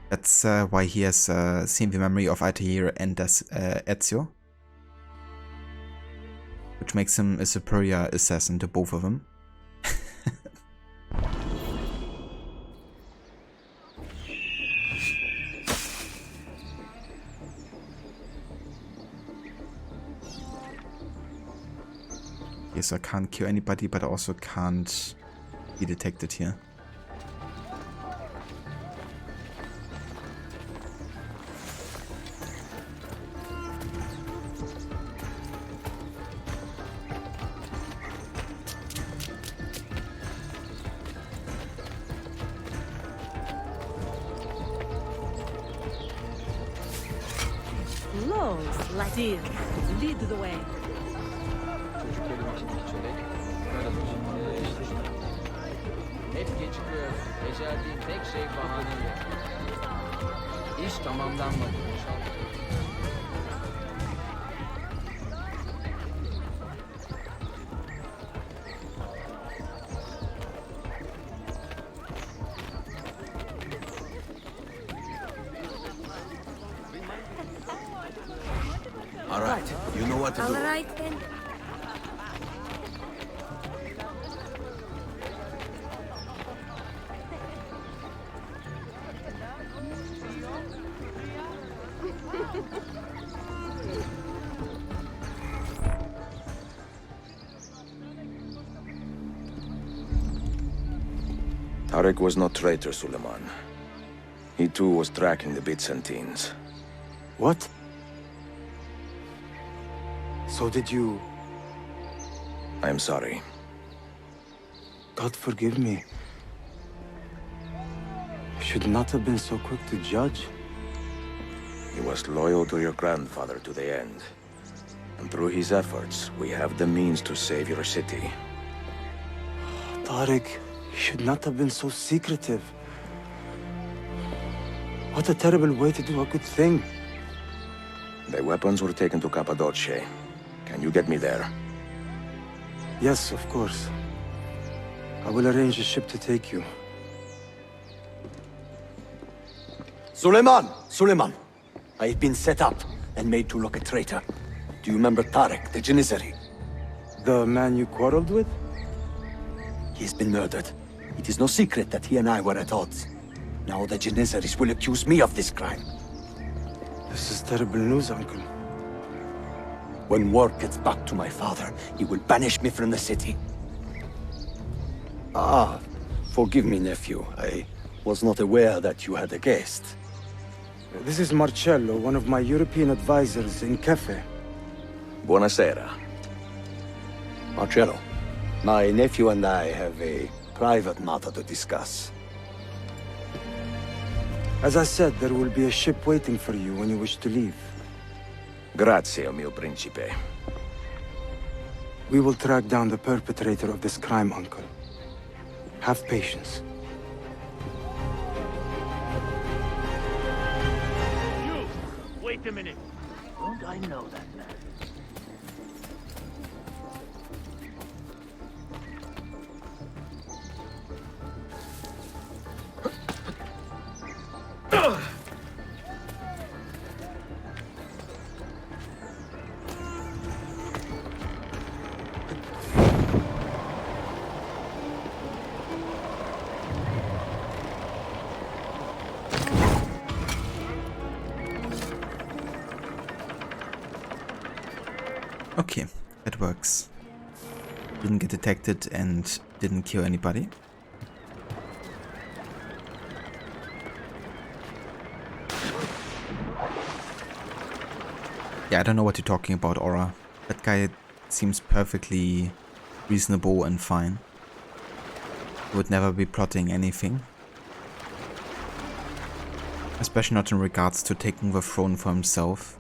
That's why he has seen the memory of Altair and Ezio. Which makes him a superior assassin to both of them. Okay, so I can't kill anybody, but I also can't be detected here. Flows like steel. Lead the way. Hep gecikiyor. Becerdiğim tek şey bahane. İş tamamlanmadı. You know what to do. All right then. Tarek was no traitor, Suleiman. He too was tracking the Byzantines. What? So did you... I am sorry. God forgive me. I should not have been so quick to judge. He was loyal to your grandfather to the end. And through his efforts, we have the means to save your city. Tariq, you should not have been so secretive. What a terrible way to do a good thing. The weapons were taken to Cappadocia. Can you get me there? Yes, of course. I will arrange a ship to take you. Suleiman! Suleiman! I have been set up and made to look a traitor. Do you remember Tarek, the Janissary? The man you quarreled with? He has been murdered. It is no secret that he and I were at odds. Now the Janissaries will accuse me of this crime. This is terrible news, Uncle. When word gets back to my father, he will banish me from the city. Ah, forgive me, nephew. I was not aware that you had a guest. This is Marcello, one of my European advisors in Cafe. Buonasera. Marcello, my nephew and I have a private matter to discuss. As I said, there will be a ship waiting for you when you wish to leave. Grazie, mio principe. We will track down the perpetrator of this crime, Uncle. Have patience. You! Wait a minute. Don't I know that man? Okay, it works. Didn't get detected and didn't kill anybody. Yeah, I don't know what you're talking about, Aura. That guy seems perfectly reasonable and fine. He would never be plotting anything. Especially not in regards to taking the throne for himself.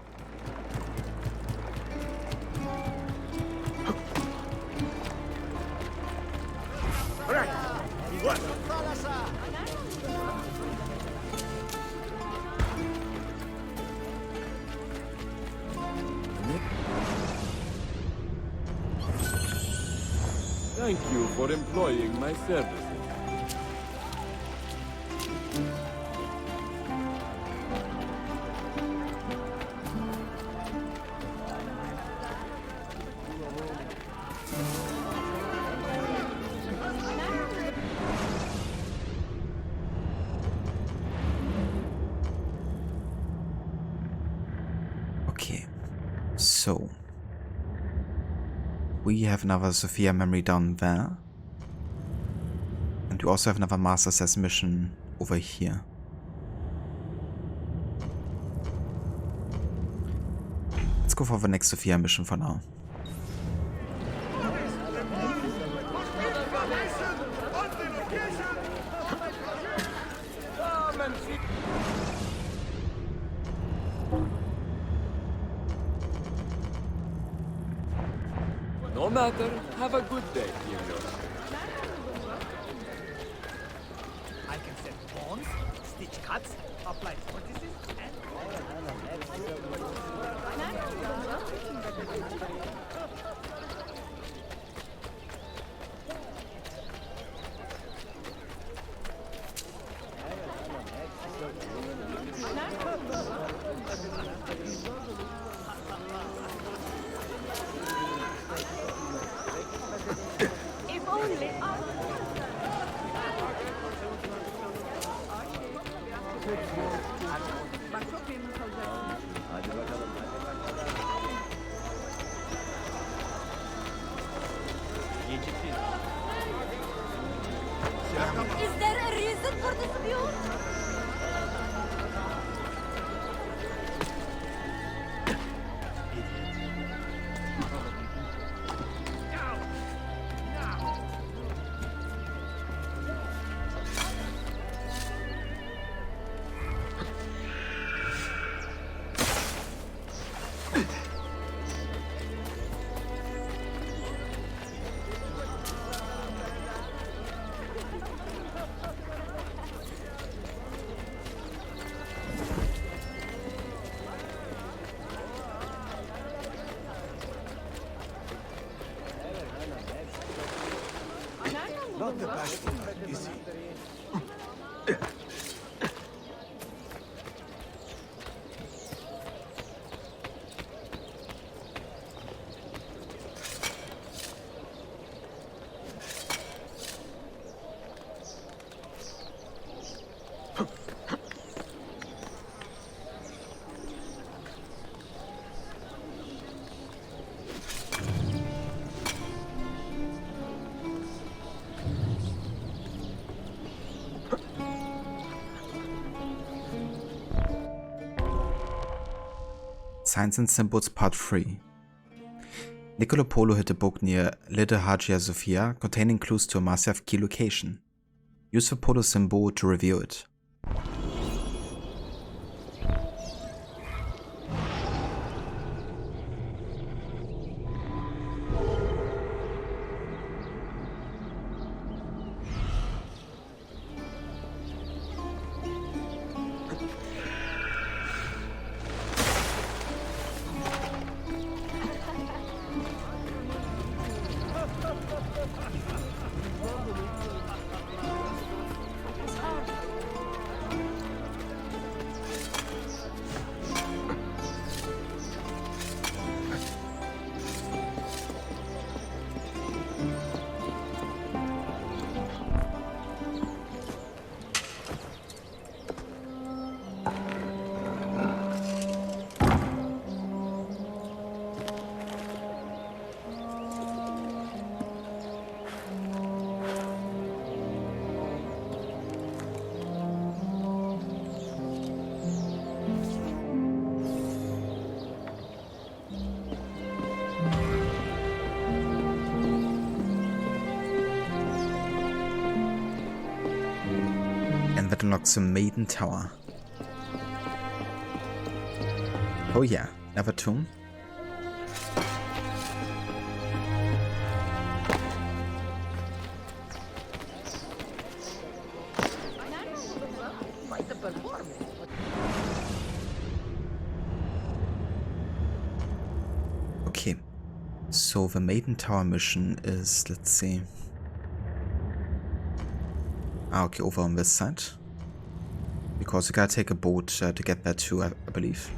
Thank you for employing my services. Okay, so we have another Sophia memory down there. And we also have another Master Says mission over here. Let's go for the next Sophia mission for now. No matter. Have a good day, Helios. I can set bonds, stitch cuts, apply vortices, Is there a reason for dispute? Not the bashful type, is he? Signs and Symbols Part 3. Niccolo Polo hid a book near Little Hagia Sophia containing clues to a Mayaf Key location. Use the Polo symbol to reveal it. And that unlocks the Maiden Tower. Oh yeah, another tomb. Okay, so the Maiden Tower mission is, let's see. Okay, over on this side. Because you gotta take a boat to get there too, I believe.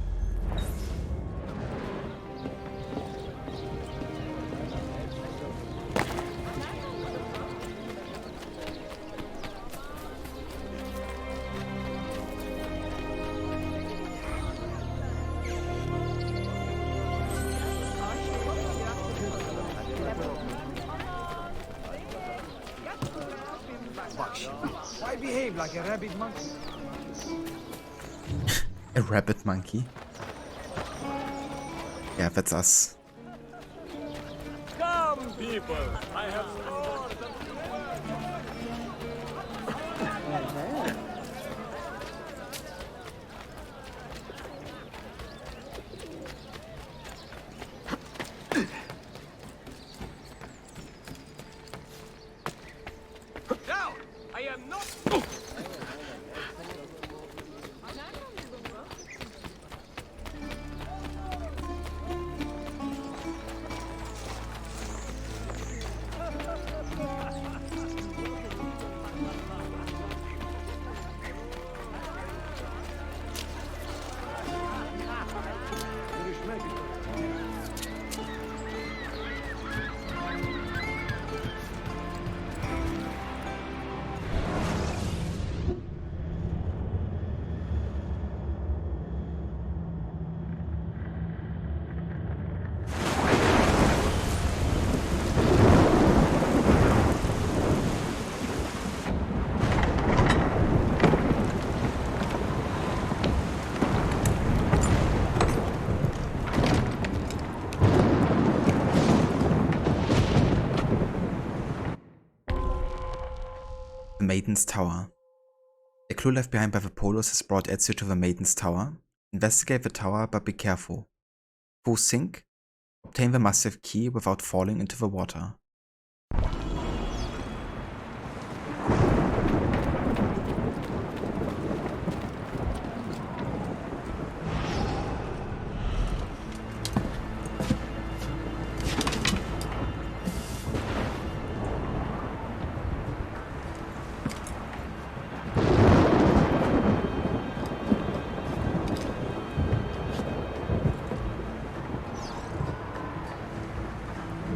Why behave like a rabid monkey? A rabbit monkey? Yeah, that's us. Come, people! I have sworn Now, I am not. Maiden's Tower. The clue left behind by the Polos has brought Ezio to the Maiden's Tower. Investigate the tower, but be careful. Full sink. Obtain the Mayaf Key without falling into the water.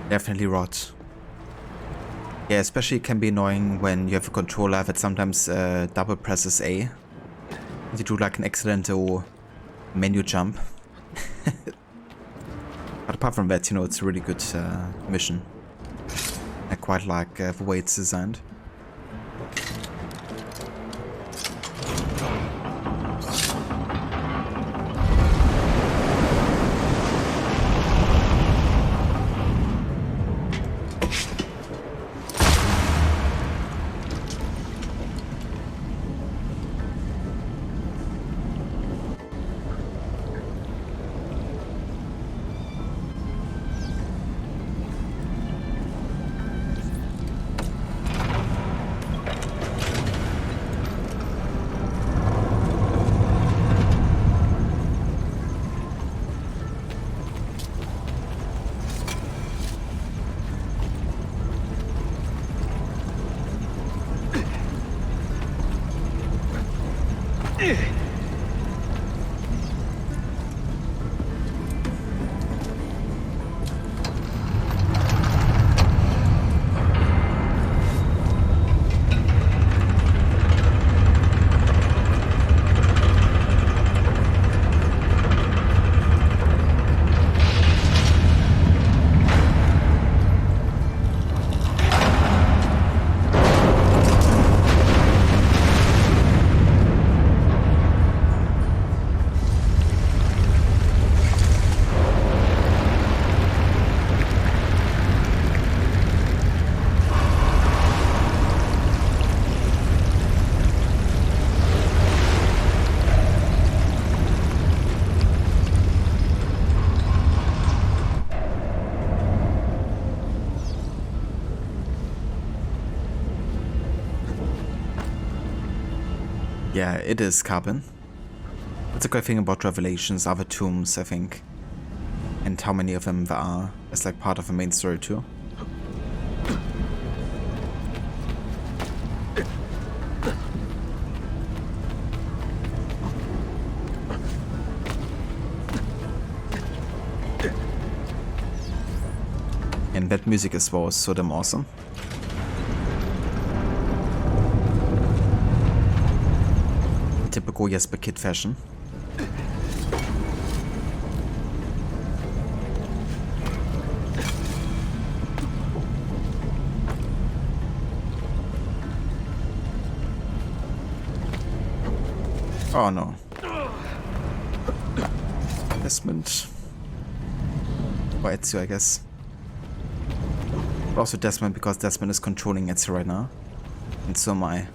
Definitely rot. Yeah, especially it can be annoying when you have a controller that sometimes double presses A. And you do like an accidental menu jump. But apart from that, you know, it's a really good mission. I quite like the way it's designed. Yeah, it is carbon. That's a great thing about Revelations, other tombs, I think. And how many of them there are as like part of the main story too. And that music as well is so damn awesome. Typical Jesper Kid fashion. Oh no. Desmond. Or Ezio, I guess. But also Desmond, because Desmond is controlling Ezio right now. And so am I.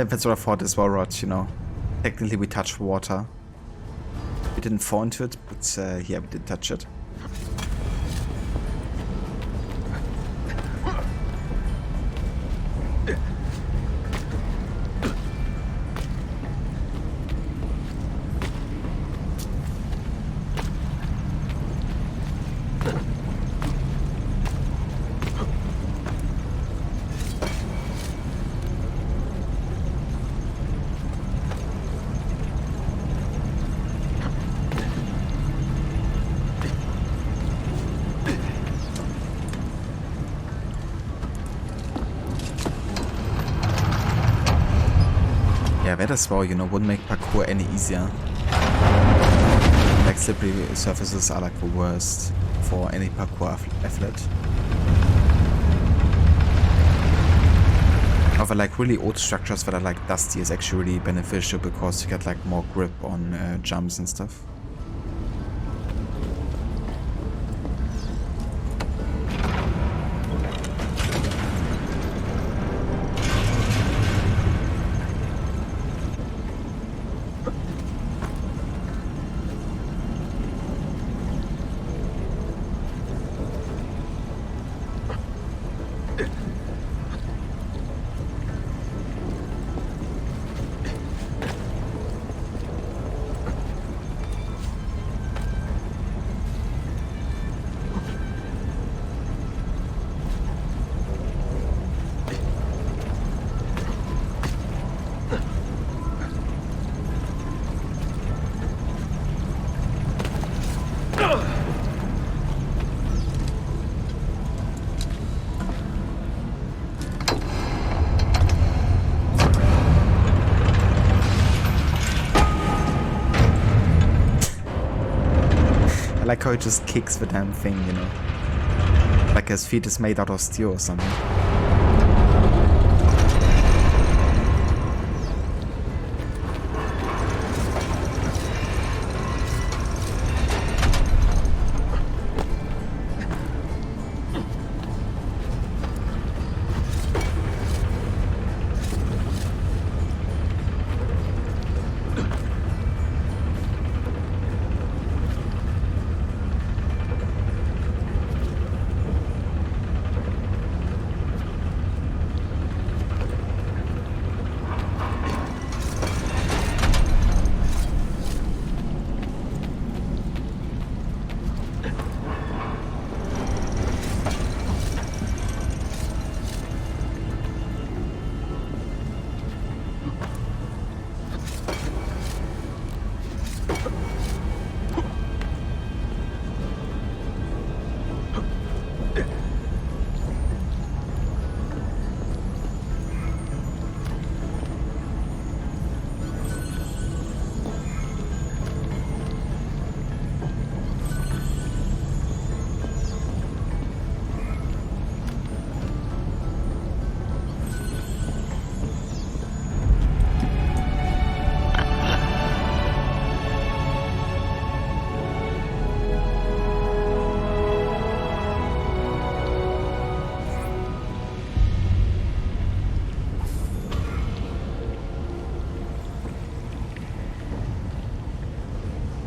That's what I thought as well, Rod, you know. Technically we touched water. We didn't fall into it, but yeah, we did touch it. Yeah, that as well, you know, wouldn't make parkour any easier. Like, slippery surfaces are like the worst for any parkour athlete. However, like really old structures that are like dusty is actually really beneficial because you get like more grip on jumps and stuff. I like how he just kicks the damn thing, you know. Like his feet is made out of steel or something.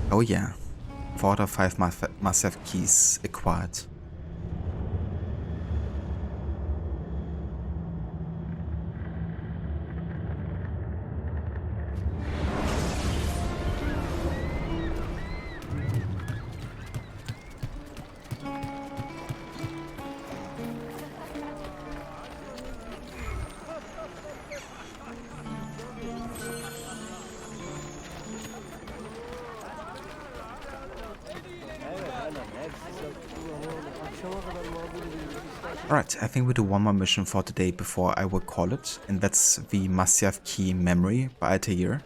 Oh yeah, 4 out of 5 Mayaf keys acquired. Alright, I think we do one more mission for today before I will call it, and that's the Mayaf Key Memory by Altair.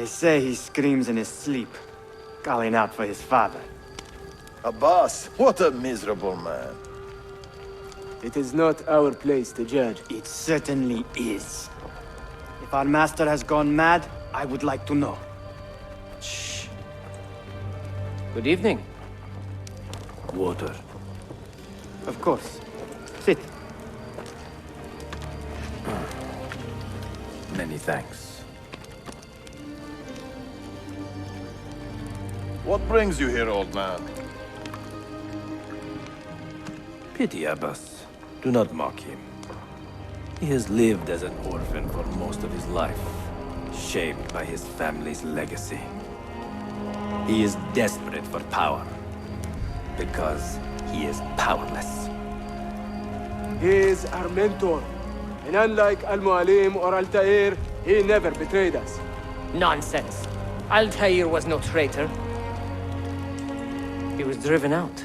say he screams in his sleep, calling out for his father. Abbas, what a miserable man. It is not our place to judge. It certainly is. If our master has gone mad, I would like to know. Shh. Good evening. Water. Of course. Sit. Many thanks. What brings you here, old man? Pity Abbas. Do not mock him. He has lived as an orphan for most of his life, shaped by his family's legacy. He is desperate for power, because he is powerless. He is our mentor. And unlike Al-Mualim or Altair, he never betrayed us. Nonsense. Altair was no traitor. He was driven out.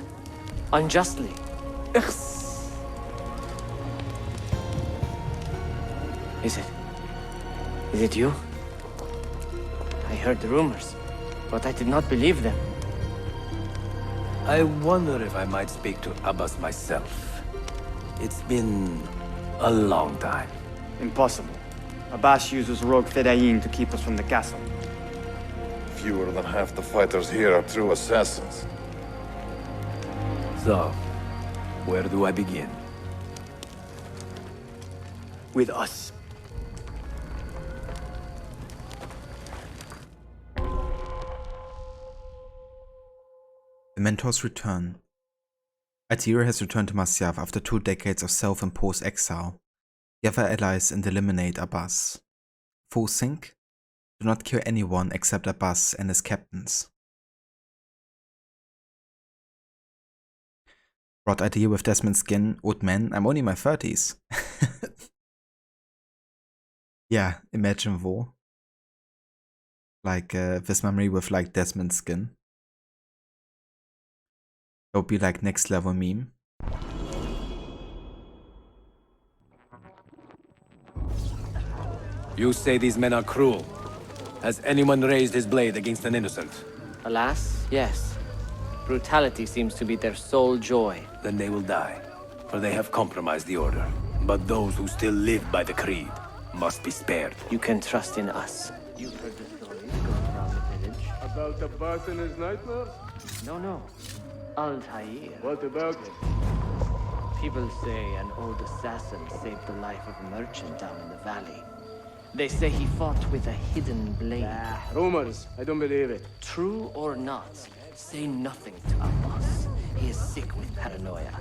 Unjustly. Is it you? I heard the rumors, but I did not believe them. I wonder if I might speak to Abbas myself. It's been a long time. Impossible. Abbas uses rogue Fedayeen to keep us from the castle. Fewer than half the fighters here are true assassins. So, where do I begin? With us. The Mentors return. Altair has returned to Masyaf after 2 decades of self-imposed exile. The other allies and eliminate Abbas. Foes think? Do not kill anyone except Abbas and his captains. Brought idea with Desmond's skin, old man, I'm only in my 30s. Yeah, imagine wo. Like this memory with like Desmond's skin. That would be like next level meme. You say these men are cruel. Has anyone raised his blade against an innocent? Alas, yes. Brutality seems to be their sole joy. Then they will die, for they have compromised the order. But those who still live by the creed must be spared. You can trust in us. You've heard the stories going around the village. About Abbas and his nightmares? No. Altair. What about him? People say an old assassin saved the life of a merchant down in the valley. They say he fought with a hidden blade. Rumors. I don't believe it. True or not, say nothing to Abbas. He is sick with paranoia.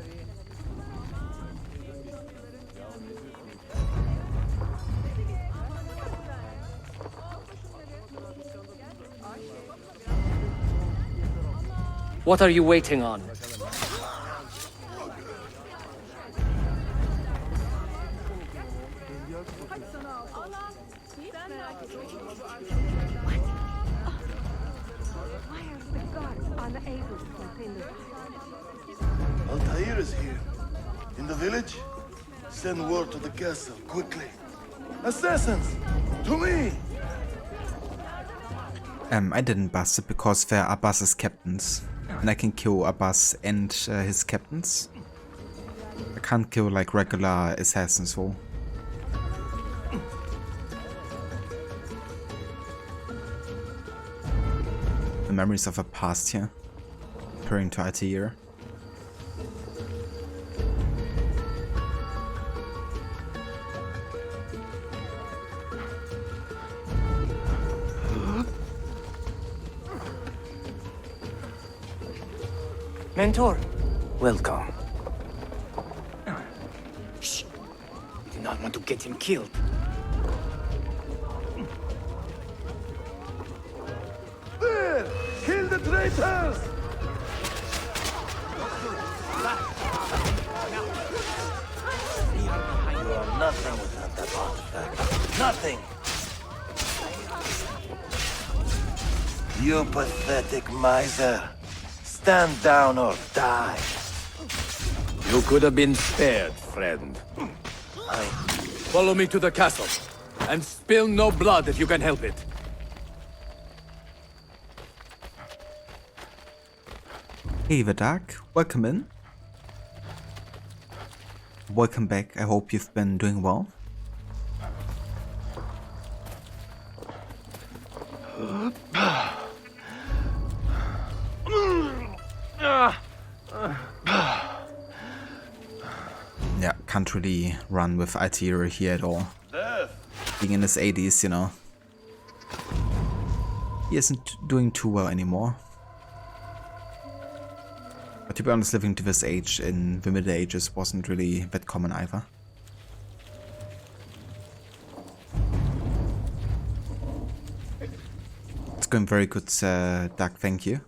What are you waiting on? Altair is here. In the village? Send word to the castle, quickly. Assassins! To me! I didn't bust it because they're Abbas's captains. And I can kill Abbas and his captains. I can't kill like regular assassins though. The memories of a past here. Referring to Altair. Mentor! Welcome. Shh! We do not want to get him killed. There! Kill the traitors! You are nothing without that artifact. Nothing! You pathetic miser. Stand down or die. You could have been spared, friend. Follow me to the castle, and spill no blood if you can help it. Hey the Dark, welcome in. Welcome back, I hope you've been doing well. Yeah, can't really run with Altair here at all. Being in his 80s, you know. He isn't doing too well anymore. But to be honest, living to this age in the Middle Ages wasn't really that common either. It's going very good, Doug, thank you.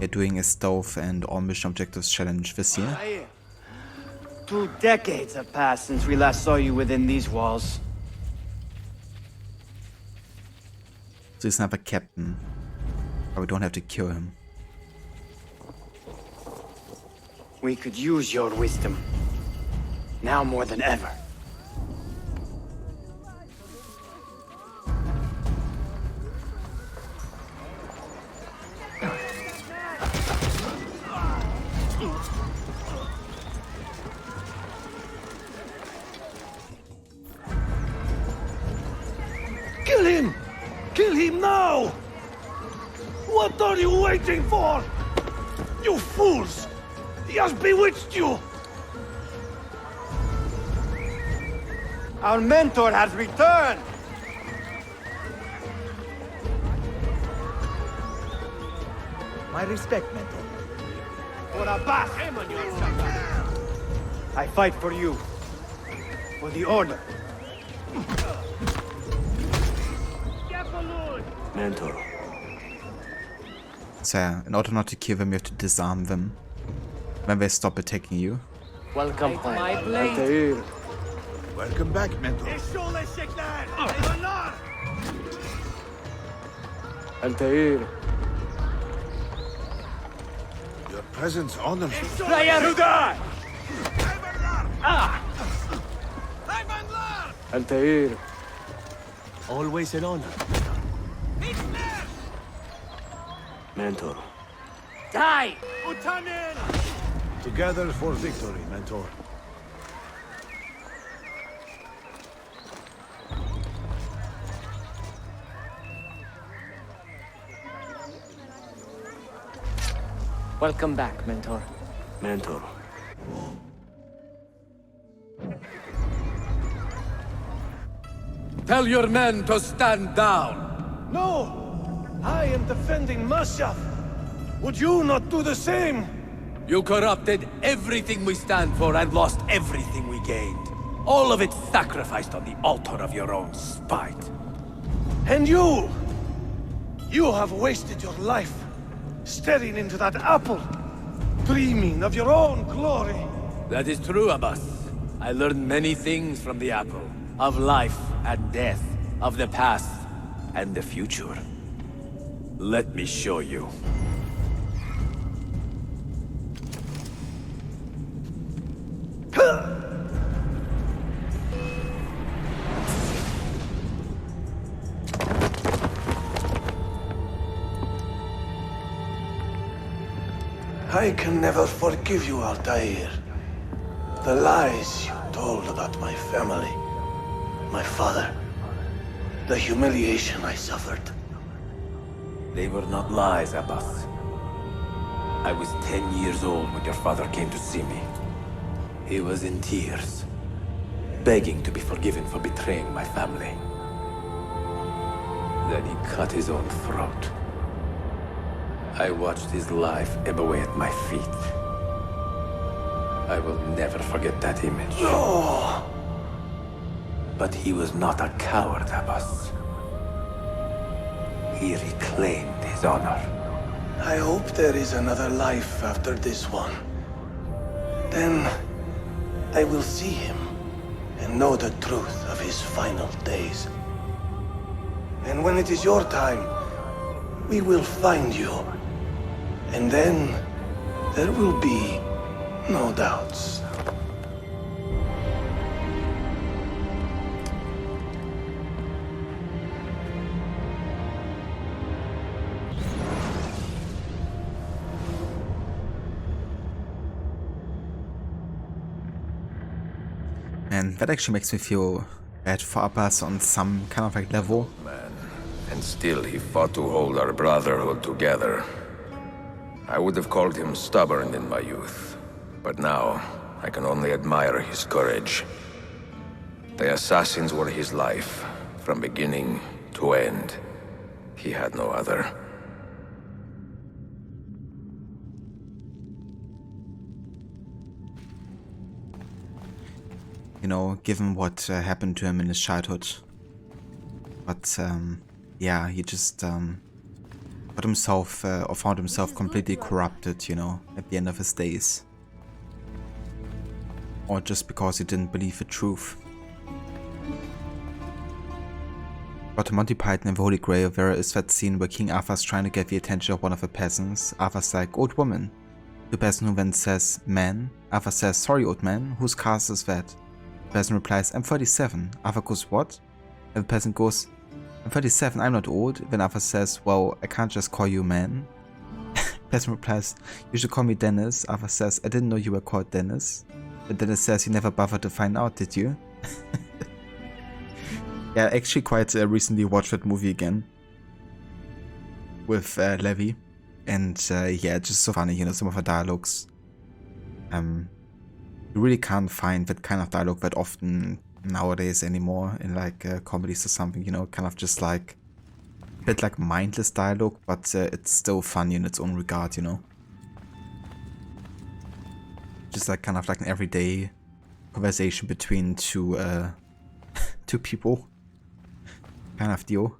You're doing a stealth and all mission objectives challenge this year. 2 decades have passed since we last saw you within these walls. So he's another captain, but we don't have to kill him. We could use your wisdom. Now more than ever. Kill him! Kill him now! What are you waiting for? You fools! He has bewitched you! Our mentor has returned! My respect, mentor. For Abbas! I fight for you. For the Order. Mentor. So, in order not to kill them, you have to disarm them when they stop attacking you. Welcome home, Altair. Welcome back, mentor. Altair. Your presence honors me. You die! Altair. Always an honor. Mentor. Die! Together for victory, mentor. Welcome back, mentor. Mentor. Tell your men to stand down! No! I am defending Masyaf. Would you not do the same? You corrupted everything we stand for and lost everything we gained. All of it sacrificed on the altar of your own spite. And you! You have wasted your life staring into that apple, dreaming of your own glory. That is true, Abbas. I learned many things from the apple. Of life and death, of the past and the future. Let me show you. I can never forgive you, Altair. The lies you told about my family, my father, the humiliation I suffered. They were not lies, Abbas. I was 10 years old when your father came to see me. He was in tears, begging to be forgiven for betraying my family. Then he cut his own throat. I watched his life ebb away at my feet. I will never forget that image. No! But he was not a coward, Abbas. He reclaimed his honor. I hope there is another life after this one. Then I will see him and know the truth of his final days. And when it is your time, we will find you. And then there will be no doubts. And that actually makes me feel bad for Abbas on some kind of like level. Man, and still he fought to hold our brotherhood together. I would have called him stubborn in my youth, but now I can only admire his courage. The assassins were his life, from beginning to end. He had no other. You know, given what happened to him in his childhood. But yeah, he just got himself or found himself completely corrupted, you know, at the end of his days. Or just because he didn't believe the truth. But Monty Python and the Holy Grail, there is that scene where King Arthur's trying to get the attention of one of the peasants. Arthur's like, old woman. The peasant who then says, man. Arthur says, sorry old man, whose castle is that? The peasant replies, I'm 37. Arthur goes, what? And the peasant goes, I'm 37, I'm not old. Then Arthur says, well, I can't just call you man. The peasant replies, you should call me Dennis. Arthur says, I didn't know you were called Dennis. But Dennis says, you never bothered to find out, did you? Yeah, I actually quite recently watched that movie again. With Levi. And yeah, just so funny, you know, some of the dialogues. You really can't find that kind of dialogue that often nowadays anymore in like comedies or something, you know, kind of just like a bit like mindless dialogue, but it's still funny in its own regard, you know. Just like kind of like an everyday conversation between two people kind of deal.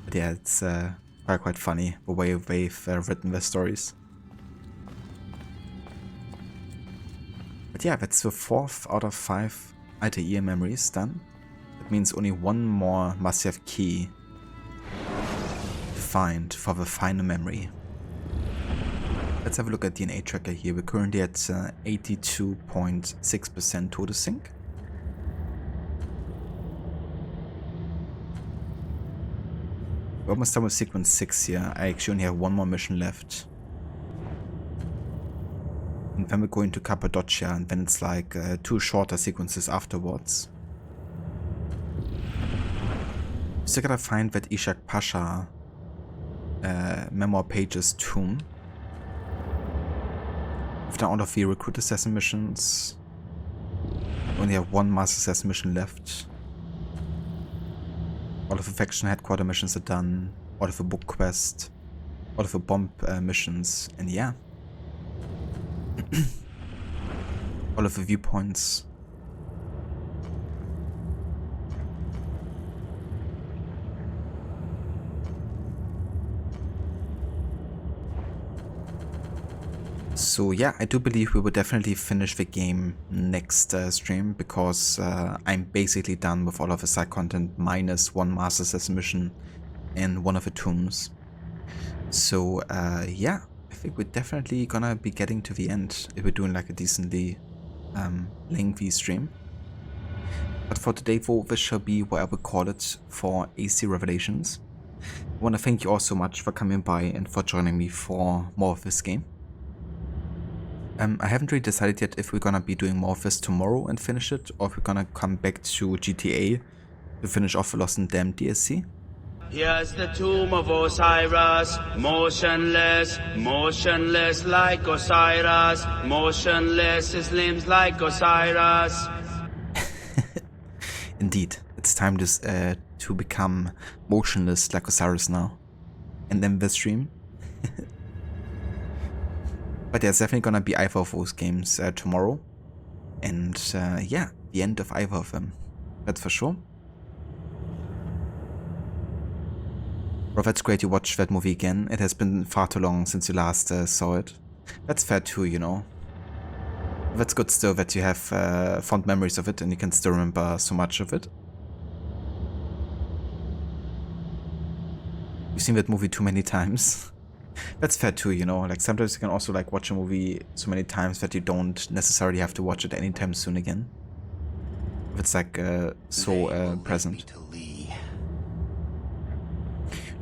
But yeah, it's quite funny the way they've written their stories. But yeah, that's the 4th out of 5 Altair memories done. That means only one more Mayaf Key to find for the final memory. Let's have a look at DNA tracker here. We're currently at 82.6% total sync. We're almost done with sequence 6 here. I actually only have one more mission left. And then we're going to Cappadocia, and then it's like 2 shorter sequences afterwards. Still gotta find that Ishak Pasha Memoir Pages tomb. We've done all of the recruit assassin missions. We only have one master assassin mission left. All of the faction headquarter missions are done. All of the book quest. All of the bomb missions. And yeah. All of the viewpoints. So yeah, I do believe we will definitely finish the game next stream, because I'm basically done with all of the side content minus one Master Assassin mission and one of the tombs. So yeah, I think we're definitely gonna be getting to the end if we're doing like a decently lengthy stream. But for today though, this shall be what I would call it for AC Revelations. I want to thank you all so much for coming by and for joining me for more of this game. I haven't really decided yet if we're gonna be doing more of this tomorrow and finish it, or if we're gonna come back to GTA to finish off the Lost and Damned DLC. Here's the tomb of Osiris, motionless, motionless like Osiris, motionless, his limbs like Osiris. Indeed, it's time to become motionless like Osiris now. And then the stream. But there's definitely gonna be either of those games tomorrow. And yeah, the end of either of them. That's for sure. Well, that's great you watched that movie again. It has been far too long since you last saw it. That's fair too, you know. That's good still that you have fond memories of it and you can still remember so much of it. You've seen that movie too many times. That's fair too, you know, like sometimes you can also like watch a movie so many times that you don't necessarily have to watch it anytime soon again. If it's like so present.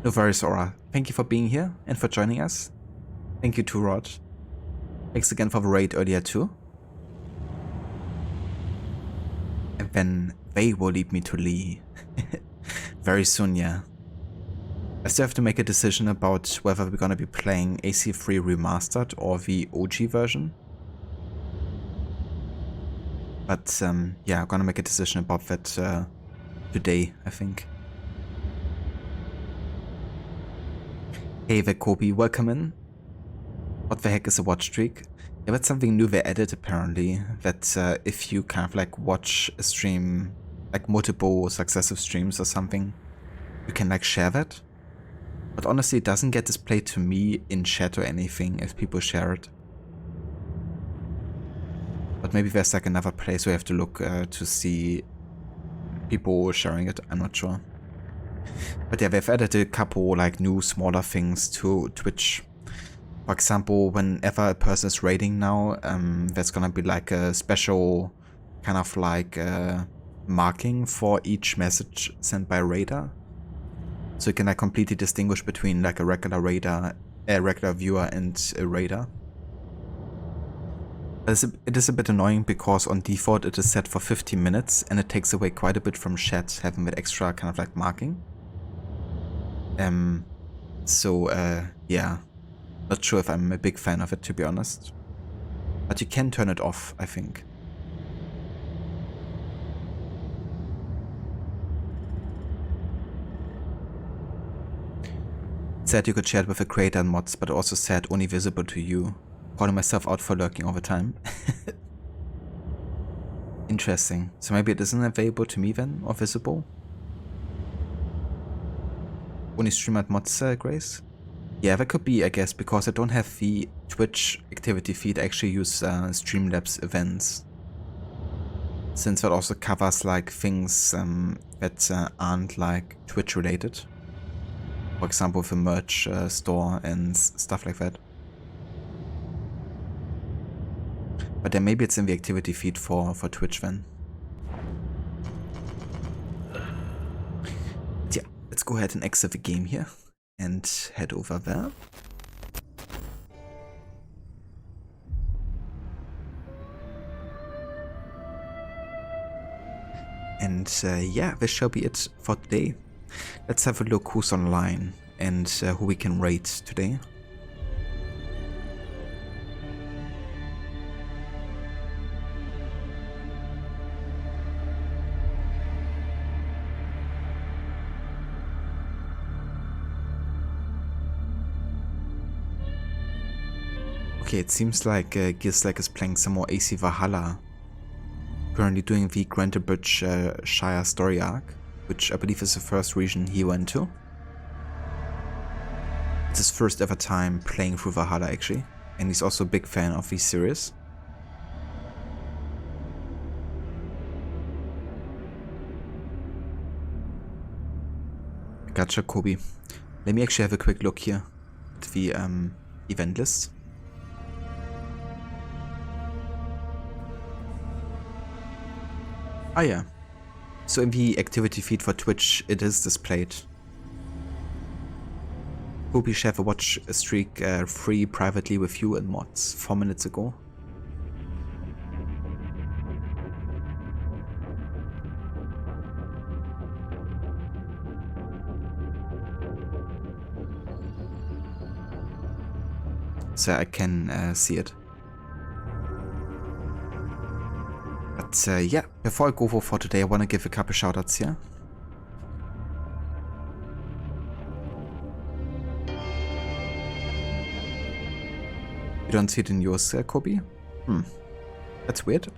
No worries, Aura. Thank you for being here and for joining us. Thank you to Rod. Thanks again for the raid earlier too. then they will lead me to Lee. Very soon, yeah. I still have to make a decision about whether we're gonna be playing AC3 Remastered or the OG version. But yeah, I'm gonna make a decision about that today, I think. Hey there, Kobe, welcome in. What the heck is a watch streak? Yeah, that's something new they added apparently, that if you kind of like watch a stream, like multiple successive streams or something, you can like share that. But honestly, it doesn't get displayed to me in chat or anything if people share it. But maybe there's like another place we have to look to see people sharing it, I'm not sure. But yeah, they've added a couple like new smaller things to Twitch. For example, whenever a person is raiding now, there's gonna be like a special kind of like marking for each message sent by a raider. So you can like completely distinguish between like a regular raider, a regular viewer and a raider. It is a bit annoying because on default it is set for 15 minutes and it takes away quite a bit from chat having that extra kind of like marking. Yeah, not sure if I'm a big fan of it, to be honest. But you can turn it off, I think. It said you could share it with a creator and mods, but also said only visible to you. Calling myself out for lurking all the time. Interesting. So maybe it isn't available to me then, or visible? Only stream at mods, Grace? Yeah, that could be, I guess, because I don't have the Twitch activity feed. I actually use Streamlabs events. Since that also covers like things that aren't like Twitch related. For example, the merch store and stuff like that. But then maybe it's in the activity feed for Twitch then. But yeah, let's go ahead and exit the game here and head over there. And yeah, this shall be it for today. Let's have a look who's online and who we can raid today. Okay, it seems like Gizlek is playing some more AC Valhalla. Currently doing the Grantabridge Shire story arc, which I believe is the first region he went to. It's his first ever time playing through Valhalla actually, and he's also a big fan of the series. Gotcha, Kobe. Let me actually have a quick look here at the event list. Ah yeah, so in the activity feed for Twitch it is displayed. Kobe shared a watch streak free privately with you and mods 4 minutes ago. So I can see it. But yeah, before I go for today, I want to give a couple shoutouts here. You don't see it in yours, Kobe? That's weird.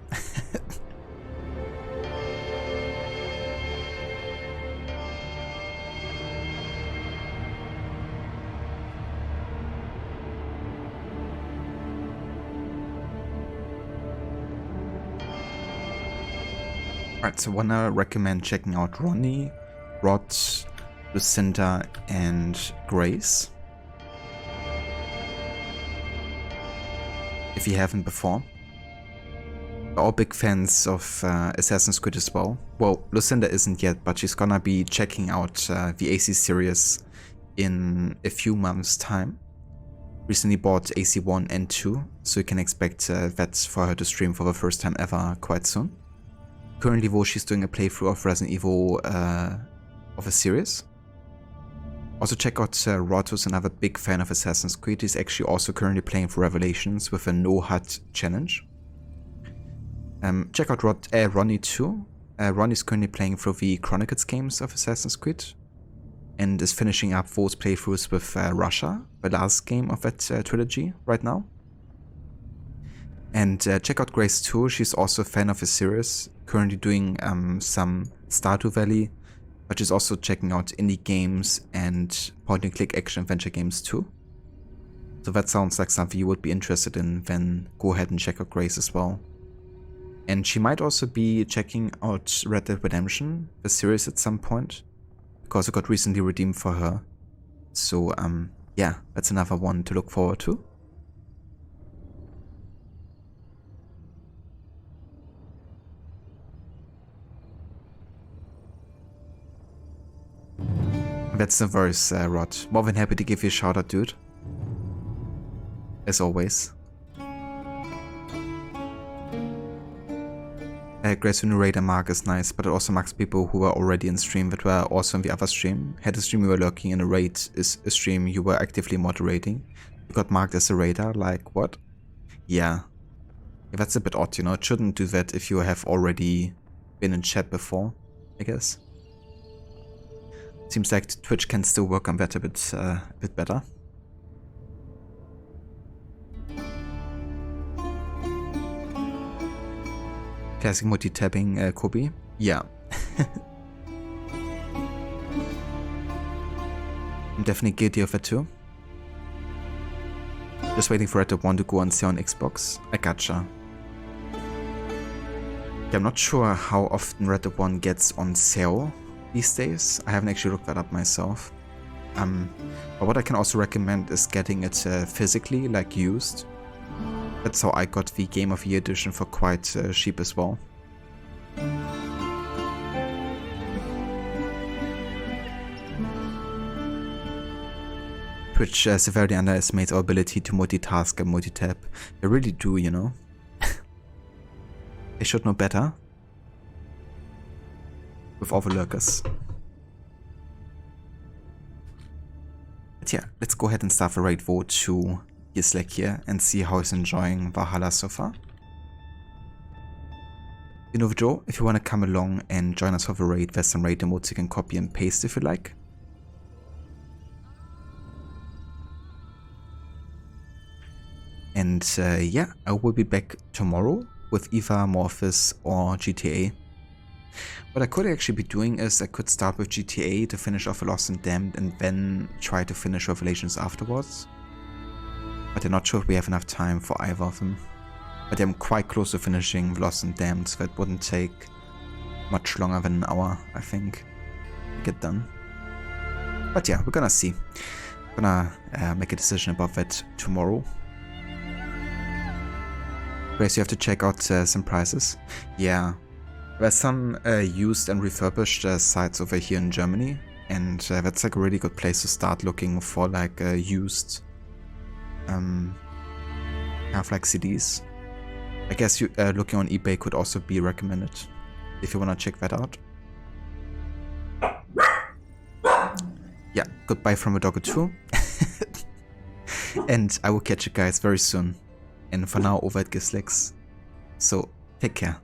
Alright, so wanna recommend checking out Ronnie, Rod, Lucinda, and Grace. If you haven't before. We're all big fans of Assassin's Creed as well. Well, Lucinda isn't yet, but she's gonna be checking out the AC series in a few months' time. Recently bought AC 1 and 2, so you can expect that for her to stream for the first time ever quite soon. Currently, though, she's doing a playthrough of Resident Evil of a series. Also check out Rod, who's another big fan of Assassin's Creed. He's actually also currently playing for Revelations with a no HUD challenge. Check out Ronnie too. Ronnie's currently playing through the Chronicles games of Assassin's Creed and is finishing up those playthroughs with Russia, the last game of that trilogy right now. And check out Grace too. She's also a fan of the series, currently doing some Stardew Valley, but she's also checking out indie games and point-and-click action-adventure games too. So that sounds like something you would be interested in, then go ahead and check out Grace as well. And she might also be checking out Red Dead Redemption, the series, at some point, because it got recently redeemed for her. So yeah, that's another one to look forward to. That's the verse, Rod. More than happy to give you a shout out, dude. As always. Grace Raider Mark is nice, but it also marks people who were already in stream that were also in the other stream. Had a stream you were lurking in, a raid is a stream you were actively moderating. You got marked as a raider, like what? Yeah. That's a bit odd, you know. It shouldn't do that if you have already been in chat before, I guess. Seems like Twitch can still work on that a bit better. Classic multi-tabbing, Kobe? Yeah. I'm definitely guilty of it too. Just waiting for Red Dead 1 to go on sale on Xbox. I gotcha. Yeah, I'm not sure how often Red Dead 1 gets on sale these days. I haven't actually looked that up myself. But what I can also recommend is getting it physically, like used. That's how I got the Game of the Year edition for quite cheap as well. Twitch severely underestimates our ability to multitask and multitap. They really do, you know. They should know better. With all the lurkers. But yeah, let's go ahead and start the raid vote to Yislek here and see how he's enjoying Valhalla so far. You know the drill, if you want to come along and join us for the raid, there's some raid emotes you can copy and paste if you like. And yeah, I will be back tomorrow with either Morphis or GTA. What I could actually be doing is I could start with GTA to finish off Lost and Damned and then try to finish Revelations afterwards. But I'm not sure if we have enough time for either of them. But I'm quite close to finishing Lost and Damned, so it wouldn't take much longer than an hour, I think, to get done. But yeah, we're gonna see. Gonna make a decision about that tomorrow. Grace, you have to check out some prices. Yeah. There's some used and refurbished sites over here in Germany, and that's like a really good place to start looking for like used kind of like CDs. I guess you looking on eBay could also be recommended if you want to check that out. Yeah, goodbye from a doggo too. And I will catch you guys very soon. And for now, over at Gislex. So take care.